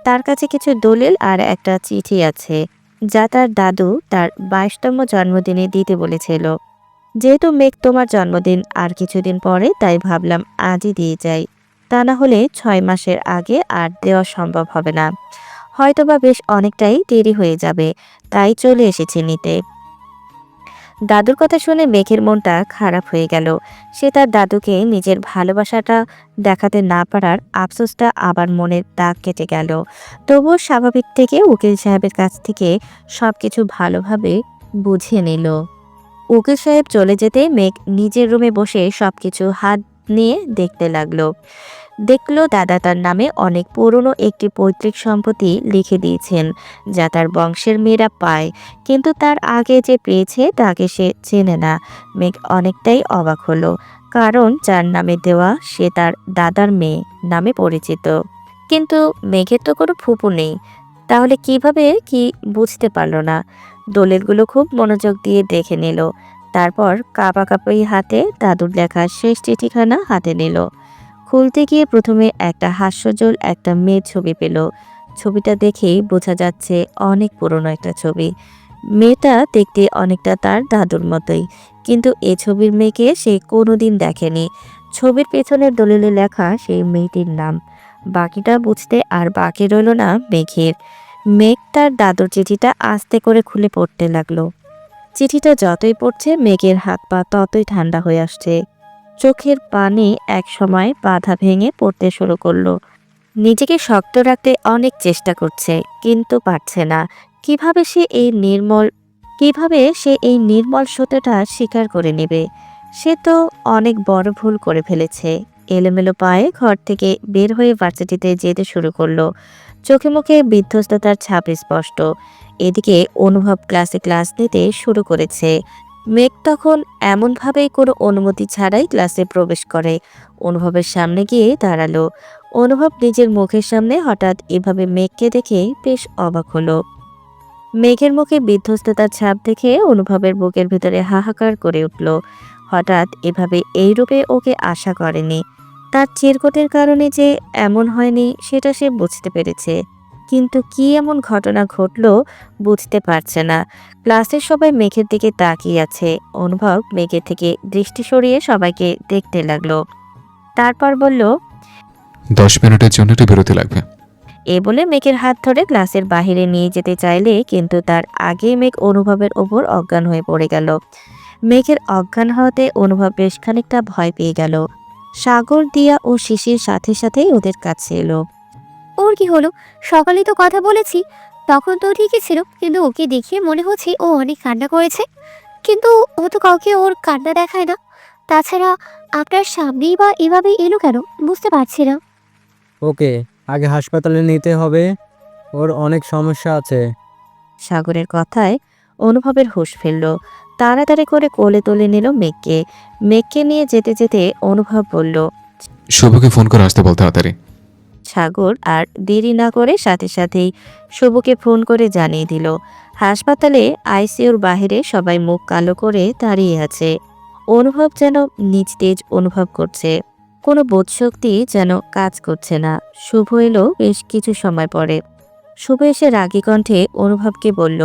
তার কাছে কিছু দলিল আর একটা চিঠি আছে, যা তার দাদু তার 22তম জন্মদিনে দিতে বলেছিল। যেহেতু মেঘ তোমার জন্মদিন আর কিছুদিন পরে, তাই ভাবলাম আজই দিয়ে যাই। তা না হলে 6 মাসের আগে আর দেওয়া সম্ভব হবে না। হয়তোবা বেশ অনেকটাই দেরি হয়ে যাবে, তাই চলে এসেছি নিতে। দাদুর কথা শুনে মেঘের মনটা খারাপ হয়ে গেল। সে তার দাদুকে নিজের ভালোবাসাটা দেখাতে না পারার আফসোসটা আবার মনের দাগ কেটে গেল। তবুও স্বাভাবিক থেকে উকিল সাহেবের কাছ থেকে সবকিছু ভালোভাবে বুঝিয়ে নিল। উকিল সাহেব চলে যেতে মেঘ নিজের রুমে বসে সবকিছু হাত নিয়ে দেখতে লাগলো। দেখলো দাদা তার নামে অনেক পুরনো একটি পৈতৃক সম্পত্তি লিখে দিয়েছেন, যা তার বংশের মেয়েরা পায়, কিন্তু তার আগে যে পেয়েছে তাকে সে চেনে না। মেঘ অনেকটাই অবাক হলো, কারণ যার নামে দেওয়া সে তার দাদার মেয়ে নামে পরিচিত। কিন্তু মেঘের তো কোনো ফুপু নেই, তাহলে কিভাবে কি বুঝতে পারল না। দলিলগুলো খুব মনোযোগ দিয়ে দেখে নিল, তারপর কাঁপাকাঁপি হাতে দাদুর লেখা শেষ চিঠিখানা হাতে নিল। খুলতে গিয়ে প্রথমে একটা হাস্যজ্জ্বল একটা মেয়ের ছবি পেল। ছবিটা দেখেই বোঝা যাচ্ছে অনেক পুরনো একটা ছবি। মেয়েটা দেখতে অনেকটা তার দাদুর মতোই, কিন্তু এ ছবির মেয়েকে সে কোনোদিন দেখেনি। ছবির পেছনের দলিলে লেখা সেই মেয়েটির নাম। বাকিটা বুঝতে আর বাকি রইল না মেঘের। মেঘ তার দাদুর চিঠিটা আস্তে করে খুলে পড়তে লাগলো। চিঠিটা যতই পড়ছে মেঘের হাত পা ততই ঠান্ডা হয়ে আসছে। চোখের পানি এক সময় বাধা ভেঙে পড়তে শুরু করলো। নিজেকে শক্ত রাখতে অনেক চেষ্টা করছে, কিন্তু পারছে না। কিভাবে সে এই নির্মল সত্যটা স্বীকার করে নেবে? সে তো অনেক বড় ভুল করে ফেলেছে। এলোমেলো পায়ে ঘর থেকে বের হয়ে ভার্সিটিতে যেতে শুরু করলো। চোখে মুখে বিধ্বস্ততার ছাপ স্পষ্ট। এদিকে অনুভব ক্লাসে ক্লাস নিতে শুরু করেছে। মেঘ তখন এমনভাবেই কোনো অনুমতি ছাড়াই ক্লাসে প্রবেশ করে। অনুভবের সামনে গিয়ে দাঁড়ালো। অনুভব নিজের মুখের সামনে হঠাৎ এভাবে মেঘকে দেখে বেশ অবাক হলো। মেঘের মুখে বিধ্বস্ততার ছাপ দেখে অনুভবের বুকের ভিতরে হাহাকার করে উঠল। হঠাৎ এভাবে এই রূপে ওকে আশা করেনি। তার চিরকুটের কারণে যে এমন হয়নি সেটা সে বুঝতে পেরেছে, কিন্তু কি এমন ঘটনা ঘটল বুঝতে পারছে না। ক্লাসের সবাই মেঘের দিকে তাকিয়ে আছে। অনুভব মেঘের থেকে দৃষ্টি সরিয়ে সবাইকে দেখতে লাগলো। তারপর বলল, 10 মিনিটের জন্য একটু বিরতি লাগবে। এ বলে মেঘের হাত ধরে ক্লাসের বাহিরে নিয়ে যেতে চাইলে কিন্তু তার আগেই মেঘ অনুভবের ওপর অজ্ঞান হয়ে পড়ে গেল। মেঘের অজ্ঞান হওয়াতে অনুভব বেশ খানিকটা ভয় পেয়ে গেল। সাগর, দিয়া ও শিশির সাথে সাথেই ওদের কাছে এলো। ওর কি হলো? সকালে তো কথা বলেছি, তখন তো ঠিকই ছিল, কিন্তু ওকে দেখিয়ে মনে হচ্ছে ও অনেক কান্না করেছে। কিন্তু ও তো কাউকে ওর কান্না দেখায় না। তাছাড়া আপনার সামনেই বা এভাবে এলো কেন বুঝতে পারছি না। ওকে আগে হাসপাতালে নিতে হবে, ওর অনেক সমস্যা আছে। সাগরের কথায় অনুভবের হুঁশ ফিরল। তাড়াতাড়ি করে কোলে তুলে নিল মেঘকে। মেঘকে নিয়ে যেতে যেতে অনুভব বলল, শুভকে ফোন করে আসতে বল তাড়াতাড়ি। সাগর আর দেরি না করে সাথে সাথেই শুভকে ফোন করে জানিয়ে দিল। হাসপাতালে আইসিইউর বাইরে সবাই মুখ কালো করে দাঁড়িয়ে আছে। অনুভব যেন নিস্তেজ অনুভব করছে, কোনো বোধশক্তি যেন কাজ করছে না। শুভ এলো বেশ কিছু সময় পরে। শুভ এসে রাগী কণ্ঠে অনুভবকে বলল,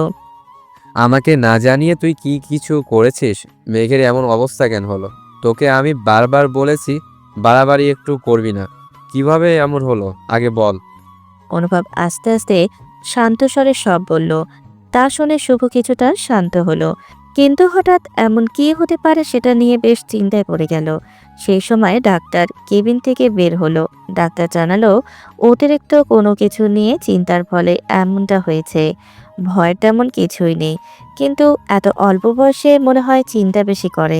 আমাকে না জানিয়ে তুই কি কিছু করেছিস? মেঘের এমন অবস্থা কেন হলো? তোকে আমি বারবার বলেছি বাড়াবাড়ি একটু করবি না। কিভাবে এমন হলো আগে বল। অনুভব আস্তে আস্তে শান্ত স্বরে সব বলল। তা শুনে শুভ কিছুটা শান্ত হলো, কিন্তু হঠাৎ এমন কি হতে পারে সেটা নিয়ে বেশ চিন্তায় পড়ে গেল। সেই সময় ডাক্তার কেবিন থেকে বের হলো। ডাক্তার জানালো অতিরিক্ত কোনো কিছু নিয়ে চিন্তার ফলে এমনটা হয়েছে। ভয়ের তেমন কিছুই নেই, কিন্তু এত অল্প বয়সে মনে হয় চিন্তা বেশি করে।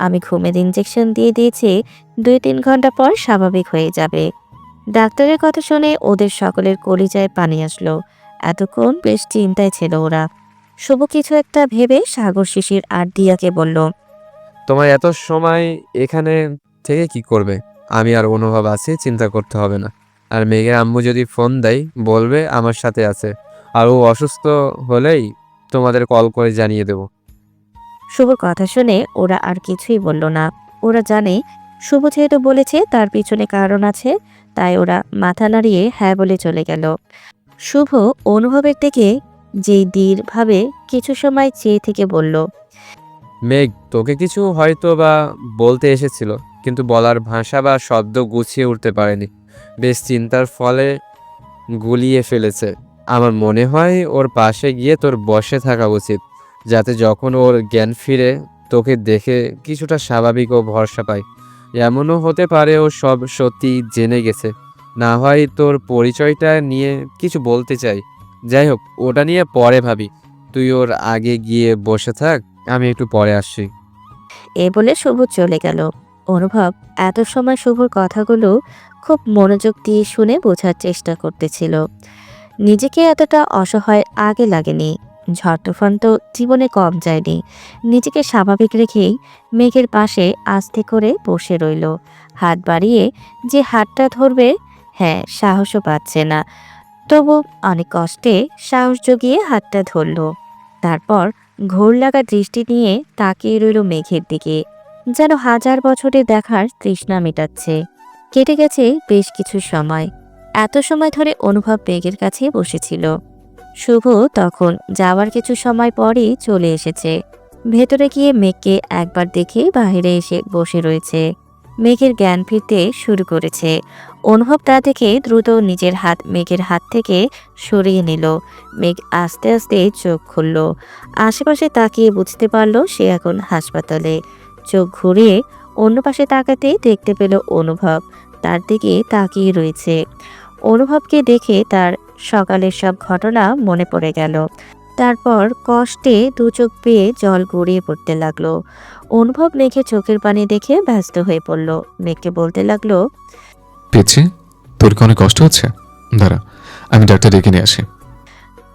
আমি ঘুমের ইঞ্জেকশন দিয়ে দিয়েছি, 2-3 ঘন্টা পর স্বাভাবিক হয়ে যাবে। ডাক্তারের কথা শুনে ওদের সকলের কলিজায় পানি আসলো। এতক্ষণ বেশ চিন্তায় ছিল ওরা। শুভ কিছু একটা ভেবে সাগর, শিশির আর দিয়াকে বলল, তোমার এত সময় এখানে থেকে কি করবে? আমি আর অনুভব আছি, চিন্তা করতে হবে না। আর মেঘের আম্মু যদি ফোন দেয় বলবে আমার সাথে আছে, আর ও অসুস্থ হলেই তোমাদের কল করে জানিয়ে দেব। শুভর কথা শুনে ওরা আর কিছুই বলল না। ওরা জানে শুভ যেহেতু বলেছে তার পিছনে কারণ আছে, তাই ওরা মাথা নাড়িয়ে হ্যাঁ বলে চলে গেল। শুভ অনুভবের দিকে যেই দৃঢ়ভাবে কিছু সময় চেয়ে থেকে বলল, মেঘ তোকে কিছু হয়তো বা বলতে এসেছিল, কিন্তু বলার ভাষা বা শব্দ গুছিয়ে উঠতে পারেনি। বেশ চিন্তার ফলে গুলিয়ে ফেলেছে। আমার মনে হয় ওর পাশে গিয়ে তোর বসে থাকা উচিত, যাতে যখন ওর জ্ঞান ফিরে তোকে দেখে কিছুটা স্বাভাবিক ও ভরসা পায়। এমনও হতে পারে ও সব সত্যি জেনে গেছে, না হয় তোর পরিচয়টা নিয়ে কিছু বলতে চাই। যাই হোক, ওটা নিয়ে পরে ভাবি। তুই ওর আগে গিয়ে বসে থাক, আমি একটু পরে আসছি। এ বলে শুভ চলে গেল। অনুভব এত সময় শুভর কথাগুলো খুব মনোযোগ দিয়ে শুনে বোঝার চেষ্টা করতেছিল। নিজেকে এতটা অসহায় আগে লাগেনি। ঝড় তুফান তো জীবনে কম যায়নি। নিজেকে স্বাভাবিক রেখেই মেঘের পাশে আস্তে করে বসে রইল। হাত বাড়িয়ে যে হাতটা ধরবে, হ্যাঁ, সাহসও পাচ্ছে না। তবু অনেক কষ্টে সাহস জগিয়ে হাতটা ধরল। তারপর ঘোর লাগা দৃষ্টি নিয়ে তাকিয়ে রইল মেঘের দিকে, যেন হাজার বছরে দেখার তৃষ্ণা মেটাচ্ছে। কেটে গেছে বেশ কিছু সময়। এত সময় ধরে অনুভব মেঘের কাছে বসেছিল। শুভ তখন যাওয়ার কিছু সময় পরই চলে এসেছে। ভেতরে গিয়ে মেঘকে একবার দেখে বাইরে এসে বসে রয়েছে। মেঘের জ্ঞান ফিরতে শুরু করেছে। অনুভব তা দেখে দ্রুত নিজের হাত মেঘের হাত থেকে সরিয়ে নিল। মেঘ আস্তে আস্তে চোখ খুলল। আশেপাশে তাকিয়ে বুঝতে পারল সে এখন হাসপাতালে। চোখ ঘুরিয়ে অন্য পাশে তাকাতেই দেখতে পেল অনুভব তার দিকে তাকিয়ে রয়েছে। অনুভবকে দেখে তার সকালের সব ঘটনা মনে পড়ে গেল। তারপর কষ্টে দু চোখ পেয়ে জল গড়িয়ে পড়তে লাগলো। অনুভব মেঘের চোখের পানি দেখে ব্যস্ত হয়ে পড়ল। মেঘকে বলতে লাগলো, পিচ্ছি, তোর কি অনেক কষ্ট হচ্ছে? দাঁড়া, আমি ডাক্তার ডেকে নিয়ে আসি।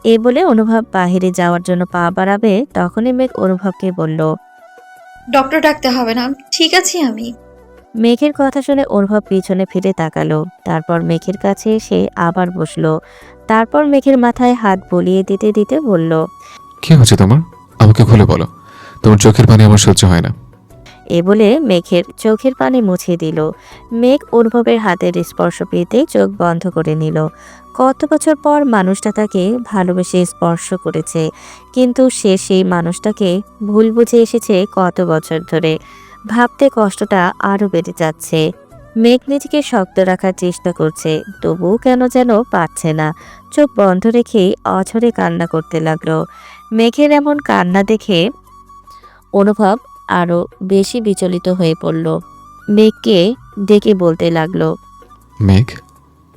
এ বলে অনুভব বাহিরে যাওয়ার জন্য পা বাড়াবে, তখনই মেঘ অনুভবকে বলল। ডক্টর ডাকতে হবে না, ঠিক আছি আমি। মেঘের কথা শুনে অনুভব পিছনে ফিরে তাকালো। তারপর মেঘের কাছে এসে আবার বসলো। তারপর মেঘের মাথায় হাত বুলিয়ে দিতে দিতে বলল, কি হচ্ছে তোমার? আমাকে খুলে বলো। তোমার চোখের পানি আমার সহ্য হয় না। এ বলে মেঘের চোখের পানি মুছিয়ে দিল। মেঘ অনুভবের হাতের স্পর্শ পেতে চোখ বন্ধ করে নিল। কত বছর পর মানুষটা তাকে ভালোবেসে স্পর্শ করেছে, কিন্তু সে সেই মানুষটাকে ভুল বুঝে এসেছে কত বছর ধরে। ভাবতে কষ্টটা আরও বেড়ে যাচ্ছে। মেঘ নিজেকে শক্ত রাখার চেষ্টা করছে, তবুও কেন যেন পারছে না। চোখ বন্ধ রেখে অঝরে কান্না করতে লাগলো। মেঘের এমন কান্না দেখে অনুভব আরও বেশি বিচলিত হয়ে পড়ল। মেঘকে ডেকে বলতে লাগলো, মেঘ,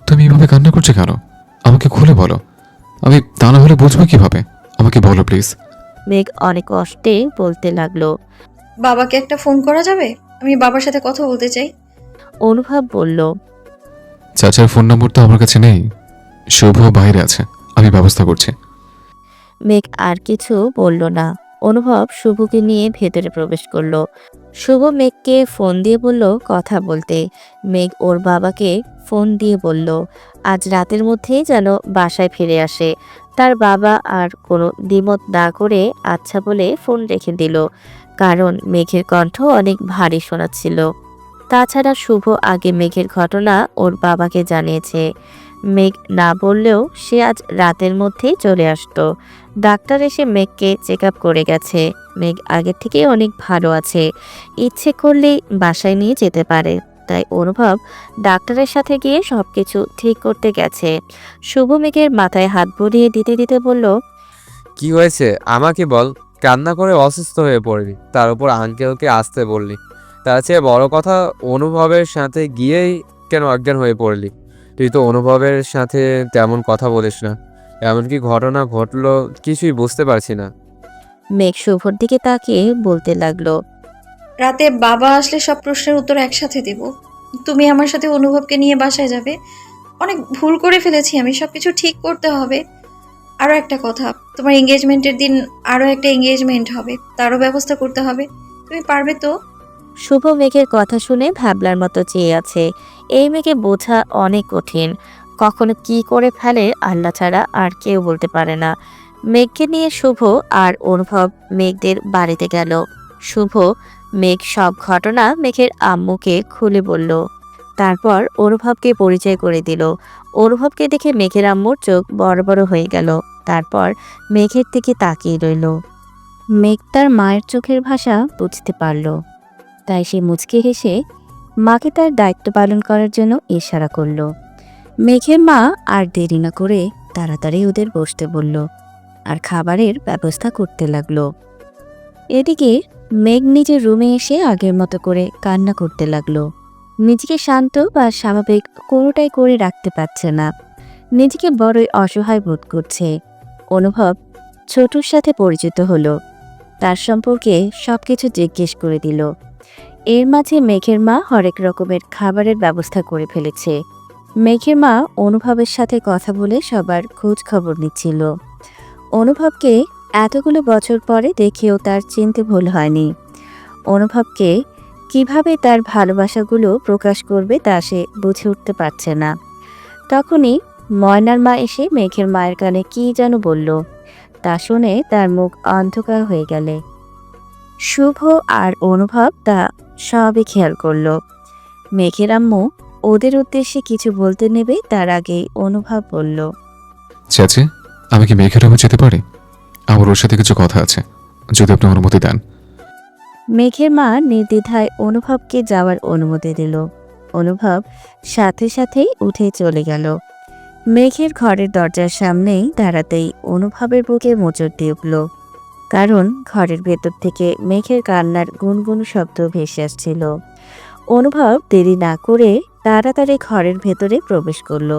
তুমি এভাবে কান্না করছো কেন? আমাকে খুলে বলো। আমি তা না হলে বুঝবো কিভাবে? আমাকে বলো প্লিজ। মেঘ অনেক কষ্টে বলতে লাগলো। বাবাকে একটা ফোন করা যাবে? আমি বাবার সাথে কথা বলতে চাই। অনুভব বলল, চাচার ফোন নম্বর তো আমার কাছে নেই। শুভ বাইরে আছে, আমি ব্যবস্থা করছি। মেঘ আর কিছু বলল না। অনুভব শুভকে নিয়ে ভেতরে প্রবেশ করলো। শুভ মেঘকে ফোন দিয়ে বলল কথা বলতে। মেঘ ওর বাবাকে ফোন দিয়ে বলল আজ রাতের মধ্যেই যেন বাসায় ফিরে আসে। তার বাবা আর কোনো দ্বিমত না করে আচ্ছা বলে ফোন রেখে দিল, কারণ মেঘের কণ্ঠ অনেক ভারী শোনাচ্ছিল। তাছাড়া শুভ আগে মেঘের ঘটনা ওর বাবাকে জানিয়েছে। মেঘ না বললেও সে আজ রাতের মধ্যেই চলে আসতো। ডাক্তার এসে মেঘকে চেক আপ করে গেছে। মেঘ আগের থেকে অনেক ভালো আছে, ইচ্ছে করলেই বাসায় নিয়ে যেতে পারে। তাই অনুভব ডাক্তারের সাথে গিয়ে সবকিছু ঠিক করতে গেছে। শুভ মেঘের মাথায় হাত বুলিয়ে দিতে দিতে বলল, কি হয়েছে আমাকে বল। কান্না করে অসুস্থ হয়ে পড়লি, তার উপর আঙ্কেলকে আসতে বললি। তার চেয়ে বড় কথা, অনুভবের সাথে গিয়েই কেন অজ্ঞান হয়ে পড়লি? তুই তো অনুভবের সাথে তেমন কথা বলিস না। এমন কি ঘটনা ঘটলো কিছুই বুঝতে পারছি না। মেঘ শুভর দিকে তাকিয়ে বলতে লাগলো, রাতে বাবা আসলে সব প্রশ্নের উত্তর একসাথে দেব। তুমি আমার সাথে অনুভবকে নিয়ে বাসায় যাবে। অনেক ভুল করে ফেলেছি আমি, সবকিছু ঠিক করতে হবে। আরও একটা কথা, তোমার এঙ্গেজমেন্টের দিন আরও একটা এঙ্গেজমেন্ট হবে, তারও ব্যবস্থা করতে হবে। তুমি পারবে তো? শুভ মেঘের কথা শুনে ভাবলার মতো চেয়ে আছে। এই মেঘে বোঝা অনেক কঠিন, কখনো কি করে ফেলে আল্লাহ ছাড়া আর কেউ বলতে পারে না। মেঘকে নিয়ে শুভ আর অনুভব মেঘদের বাড়িতে গেল। শুভ মেঘ সব ঘটনা মেঘের আম্মুকে খুলে বলল। তারপর অনুভবকে পরিচয় করে দিল। অনুভবকে দেখে মেঘের আম্মুর চোখ বড় বড় হয়ে গেল। তারপর মেঘের দিকে তাকিয়ে রইল। মেঘ তার মায়ের চোখের ভাষা বুঝতে পারল, তাই সে মুচকে হেসে মাকে তার দায়িত্ব পালন করার জন্য ইশারা করল। মেঘের মা আর দেরি না করে তাড়াতাড়ি ওদের বসতে বলল আর খাবারের ব্যবস্থা করতে লাগলো। এদিকে মেঘ নিজের রুমে এসে আগের মতো করে কান্না করতে লাগলো। নিজেকে শান্ত বা স্বাভাবিক কোনোটাই করে রাখতে পারছে না। নিজেকে বড়ই অসহায় বোধ করছে। অনুভব ছোটুর সাথে পরিচিত হলো, তার সম্পর্কে সবকিছু জিজ্ঞেস করে দিল। এর মাঝে মেঘের মা হরেক রকমের খাবারের ব্যবস্থা করে ফেলেছে। মেঘের মা অনুভবের সাথে কথা বলে সবার খোঁজ খবর নিচ্ছিল। অনুভবকে এতগুলো বছর পরে দেখেও তার চিনতে ভুল হয়নি। অনুভবকে কিভাবে তার ভালোবাসাগুলো প্রকাশ করবে তা সে বুঝে উঠতে পারছে না। তখনই ময়নার মা এসে মেঘের মায়ের কানে কী যেন বলল। তা শুনে তার মুখ অন্ধকার হয়ে গেলে শুভ আর অনুভব তা সবই খেয়াল করল। মেঘের আম্মু ওদের উদ্দেশ্যে কিছু বলতে নেবে তার আগেই অনুভব বলল, চাচি, আমি কি মেঘের রুমে যেতে পারি? আমার ওর সাথে কিছু কথা আছে, যদি আপনি অনুমতি দেন। মেঘের মা নির্দ্বিধায় অনুভবকে যাওয়ার অনুমতি দিল। অনুভব সাথে সাথেই উঠে চলে গেল। মেঘের ঘরের দরজার সামনেই দাঁড়াতেই অনুভবের বুকে মোচড় দিয়ে উঠল, কারণ ঘরের ভেতর থেকে মেঘের কান্নার গুনগুন শব্দ ভেসে আসছিল। অনুভব দেরি না করে তাড়াতাড়ি ঘরের ভেতরে প্রবেশ করল।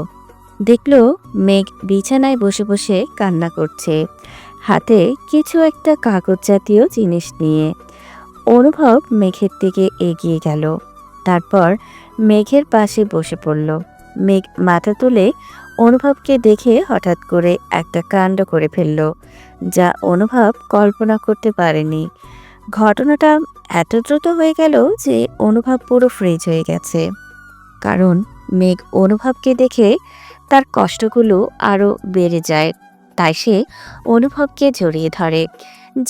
দেখল মেঘ বিছানায় বসে বসে কান্না করছে। হাতে কিছু একটা কাগজ জাতীয় জিনিস নিয়ে। অনুভব মেঘের দিকে এগিয়ে গেল, তারপর মেঘের পাশে বসে পড়ল। মেঘ মাথা তুলে অনুভবকে দেখে হঠাৎ করে একটা কাণ্ড করে ফেলল, যা অনুভব কল্পনা করতে পারেনি। ঘটনাটা এত দ্রুত হয়ে গেল যে অনুভব পুরো ফ্রিজ হয়ে গেছে, কারণ মেঘ অনুভবকে দেখে তার কষ্টগুলো আরও বেড়ে যায়। তাই সে অনুভবকে জড়িয়ে ধরে,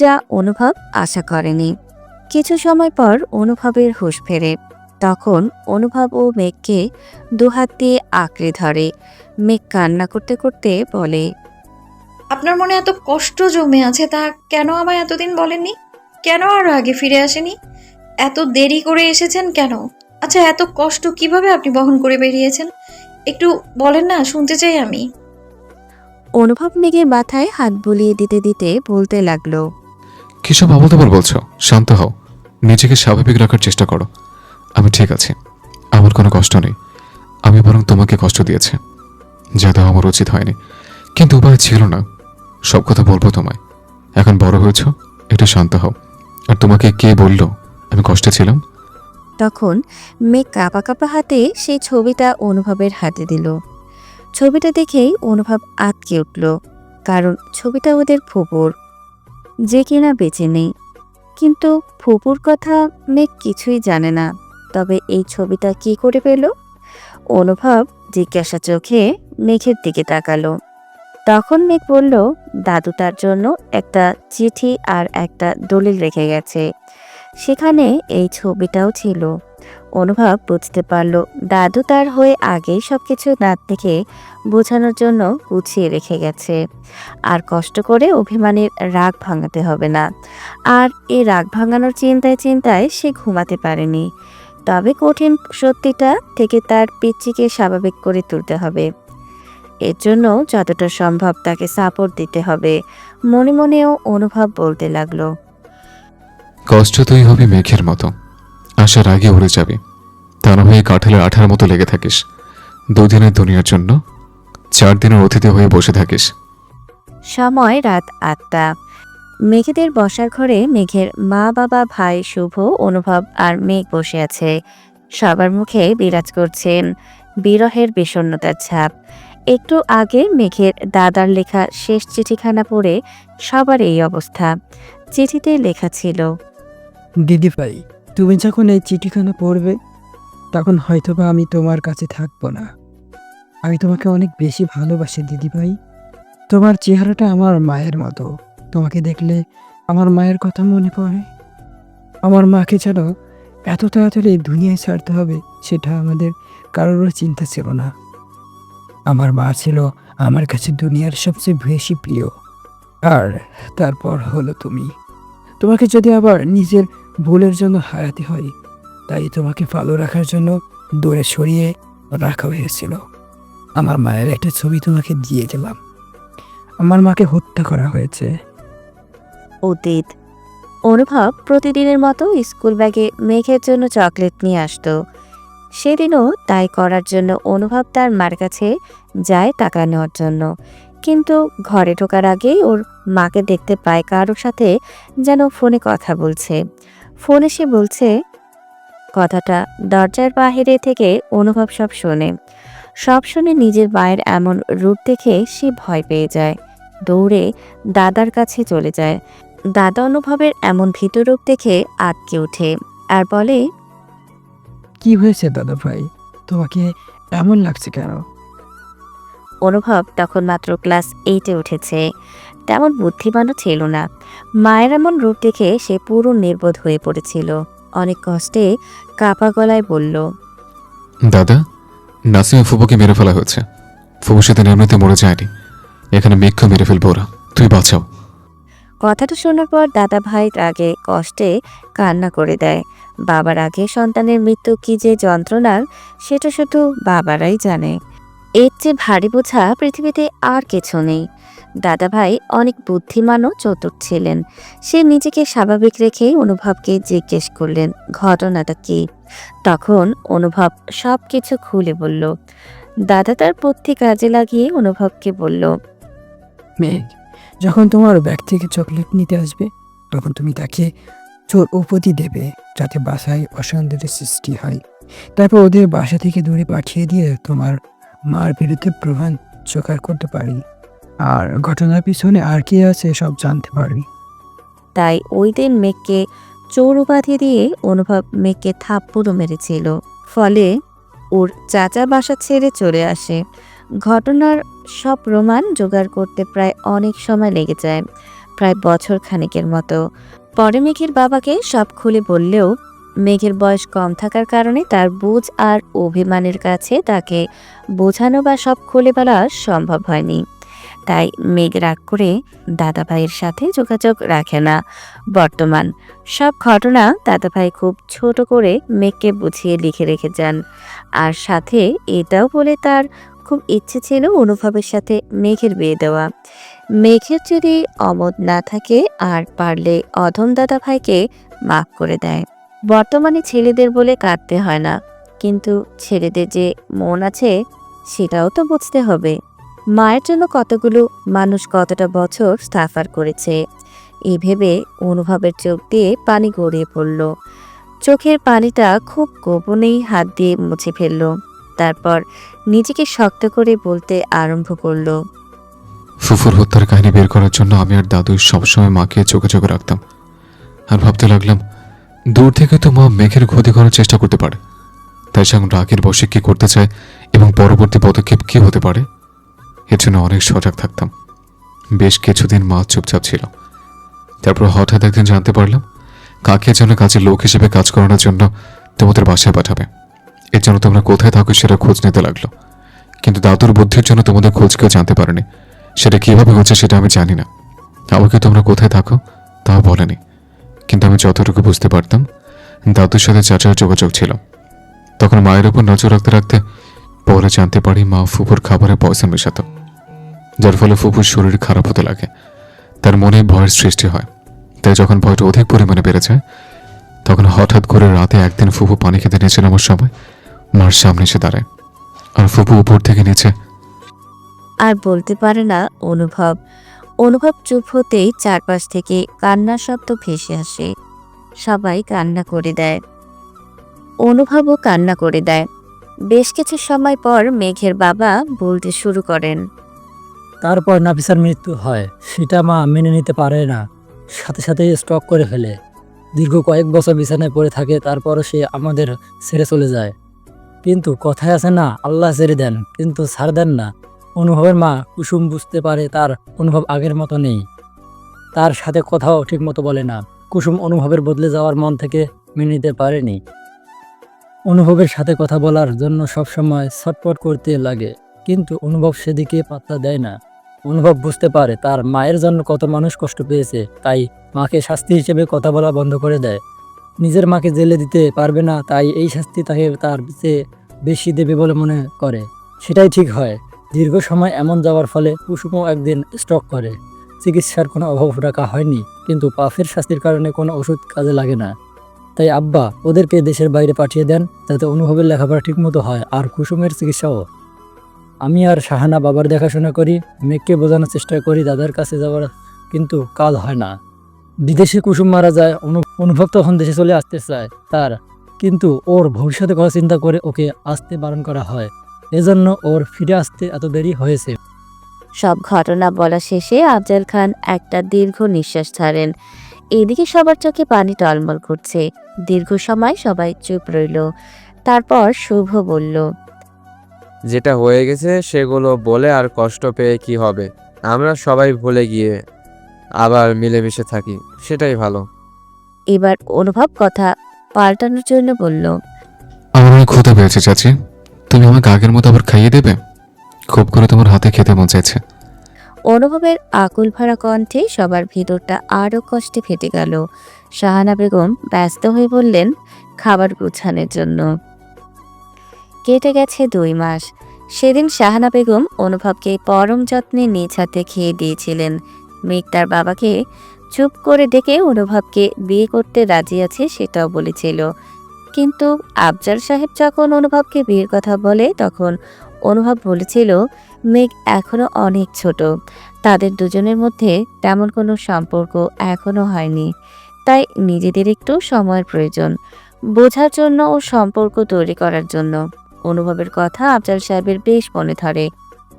যা অনুভব আশা করেনি। কিছু সময় পর অনুভবের হুঁশ ফেরে। তখন অনুভব ও মেঘকে দুহাত দিয়ে আঁকড়ে ধরে। মেঘ কান্না করতে করতে বলে, আপনার মনে এত কষ্ট জমে আছে, তা কেন আমায় এতদিন বলেননি? কেন আরো আগে ফিরে আসেনি? এত দেরি করে এসেছেন কেন? আচ্ছা, এত কষ্ট কিভাবে আপনি বহন করে বেরিয়েছেন? একটু বলেন না, শুনতে চাই আমি। অনুভব মেঘের মাথায় হাত বুলিয়ে দিতে দিতে বলতে লাগলো, কিসব আবল তাবল বলছো? শান্ত হও, নিজেকে স্বাভাবিক রাখার চেষ্টা করো। আমি ঠিক আছি, আমার কোনো কষ্ট নেই। আমি বরং তোমাকে কষ্ট দিয়েছি, যা দেওয়া আমার উচিত হয়নি, কিন্তু উপায় ছিল না। সব কথা বলবো তোমায়। এখন বড় হয়েছ, একটু শান্ত হও। আর তোমাকে কে বললো আমি কষ্টে ছিলাম? তখন মেঘ কাঁপা কাঁপা হাতে সেই ছবিটা অনুভবের হাতে দিল। ছবিটা দেখেই অনুভব আঁতকে উঠল, কারণ ছবিটা ওদের ফুপুর, যে কিনা বেঁচে নেই। কিন্তু ফুপুর কথা মেঘ কিছুই জানে না। তবে এই ছবিটা কি করে পেল? অনুভব জিজ্ঞাসা চোখে মেঘের দিকে তাকালো। তখন মেঘ বলল, দাদু তার জন্য একটা চিঠি আর একটা দলিল রেখে গেছে, সেখানে এই ছবিটাও ছিল। অনুভব বুঝতে পারল দাদু তার হয়ে আগেই সবকিছু দাঁত থেকে বোঝানোর জন্য গুছিয়ে রেখে গেছে। আর কষ্ট করে অভিমানের রাগ ভাঙাতে হবে না। আর এই রাগ ভাঙানোর চিন্তায় চিন্তায় সে ঘুমাতে পারেনি। তবে কঠিন সত্যিটা থেকে তার পিচ্চিকে স্বাভাবিক করে তুলতে হবে। এর জন্য যতটা সম্ভব তাকে সাপোর্ট দিতে হবে। মনে মনেও অনুভব বলতে লাগলো, কষ্ট তুই হবে মেঘের মতো, আসার আগে উড়ে যাবে। তা না হয়ে কাঁঠালের আঠার মতো লেগে থাকিস। দুদিনের দুনিয়ার জন্য 4 দিনের অতিথি হয়ে বসে থাকিস। সময় রাত 8টা। মেঘেদের বসার ঘরে মেঘের মা, বাবা, ভাই শুভ, অনুভব আর মেঘ বসে আছে। সবার মুখে বিরাজ করছেন বিরহের বিষণ্ণতার ছাপ। একটু আগে মেঘের দাদার লেখা শেষ চিঠিখানা পড়ে সবার এই অবস্থা। চিঠিতে লেখা ছিল, দিদি ভাই, তুমি যখন এই চিঠিখানা পড়বে তখন হয়তোবা আমি তোমার কাছে থাকবো না। আমি তোমাকে অনেক বেশি ভালোবাসি দিদি ভাই। তোমার চেহারাটা আমার মায়ের মতো। তোমাকে দেখলে আমার মায়ের কথা মনে পড়ে। আমার মাকে যেন এত তাড়াতাড়ি এই দুনিয়ায় ছাড়তে হবে সেটা আমাদের কারোরও চিন্তা ছিল না। আমার মা ছিল আমার কাছে দুনিয়ার সবচেয়ে বেশি প্রিয়। আর তারপর হলো তুমি। তোমাকে যদি আবার নিজের ভুলের জন্য হারাতে হয়, তাই তোমাকে ভালো রাখার জন্য দূরে সরিয়ে রাখা হয়েছিল। আমার মায়ের একটা ছবি তোমাকে দিয়ে গেলাম। আমার মাকে হত্যা করা হয়েছে। অতীত। অনুভব প্রতিদিনের মতো স্কুল ব্যাগে মেঘের জন্য চকলেট নিয়ে আসতো। সেদিনও তাই করার জন্য অনুভব তার মার কাছে যায় টাকা নেওয়ার জন্য। কিন্তু ঘরে ঢোকার আগেই ওর মাকে দেখতে পায় কারোর সাথে যেন ফোনে কথা বলছে। ফোনে সে বলছে কথাটা দরজার বাহিরে থেকে অনুভব সব শোনে। সব শুনে নিজের মায়ের এমন রূপ দেখে সে ভয় পেয়ে যায়। দৌড়ে দাদার কাছে চলে যায়। দাদা অনুভবের এমন ভীত রূপ দেখে আটকে ওঠে আর বলে, কি হয়েছে দাদা ভাই? তোমাকে এমন লাগছে কেন? অনুভব তখন মাত্র ক্লাস 8-এ উঠেছে, তেমন বুদ্ধিমানও ছিল না। মায়ের এমন রূপ দেখে সে পুরো নির্বোধ হয়ে পড়েছিল। অনেক কষ্টে কাপা গলায় বলল, দাদা, নাসিমা ফুপুকে মেরে ফেলা হয়েছে। ফুপু সেদিন এমনিতে মরে যায়নি, এখানে মেঘকে মেরে ফেলবো ওরা। তুই বাঁচাও। কথাটা শোনার পর দাদা ভাই রাগে কষ্টে কান্না করে দেয়। বাবার আগে সন্তানের মৃত্যু কি যে যন্ত্রণার, সেটা শুধু বাবারাই জানে। এর চেয়ে ভারী বোঝা পৃথিবীতে আর কিছু নেই। দাদা ভাই অনেক বুদ্ধিমান ও চতুর ছিলেন। সে নিজেকে স্বাভাবিক রেখেই অনুভবকে জিজ্ঞেস করলেন ঘটনাটা কি। তখন অনুভব সব কিছু খুলে বলল। দাদা তার বুদ্ধি কাজে লাগিয়ে অনুভবকে বলল, মেঘ, যখন তোমার ব্যাগ থেকে চকলেট নিতে আসবে তখন তুমি তাকে চোর উপাধি দেবে, যাতে বাসায় অশান্তির সৃষ্টি হয়। তারপর ওদের বাসা থেকে দূরে পাঠিয়ে দিয়ে তোমার মার বিরুদ্ধে প্রমাণ জোগাড় করতে পারি, আর ঘটনার পিছনে আর কি আছে সব জানতে পারি। তাই ওই দিন মেঘকে চোর উপাধি দিয়ে অনুভব মেঘকে থাপ্পড়ও মেরেছিল। ফলে ওর চাচা বাসা ছেড়ে চলে আসে। ঘটনার সব প্রমাণ জোগাড় করতে প্রায় অনেক সময় লেগে যায়, প্রায় বছর খানেকের মতো। পরে মেঘের বাবাকে সব খুলে বললেও মেঘের বয়স কম থাকার কারণে তার বুঝ আর অভিমানের কাছে তাকে বোঝানো বা সব খুলে বলা সম্ভব হয়নি। তাই মেঘ রাগ করে দাদাভাইয়ের সাথে যোগাযোগ রাখে না। বর্তমান সব ঘটনা দাদাভাই খুব ছোট করে মেঘকে বুঝিয়ে লিখে রেখে যান। আর সাথে এটাও বলে তার খুব ইচ্ছে ছিল অনুভবের সাথে মেঘের বিয়ে দেওয়া। মেঘের যদি অমত না থাকে আর পারলে অধম দাদাভাইকে মাফ করে দেয়। বর্তমানে ছেলেদের বলে কাঁদতে হয় না, কিন্তু ছেলেদের যে মন আছে সেটাও তো বুঝতে হবে। মায়ের জন্য কতগুলো মানুষ কতটা বছর সাফার করেছে, এই ভেবে অনুভবের চোখ দিয়ে পানি গড়িয়ে পড়ল। চোখের পানিটা খুব গোপনেই হাত দিয়ে মুছে ফেলল। তারপর নিজেকে শক্ত করে বলতে আরম্ভ করলো। ফুফুর হত্যার কাহিনী বের করার জন্য আমি আর দাদু সবসময় মাকে চোখে চোখে রাখতাম, আর ভাবতে লাগলাম দূর থেকে তো মা মেঘের ক্ষতি করার চেষ্টা করতে পারে। তাই সে রাগের বশে কি করতে চায় এবং পরবর্তী পদক্ষেপ কি হতে পারে এর জন্য অনেক সজাগ থাকতাম। বেশ কিছুদিন মা চুপচাপ ছিল। তারপর হঠাৎ একদিন জানতে পারলাম কাকে যেন কাজের লোক হিসেবে কাজ করানোর জন্য তোমাদের বাসায় পাঠাবে। এর জন্য তোমরা কোথায় থাকো সেটা খোঁজ নিতে লাগলো। কিন্তু দাদুর বুদ্ধির জন্য তোমাদের খোঁজ কেউ জানতে পারেনি। সেটা কিভাবে হচ্ছে সেটা আমি জানি না। আমাকে তোমরা কোথায় থাকো তাও বলেনি, কিন্তু আমি যতটুকু বুঝতে পারতাম দাদুর সাথে চাচার যোগাযোগ ছিল। তখন মায়ের উপর নজর রাখতে রাখতে পরে জানতে পারি মা ফুপুর খাবারে পয়সা মেশাত, যার ফলে ফুপুর শরীর খারাপ হতে লাগে। তার মনে ভয়ের সৃষ্টি হয়। তাই যখন ভয়টা অধিক পরিমাণে বেড়ে যায় তখন হঠাৎ করে রাতে একদিন ফুপু পানি খেতে নিয়েছিল আমার সময় মার সামনে এসে দাঁড়ায়, আর ফুপু উপর থেকে নিচে। আর বলতে পারে না অনুভব। অনুভব চুপ হতেই চারপাশ থেকে কান্নার শব্দ ভেসে আসে। সবাই কান্না করে দেয়, অনুভবও কান্না করে দেয়। বেশ কিছু সময় পর মেঘের বাবা বলতে শুরু করেন। তারপর নাফিসার মৃত্যু হয়, সেটা মা মেনে নিতে পারে না, সাথে সাথে স্ট্রোক করে ফেলে। দীর্ঘ কয়েক বছর বিছানায় পড়ে থাকে, তারপরও সে আমাদের ছেড়ে চলে যায়। কিন্তু কথায় আছে না, আল্লাহ ছেড়ে দেন কিন্তু ছাড় দেন না। অনুভবের মা কুসুম বুঝতে পারে তার অনুভব আগের মতো নেই, তার সাথে কথাও ঠিক মতো বলে না। কুসুম অনুভবের বদলে যাওয়ার মন থেকে মেনে নিতে পারেনি। অনুভবের সাথে কথা বলার জন্য সবসময় ছটফট করতে লাগে, কিন্তু অনুভব সেদিকে পাত্তা দেয় না। অনুভব বুঝতে পারে তার মায়ের জন্য কত মানুষ কষ্ট পেয়েছে, তাই মাকে শাস্তি হিসেবে কথা বলা বন্ধ করে দেয়। নিজের মাকে জেলে দিতে পারবে না, তাই এই শাস্তি তাকে তার চেয়ে বেশি দেবে বলে মনে করে। সেটাই ঠিক হয়। দীর্ঘ সময় এমন যাওয়ার ফলে কুসুমও একদিন স্ট্রোক করে। চিকিৎসার কোনো অভাব রাখা হয়নি, কিন্তু পাপের শাস্তির কারণে কোনো ওষুধ কাজে লাগে না। তাই আব্বা ওদেরকে দেশের বাইরে পাঠিয়ে দেন, যাতে অনুভবের লেখাপড়া ঠিকমতো হয় আর কুসুমের চিকিৎসাও। আমি আর শাহানা বাবার দেখাশোনা করি, মেঘকে বোঝানোর চেষ্টা করি দাদার কাছে যাওয়ার, কিন্তু কাজ হয় না। বিদেশে কুসুম মারা যায়, অনুভব তখন দেশে চলে আসতে চায় তার, কিন্তু ওর ভবিষ্যতে কথা চিন্তা করে ওকে আসতে বারণ করা হয়। এজন্য ওর ফিরে আসতে এত দেরি হয়েছে। সব ঘটনা বলা শেষে আফজাল খান একটা দীর্ঘ নিঃশ্বাস ছাড়েন। এদিকে সবার চোখে পানি টলমল করছে। দীর্ঘ সময় সবাই চুপ রইল। তারপর শুভ বলল, যেটা হয়ে গেছে সেগুলো বলে আর কষ্ট পেয়ে কি হবে? আমরা সবাই ভুলে গিয়ে আবার মিলেমিশে থাকি, সেটাই ভালো। এবার অনুভব কথা পাল্টানোর জন্য বলল, আমার অনেক ক্ষুধা পেয়েছে চাচি, তুমি আমাকে আগের মতো আবার খাইয়ে দেবে? খুব করে তোমার হাতে খেতে মন চাইছে। অনুভবের আকুল ভরা কণ্ঠে সবার ভিতরটা আরও কষ্টে ফেটে গেল। শাহানা বেগম ব্যস্ত হয়ে বললেন, খাবার গুছানোর জন্য। কেটে গেছে 2 মাস। সেদিন শাহানা বেগম অনুভবকে পরম যত্নে নিজ হাতে খেয়ে দিয়েছিলেন। মেঘ তার বাবাকে চুপ করে ডেকে অনুভবকে বিয়ে করতে রাজি আছে সেটাও বলেছিল। কিন্তু আফজাল সাহেব যখন অনুভবকে বিয়ের কথা বলে তখন অনুভব বলেছিল মেঘ এখনো অনেক ছোট, তাদের দুজনের মধ্যে তেমন কোনো সম্পর্ক এখনো হয়নি, তাই নিজেদের একটু সময়ের প্রয়োজন, বোঝার জন্য ও সম্পর্ক তৈরি করার জন্য। অনুভবের কথা আফজাল সাহেবের বেশ মনে ধরে।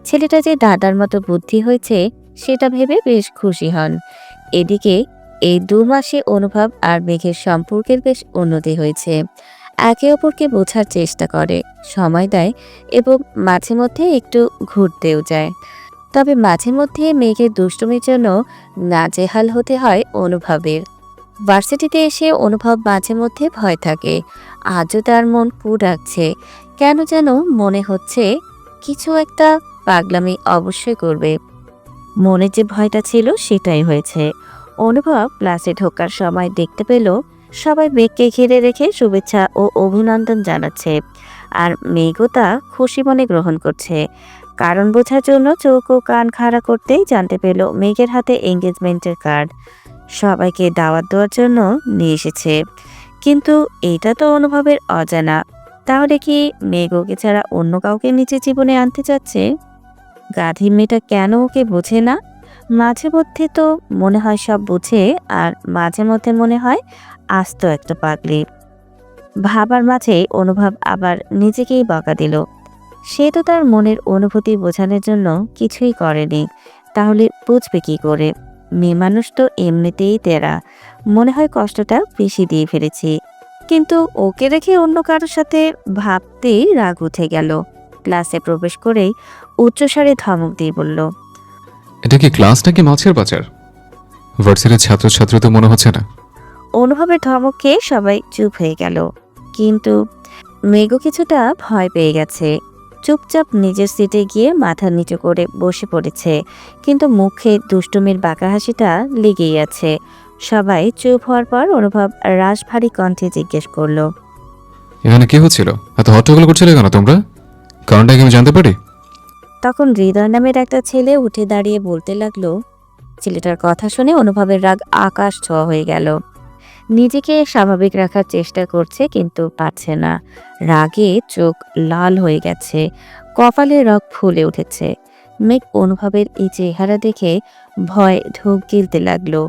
ছেলেটা যে দাদার মতো বুদ্ধি হয়েছে সেটা ভেবে বেশ খুশি হন। এদিকে এই 2 মাসে অনুভব আর মেঘের সম্পর্কের বেশ উন্নতি হয়েছে। একে অপরকে বোঝার চেষ্টা করে, সময় দেয় এবং মাঝে মধ্যে একটু ঘুরতেও যায়। তবে মাঝে মধ্যে মেঘের দুষ্টুমির জন্য নাজেহাল হতে হয় অনুভবের। ভার্সিটিতে এসে অনুভব মাঝে মধ্যে ভয় থাকে। আজও তার মন কু ডাকছে, কেন যেন মনে হচ্ছে কিছু একটা পাগলামি অবশ্যই করবে। মনে যে ভয়টা ছিল সেটাই হয়েছে। অনুভব ক্লাসে ঢোকার সময় দেখতে পেল সবাই মেঘকে ঘিরে রেখে শুভেচ্ছা ও অভিনন্দন জানাচ্ছে, আর মেঘও তা খুশি মনে গ্রহণ করছে। কারণ বোঝার জন্য চোখ ও কান খাড়া করতেই জানতে পেল মেঘের হাতে এঙ্গেজমেন্টের কার্ড। সবাইকে দাওয়াত দেওয়ার জন্য নিয়ে এসেছে, কিন্তু এটা তো অনুভবের অজানা। তাহলে কি মেঘ ওকে ছাড়া অন্য কাউকে নিজের জীবনে আনতে চাচ্ছে? গাধি মেয়েটা কেন ওকে বোঝে না? মাঝে মধ্যে তো মনে হয় সব বুঝে, আর মাঝে মধ্যে মনে হয় আস্ত একটা পাগলি। ভাবার মাঝে অনুভব আবার নিজেকেই বকা দিল। সে তো তার মনের অনুভূতি বোঝানোর জন্য কিছুই করেনি, তাহলে বুঝবে কি করে? মেয়ে মানুষ তো এমনিতেই তেরা, মনে হয় কষ্টটা বেশি দিয়ে ফেলেছি। কিন্তু ওকে রেখে অন্য কারোর সাথে ভাবতেই রাগ উঠে গেল। ক্লাসে প্রবেশ করেই উচ্চস্বরে ধমক দিয়ে বলল, এটা কি ক্লাস নাকি মাছের বাজার? ভার্সিটির ছাত্রছাত্রী তো মনে হচ্ছে না। অনুভবের ধমক খেয়ে সবাই চুপ হয়ে গেল, কিন্তু মেঘও কিছুটা ভয় পেয়ে গেছে। চুপচাপ নিজের সিটে গিয়ে মাথা নিচু করে বসে পড়েছে, কিন্তু মুখে দুষ্টুমির বাঁকা হাসিটা লেগেই আছে। সবাই চুপ হওয়ার পর অনুভব রাশভারী কণ্ঠে জিজ্ঞেস করলো, এখানে কি হচ্ছিল? এত হট্টগোল করছিলে কেন তোমরা? কারণটা কি আমি জানতে পারি? তখন হৃদয় নামের একটা ছেলে উঠে দাঁড়িয়ে বলতে লাগলো। ছেলেটার কথা শুনে অনুভবের রাগ আকাশ ছোঁয়া হয়ে গেল। নিজেকে স্বাভাবিক রাখার চেষ্টা করছে কিন্তু পারছে না। রাগে চোখ লাল হয়ে গেছে, কপালে রগ ফুলে উঠেছে। মেঘ অনুভবের এই চেহারা দেখে ভয় ঢোক গিলতে লাগলো।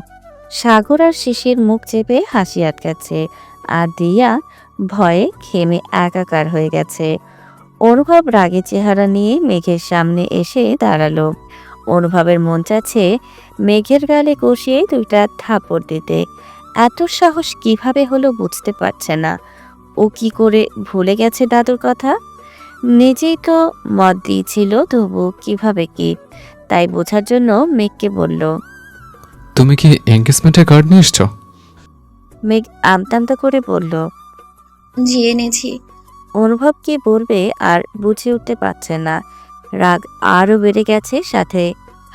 সাগর আর শিশির মুখ চেপে হাসি আটকাচ্ছে, আর দিয়া ভয়ে ঘেমে একাকার হয়ে গেছে। অনুভব রাগে চেহারা নিয়ে মেঘের সামনে এসে দাঁড়ালো। অনুভবের মন চাচ্ছে মেঘের গালে কষিয়ে 2টা থাপড় দিতে। এত সাহস কিভাবে হলো বুঝতে পারছে না। ও কি করে ভুলে গেছে দাদুর কথা? নিজেই তো মত দিয়েছিল, তবু কিভাবে কি? তাই বোঝার জন্য মেঘকে বলল। তুমি কি এঙ্গেজমেন্টের কার্ড নিয়ে এসছো? মেঘ আমতামতা করে বলল। জি এনেছি। অনুভব কি বলবে আর বুঝে উঠতে পারছে না। রাগ আরও বেড়ে গেছে, সাথে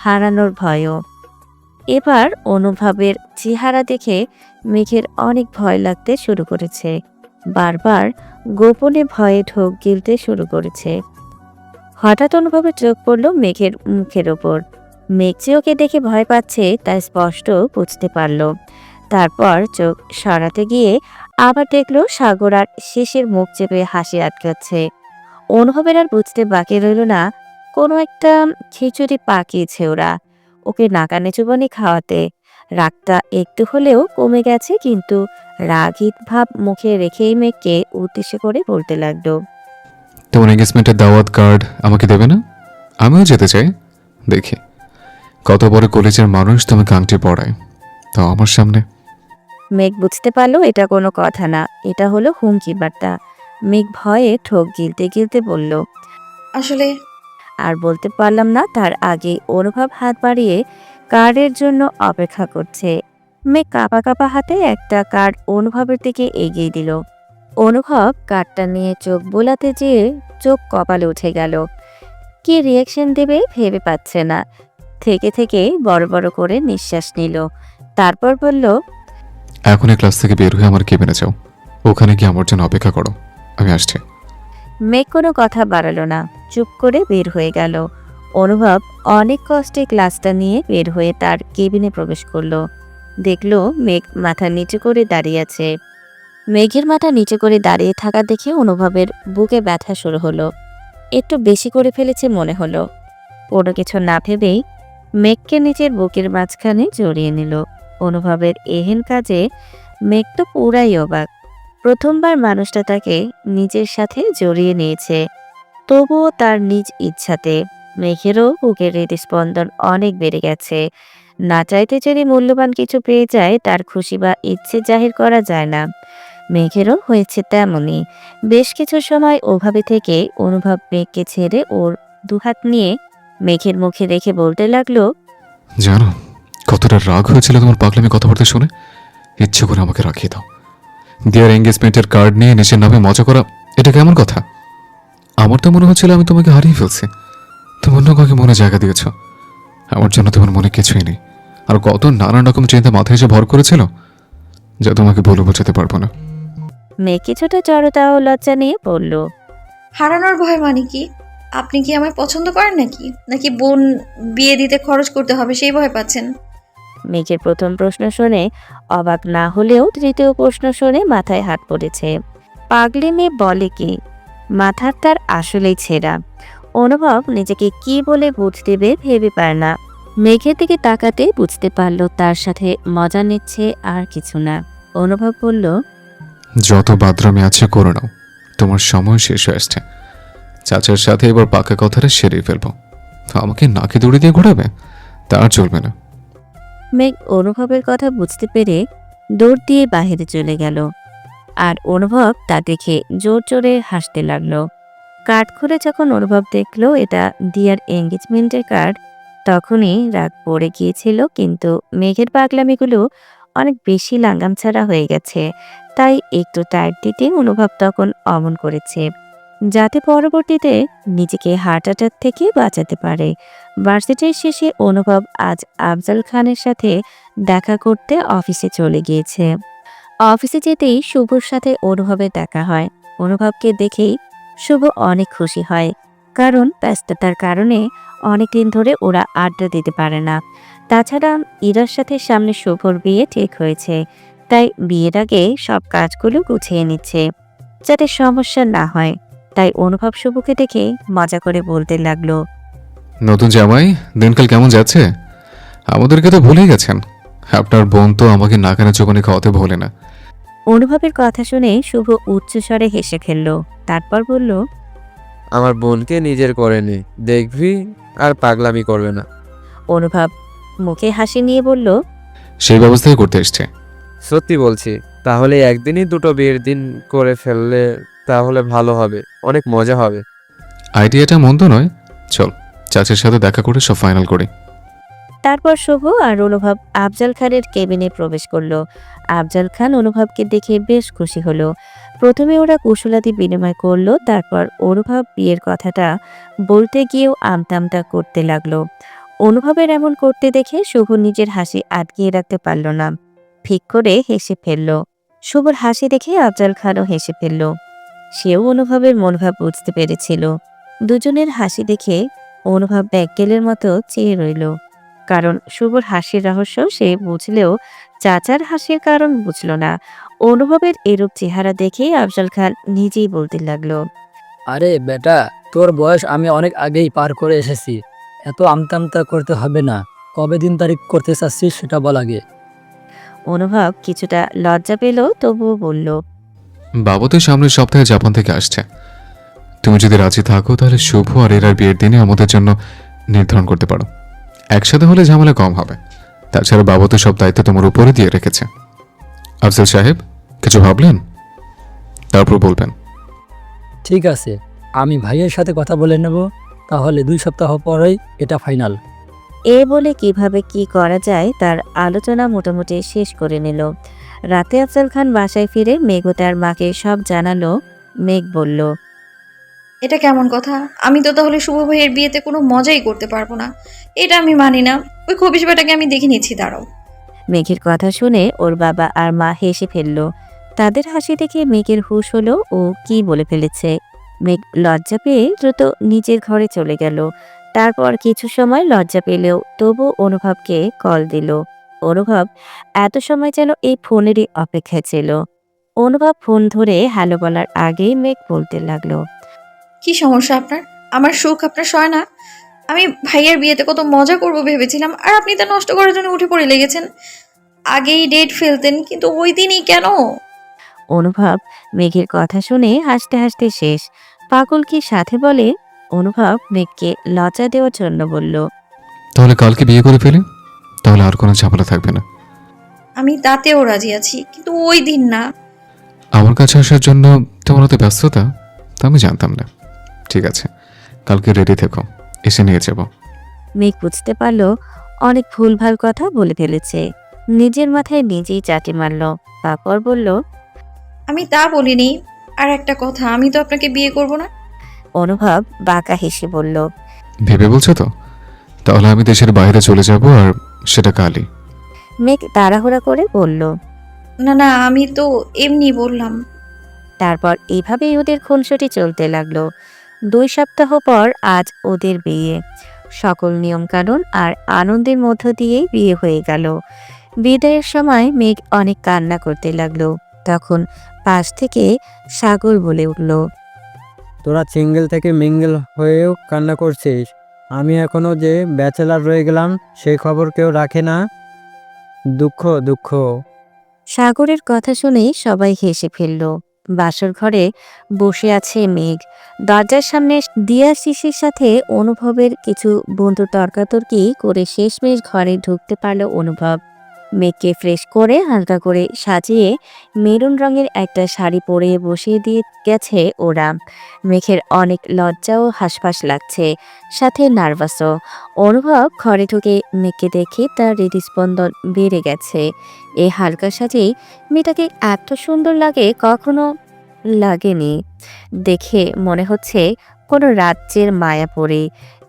হারানোর ভয়ও। এবার অনুভবের চেহারা দেখে মেঘের অনেক ভয় লাগতে শুরু করেছে। বারবার গোপনে ভয়ে ঢোক গিলতে শুরু করেছে। হঠাৎ অনুভবের চোখ পড়ল মেঘের মুখের ওপর। মেঘ যে ওকে দেখে ভয় পাচ্ছে তা স্পষ্ট বুঝতে পারল। তারপর চোখ সরাতে গিয়ে আবার দেখলো সাগর আর শেষের মুখ চেপে হাসি আটকাচ্ছে। অনুভবের আর বুঝতে বাকি রইল না কোনো একটা খিচুড়ি পাকিয়েছে ওরা ওকে নাকানে চুবানি খাওয়াতে। রাগটা একটু হলেও কমে গেছে, কিন্তু রাগীর ভাব মুখে রেখেই মেঘকে উদ্দেশ্য করে বলতে লাগলো। তোমার এঙ্গেজমেন্টের দাওয়াত কার্ড আমাকে দেবে না? আমিও যেতে চাই। দেখি কত বড় কলেজের মানুষ তোমাকে আংটি পড়ায়, তাও আমার সামনে। মেঘ বুঝতে পারলো এটা কোনো কথা না, এটা হলো হুমকি বার্তা। মেঘ ভয়ে ঠোক গিলতে গিলতে বলল, আসলে আর বলতে পারলাম না তার আগে অনুভব হাত বাড়িয়ে কার্ডের জন্য অপেক্ষা করছে। মেঘ কাঁপা কাঁপা হাতে একটা কার্ড অনুভবের দিকে এগিয়ে দিল। অনুভব কার্ডটা নিয়ে চোখ বোলাতে যেয়ে চোখ কপালে উঠে গেল। কি রিয়াকশন দেবে ভেবে পাচ্ছে না। থেকে থেকে বড় বড় করে নিঃশ্বাস নিল। তারপর বলল, এখন এই ক্লাস থেকে বের হয়ে আমার কেবিনে যাও, ওখানে গিয়ে আমার জন্য অপেক্ষা করো, আমি আসছি। মেঘ কোনো কথা বাড়ালো না, চুপ করে বের হয়ে গেল। অনুভব অনেক কষ্টে ক্লাসটা নিয়ে বের হয়ে তার কেবিনে প্রবেশ করলো। দেখলো মেঘ মাথা নিচু করে দাঁড়িয়ে আছে। মেঘের মাথা নিচু করে দাঁড়িয়ে থাকা দেখে অনুভবের বুকে ব্যথা শুরু হলো। একটু বেশি করে ফেলেছে মনে হলো। কোনো কিছু না ভেবেই মেঘকে নিজের বুকের মাঝখানে জড়িয়ে নিল। অনুভবের এহেন কাজে মেঘ তো পুরাই অবাক। প্রথমবার মানুষটা তাকে নিজের সাথে জড়িয়ে নিয়েছে, তবুও তার নিজ ইচ্ছাতে। মেঘেরও বুকের হৃদস্পন্দন অনেক বেড়ে গেছে। না চাইতে যদি মূল্যবান কিছু পেয়ে যায়, তার খুশি বা ইচ্ছে জাহির করা যায় না। মেঘেরও হয়েছে তেমনই। বেশ কিছু সময় ওভাবে থেকে অনুভব মেঘকে ছেড়ে ওর দুহাত নিয়ে মেঘের মুখে রেখে বলতে লাগলো, জানো কতটা রাগ হয়েছিল তোমার পাগলামি কথাবার্তা শুনে? ইচ্ছে করে আমাকে রাখিয়ে দাও। দিয়ার এঙ্গেজমেন্টের কার্ড নিয়ে নিজের নামে মজা করা, এটা কেমন কথা? আমার তো মনে হচ্ছিল আমি তোমাকে হারিয়ে ফেলছি। তুমি অন্য কাউকে মনে জায়গা দিয়েছ। আমার জন্য তোমার মনে কিছুই নেই। আর কত নানান রকম চিন্তা মাথায় এসে ভর করেছিল, যা তোমাকে বলে বোঝাতে পারবো না। মেঘ কিছুটা জড়তা ও লজ্জা নিয়ে বলল, হারানোর ভয় মানে কি? আপনি কি আমায় পছন্দ করেন নাকি বোন বিয়ে দিতে খরচ করতে হবে সেই ভয় পাচ্ছেন? মেঘের প্রথম প্রশ্ন শুনে অবাক না হলেও তৃতীয় প্রশ্ন শুনে মাথায় হাত পড়েছে। পাগলি মেয়ে বলে কি? মাথার তার আসলেই ছেঁড়া। অনুভব নিজেকে কি বলে বুঝ দেবে ভেবে পায় না। মেঘের দিকে তাকাতে বুঝতে পারল তার সাথে মজা নিচ্ছে আর কিছু না। অনুভব বলল, যত বাদরামি আছে করে নাও, তোমার সময় শেষ হয়ে আসছে। চাচার সাথে এবার পাকা কথাটা সেরে ফেলবো। আমাকে নাকে দড়ি দিয়ে ঘোরাবে, তা আর চলবে না। মেঘ অনুভবের কথা বুঝতে পেরে দৌড় দিয়ে বাহিরে চলে গেল। আর অনুভব তা দেখে জোর জোরে হাসতে লাগলো। কার্ড খুলে যখন অনুভব দেখলো এটা দিয়ার এঙ্গেজমেন্টের কার্ড, তখনই রাগ পড়ে গিয়েছিল। কিন্তু মেঘের পাগলামিগুলো অনেক বেশি লাঙ্গাম ছাড়া হয়ে গেছে, তাই একটু টাইট দিতে অনুভব তখন অমন করেছে, যাতে পরবর্তীতে নিজেকে হার্ট অ্যাটাক থেকে বাঁচাতে পারে। ভার্সিটির শেষে অনুভব আজ আফজাল খানের সাথে দেখা করতে অফিসে চলে গিয়েছে। অফিসে যেতেই শুভর সাথে অনুভবের দেখা হয়। অনুভবকে দেখেই শুভ অনেক খুশি হয়, কারণ ব্যস্ততার কারণে অনেকদিন ধরে ওরা আড্ডা দিতে পারে না। তাছাড়া ইরার সাথে সামনে শুভর বিয়ে ঠিক হয়েছে, তাই বিয়ের আগে সব কাজগুলো গুছিয়ে নিচ্ছে যাতে সমস্যা না হয়। তাই অনুভব শুভকে দেখে মজা করে বলতে লাগলো, নতুন জামাই, দিনকাল কেমন যাচ্ছে? আমাদেরকে তো ভুলেই গেছেন। আপনার বোন তো আমাকে নাকানে চোখনে খাওয়াতে ভোলে না। অনুভবের কথা শুনে শুভ উচ্চস্বরে হেসে ফেলল। তারপর বলল, আমার বোনকে নিজের করে নে, দেখবি আর পাগলামি করবে না। অনুভব মুখে হাসি নিয়ে বলল, সেই ব্যবস্থাই করতে এসছে। সত্যি বলছি, তাহলে একদিনই দুটো বিয়ের দিন করে ফেললে তাহলে ভালো হবে, অনেক মজা হবে। আইডিয়াটা মন্দ নয়, চল চাচার সাথে দেখা করে সব ফাইনাল করি। তারপর শুভ আর অনুভব আফজাল খানের কেবিনে প্রবেশ করলো। আফজাল খান অনুভবকে দেখে বেশ খুশি হলো। প্রথমে ওরা কুশলাদি বিনিময় করলো, তারপর অনুভব বিয়ের কথাটা বলতে গিয়েও আমতামতা করতে লাগলো। অনুভবের এমন করতে দেখে শুভ নিজের হাসি আটকিয়ে রাখতে পারল না, ঠিক করে হেসে ফেলল। শুভর হাসি দেখে আফজাল খানও হেসে ফেলল। সেও অনুভবের মনোভাব বুঝতে পেরেছিল। দুজনের হাসি দেখে অনুভব ব্যাকগেলের মতো চেয়ে রইল, কারণ শুভর হাসির রহস্য সে বুঝলেও চাচার হাসির কারণ বুঝল না। অনুভবের এরূপ চেহারা দেখে আফজাল খান নিজেই বলতে লাগলো, আরে বেটা, তোর বয়স আমি অনেক আগেই পার করে এসেছি। এত আমতা করতে হবে না। কবে দিন তারিখ করতে চাচ্ছিস সেটা বল আগে। অনুভব কিছুটা লজ্জা পেল, তবুও বলল, বাবা তো সামনের সপ্তাহে জাপান থেকে আসছে। তুমি যদি রাজি থাকো তাহলে শুভ আর এরার বিয়ের দিনে আমাদের জন্য নির্ধারণ করতে পারো। একসাথে হলে ঝামেলা কম হবে। তাছাড়া বাবা তো সব দায়িত্ব তোমার উপরে দিয়ে রেখেছে। আফজাল সাহেব, কিছু ভাবলেন? তারপর বলবেন। ঠিক আছে, আমি ভাইয়ের সাথে কথা বলে নেব। তাহলে 2 সপ্তাহ পরেই এটা ফাইনাল। এ বলে কিভাবে কি করা যায় তার আলোচনা মোটামুটি শেষ করে নিল। রাতে আফজাল খান বাসায় ফিরে মেঘ ও তার মাকে সব জানালো। মেঘ বলল, এটা কেমন কথা? আমি তো তাহলে শুভ ভাইয়ের বিয়েতে কোনো মজাই করতে পারবো না। এটা আমি মানি না। ওই খবিশ বেটাকে আমি দেখে নিচ্ছি, দাঁড়াও। মেঘের কথা শুনে ওর বাবা আর মা হেসে ফেলল। তাদের হাসি দেখে মেঘের হুঁশ হলো ও কি বলে ফেলেছে। মেঘ লজ্জা পেয়ে দ্রুত নিজের ঘরে চলে গেল। তারপর কিছু সময় লজ্জা পেলেও তবু অনুভবকে কল দিল। অনুভব এত সময় যেন এই ফোনেরই অপেক্ষায় ছিল। অনুভব ফোন ধরে হ্যালো বলার আগেই মেঘ বলতে লাগলো, কি সমস্যা আপনার? আমার সুখ আপনার সয় না? আমি ভাইয়ের বিয়েতে কত মজা করব ভেবেছিলাম, আর আপনি তা নষ্ট করার জন্য উঠে পড়ে লেগেছেন। আগেই ডেট ফেলতেন, কিন্তু ওই দিনই কেন? অনুভব মেঘের কথা শুনে হাসতে হাসতে শেষ। পাগল কি সাথে বলে অনুভব মেঘকে লজ্জা দেওয়ার জন্য বলল, তাহলে কালকে বিয়ে করে ফেলি, তাহলে আর কোনো ঝামেলা থাকবে না। আমি তাতেও রাজি আছি, কিন্তু ওই দিন না। আমার কাছে আসার জন্য তোমার অত ব্যস্ততা তা আমি জানতাম না। ঠিক আছে, কালকে রেডি থেকো, এসে নিয়ে যাব। মেঘ বুঝতে পারল অনেক ভুলভাল কথা বলে ফেলেছে। নিজের মাথায় নিজেই চাটি মারল। তারপর বলল, আমি তা বলিনি। আর একটা কথা, আমি তো আপনাকে বিয়ে করব না। অনুভব বাঁকা হেসে বলল, ভেবে বলছো তো? তাহলে আমি দেশের বাইরে চলে যাব, আর সেটা কালই। মেঘ তাড়াহুড়া করে বলল। না না, আমি তো এমনি বললাম। তারপর এইভাবেই ওদের খুনসুটি চলতে লাগলো। 2 সপ্তাহ পর আজ ওদের বিয়ে। সকল নিয়মকানুন আর আনন্দের মধ্য দিয়েই বিয়ে হয়ে গেল। বিদায়ের সময় মেঘ অনেক কান্না করতে লাগলো। তখন পাশ থেকে সাগর বলে উঠল, তোরা সিঙ্গেল থেকে মিঙ্গেল হয়েও কান্না করছিস, আমি এখনো যে ব্যাচেলার রয়ে গেলাম সেই খবর কেউ রাখে না। দুঃখ দুঃখ। সাগরের কথা শুনে সবাই হেসে ফেলল। বাসর ঘরে বসে আছে মেঘ। দরজার সামনে দিয়া শিশির সাথে অনুভবের কিছু বন্ধু তর্কাতর্কি করে শেষমেশ ঘরে ঢুকতে পারল অনুভব। মেঘকে ফ্রেশ করে হালকা করে সাজিয়ে মেরুন রঙের একটা শাড়ি পরে বসিয়ে দিয়ে গেছে ওরা। মেঘের অনেক লজ্জা ও হাসফাস লাগছে, সাথে নার্ভাসও। অনুভব ঘরে ঢুকে মেঘকে দেখে তার হৃদস্পন্দন বেড়ে গেছে। এই হালকা সাজেই মেয়েটাকে এত সুন্দর লাগে কখনো লাগেনি। দেখে মনে হচ্ছে কোনো রাজ্যের মায়াপরী।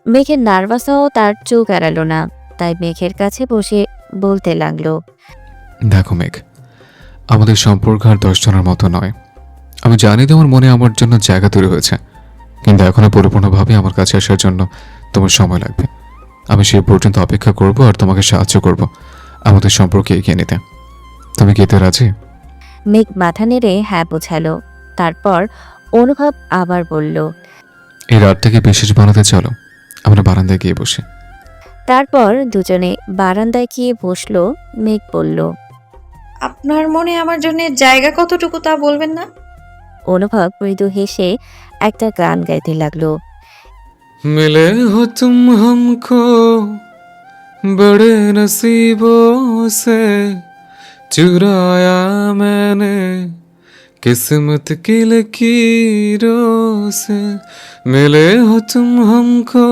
মেঘের নার্ভাসও তার চোখ এড়ালো না, তাই মেঘের কাছে বসে বলতে লাগলো, দেখো মেঘ, আমাদের সম্পর্ক আর 10 জনের মতো নয়। আমি জানি তোমার মনে আমার জন্য জায়গা তৈরি হয়েছে, কিন্তু এখনো পরিপূর্ণভাবে আমার কাছে আসার জন্য তোমার সময় লাগবে। আমি সেই পর্যন্ত অপেক্ষা করব আর তোমাকে সাহায্য করব আমাদের সম্পর্কে এগিয়ে নিতে। তুমি কি এতে রাজি? মেঘ মাথা নেড়ে হ্যাঁ বোঝালো। তারপর অনুভব আবার বলল, এই রাতটাকে বিশেষ বানাতে চলো, আমরা বারান্দায় গিয়ে বসি। তারপর দুজনে বারান্দায় গিয়ে বসলো। মেঘ বলল, আপনার মনে আমার জন্য জায়গা কতটুকু তা বলবেন না? অনুভব মৃদু হেসে একটা গান গাইতে লাগলো। मिले हो तुम हमको बड़े नसीबों से, चुराया मैंने किस्मत की लकीरों से। मिले हो तुम हमको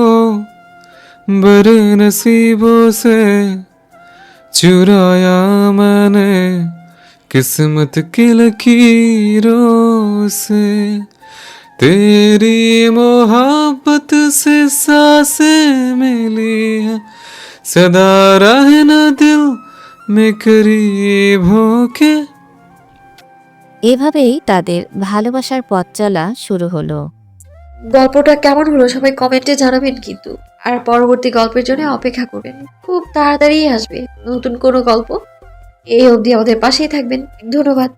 बड़े नसीबों से, चुराया मैंने किस्मत की लकीरों से। तेरी मोहब्बत से सांसें मिली है, सदा रहना दिल में करीब होके। এভাবেই তাদের ভালোবাসার পথ চলা শুরু হলো। গল্পটা কেমন হলো সবাই কমেন্টে জানাবেন কিন্তু। আর পরবর্তী গল্পের জন্য অপেক্ষা করবেন, খুব তাড়াতাড়ি আসবে নতুন কোনো গল্প। এই অবধি আমাদের পাশেই থাকবেন। ধন্যবাদ।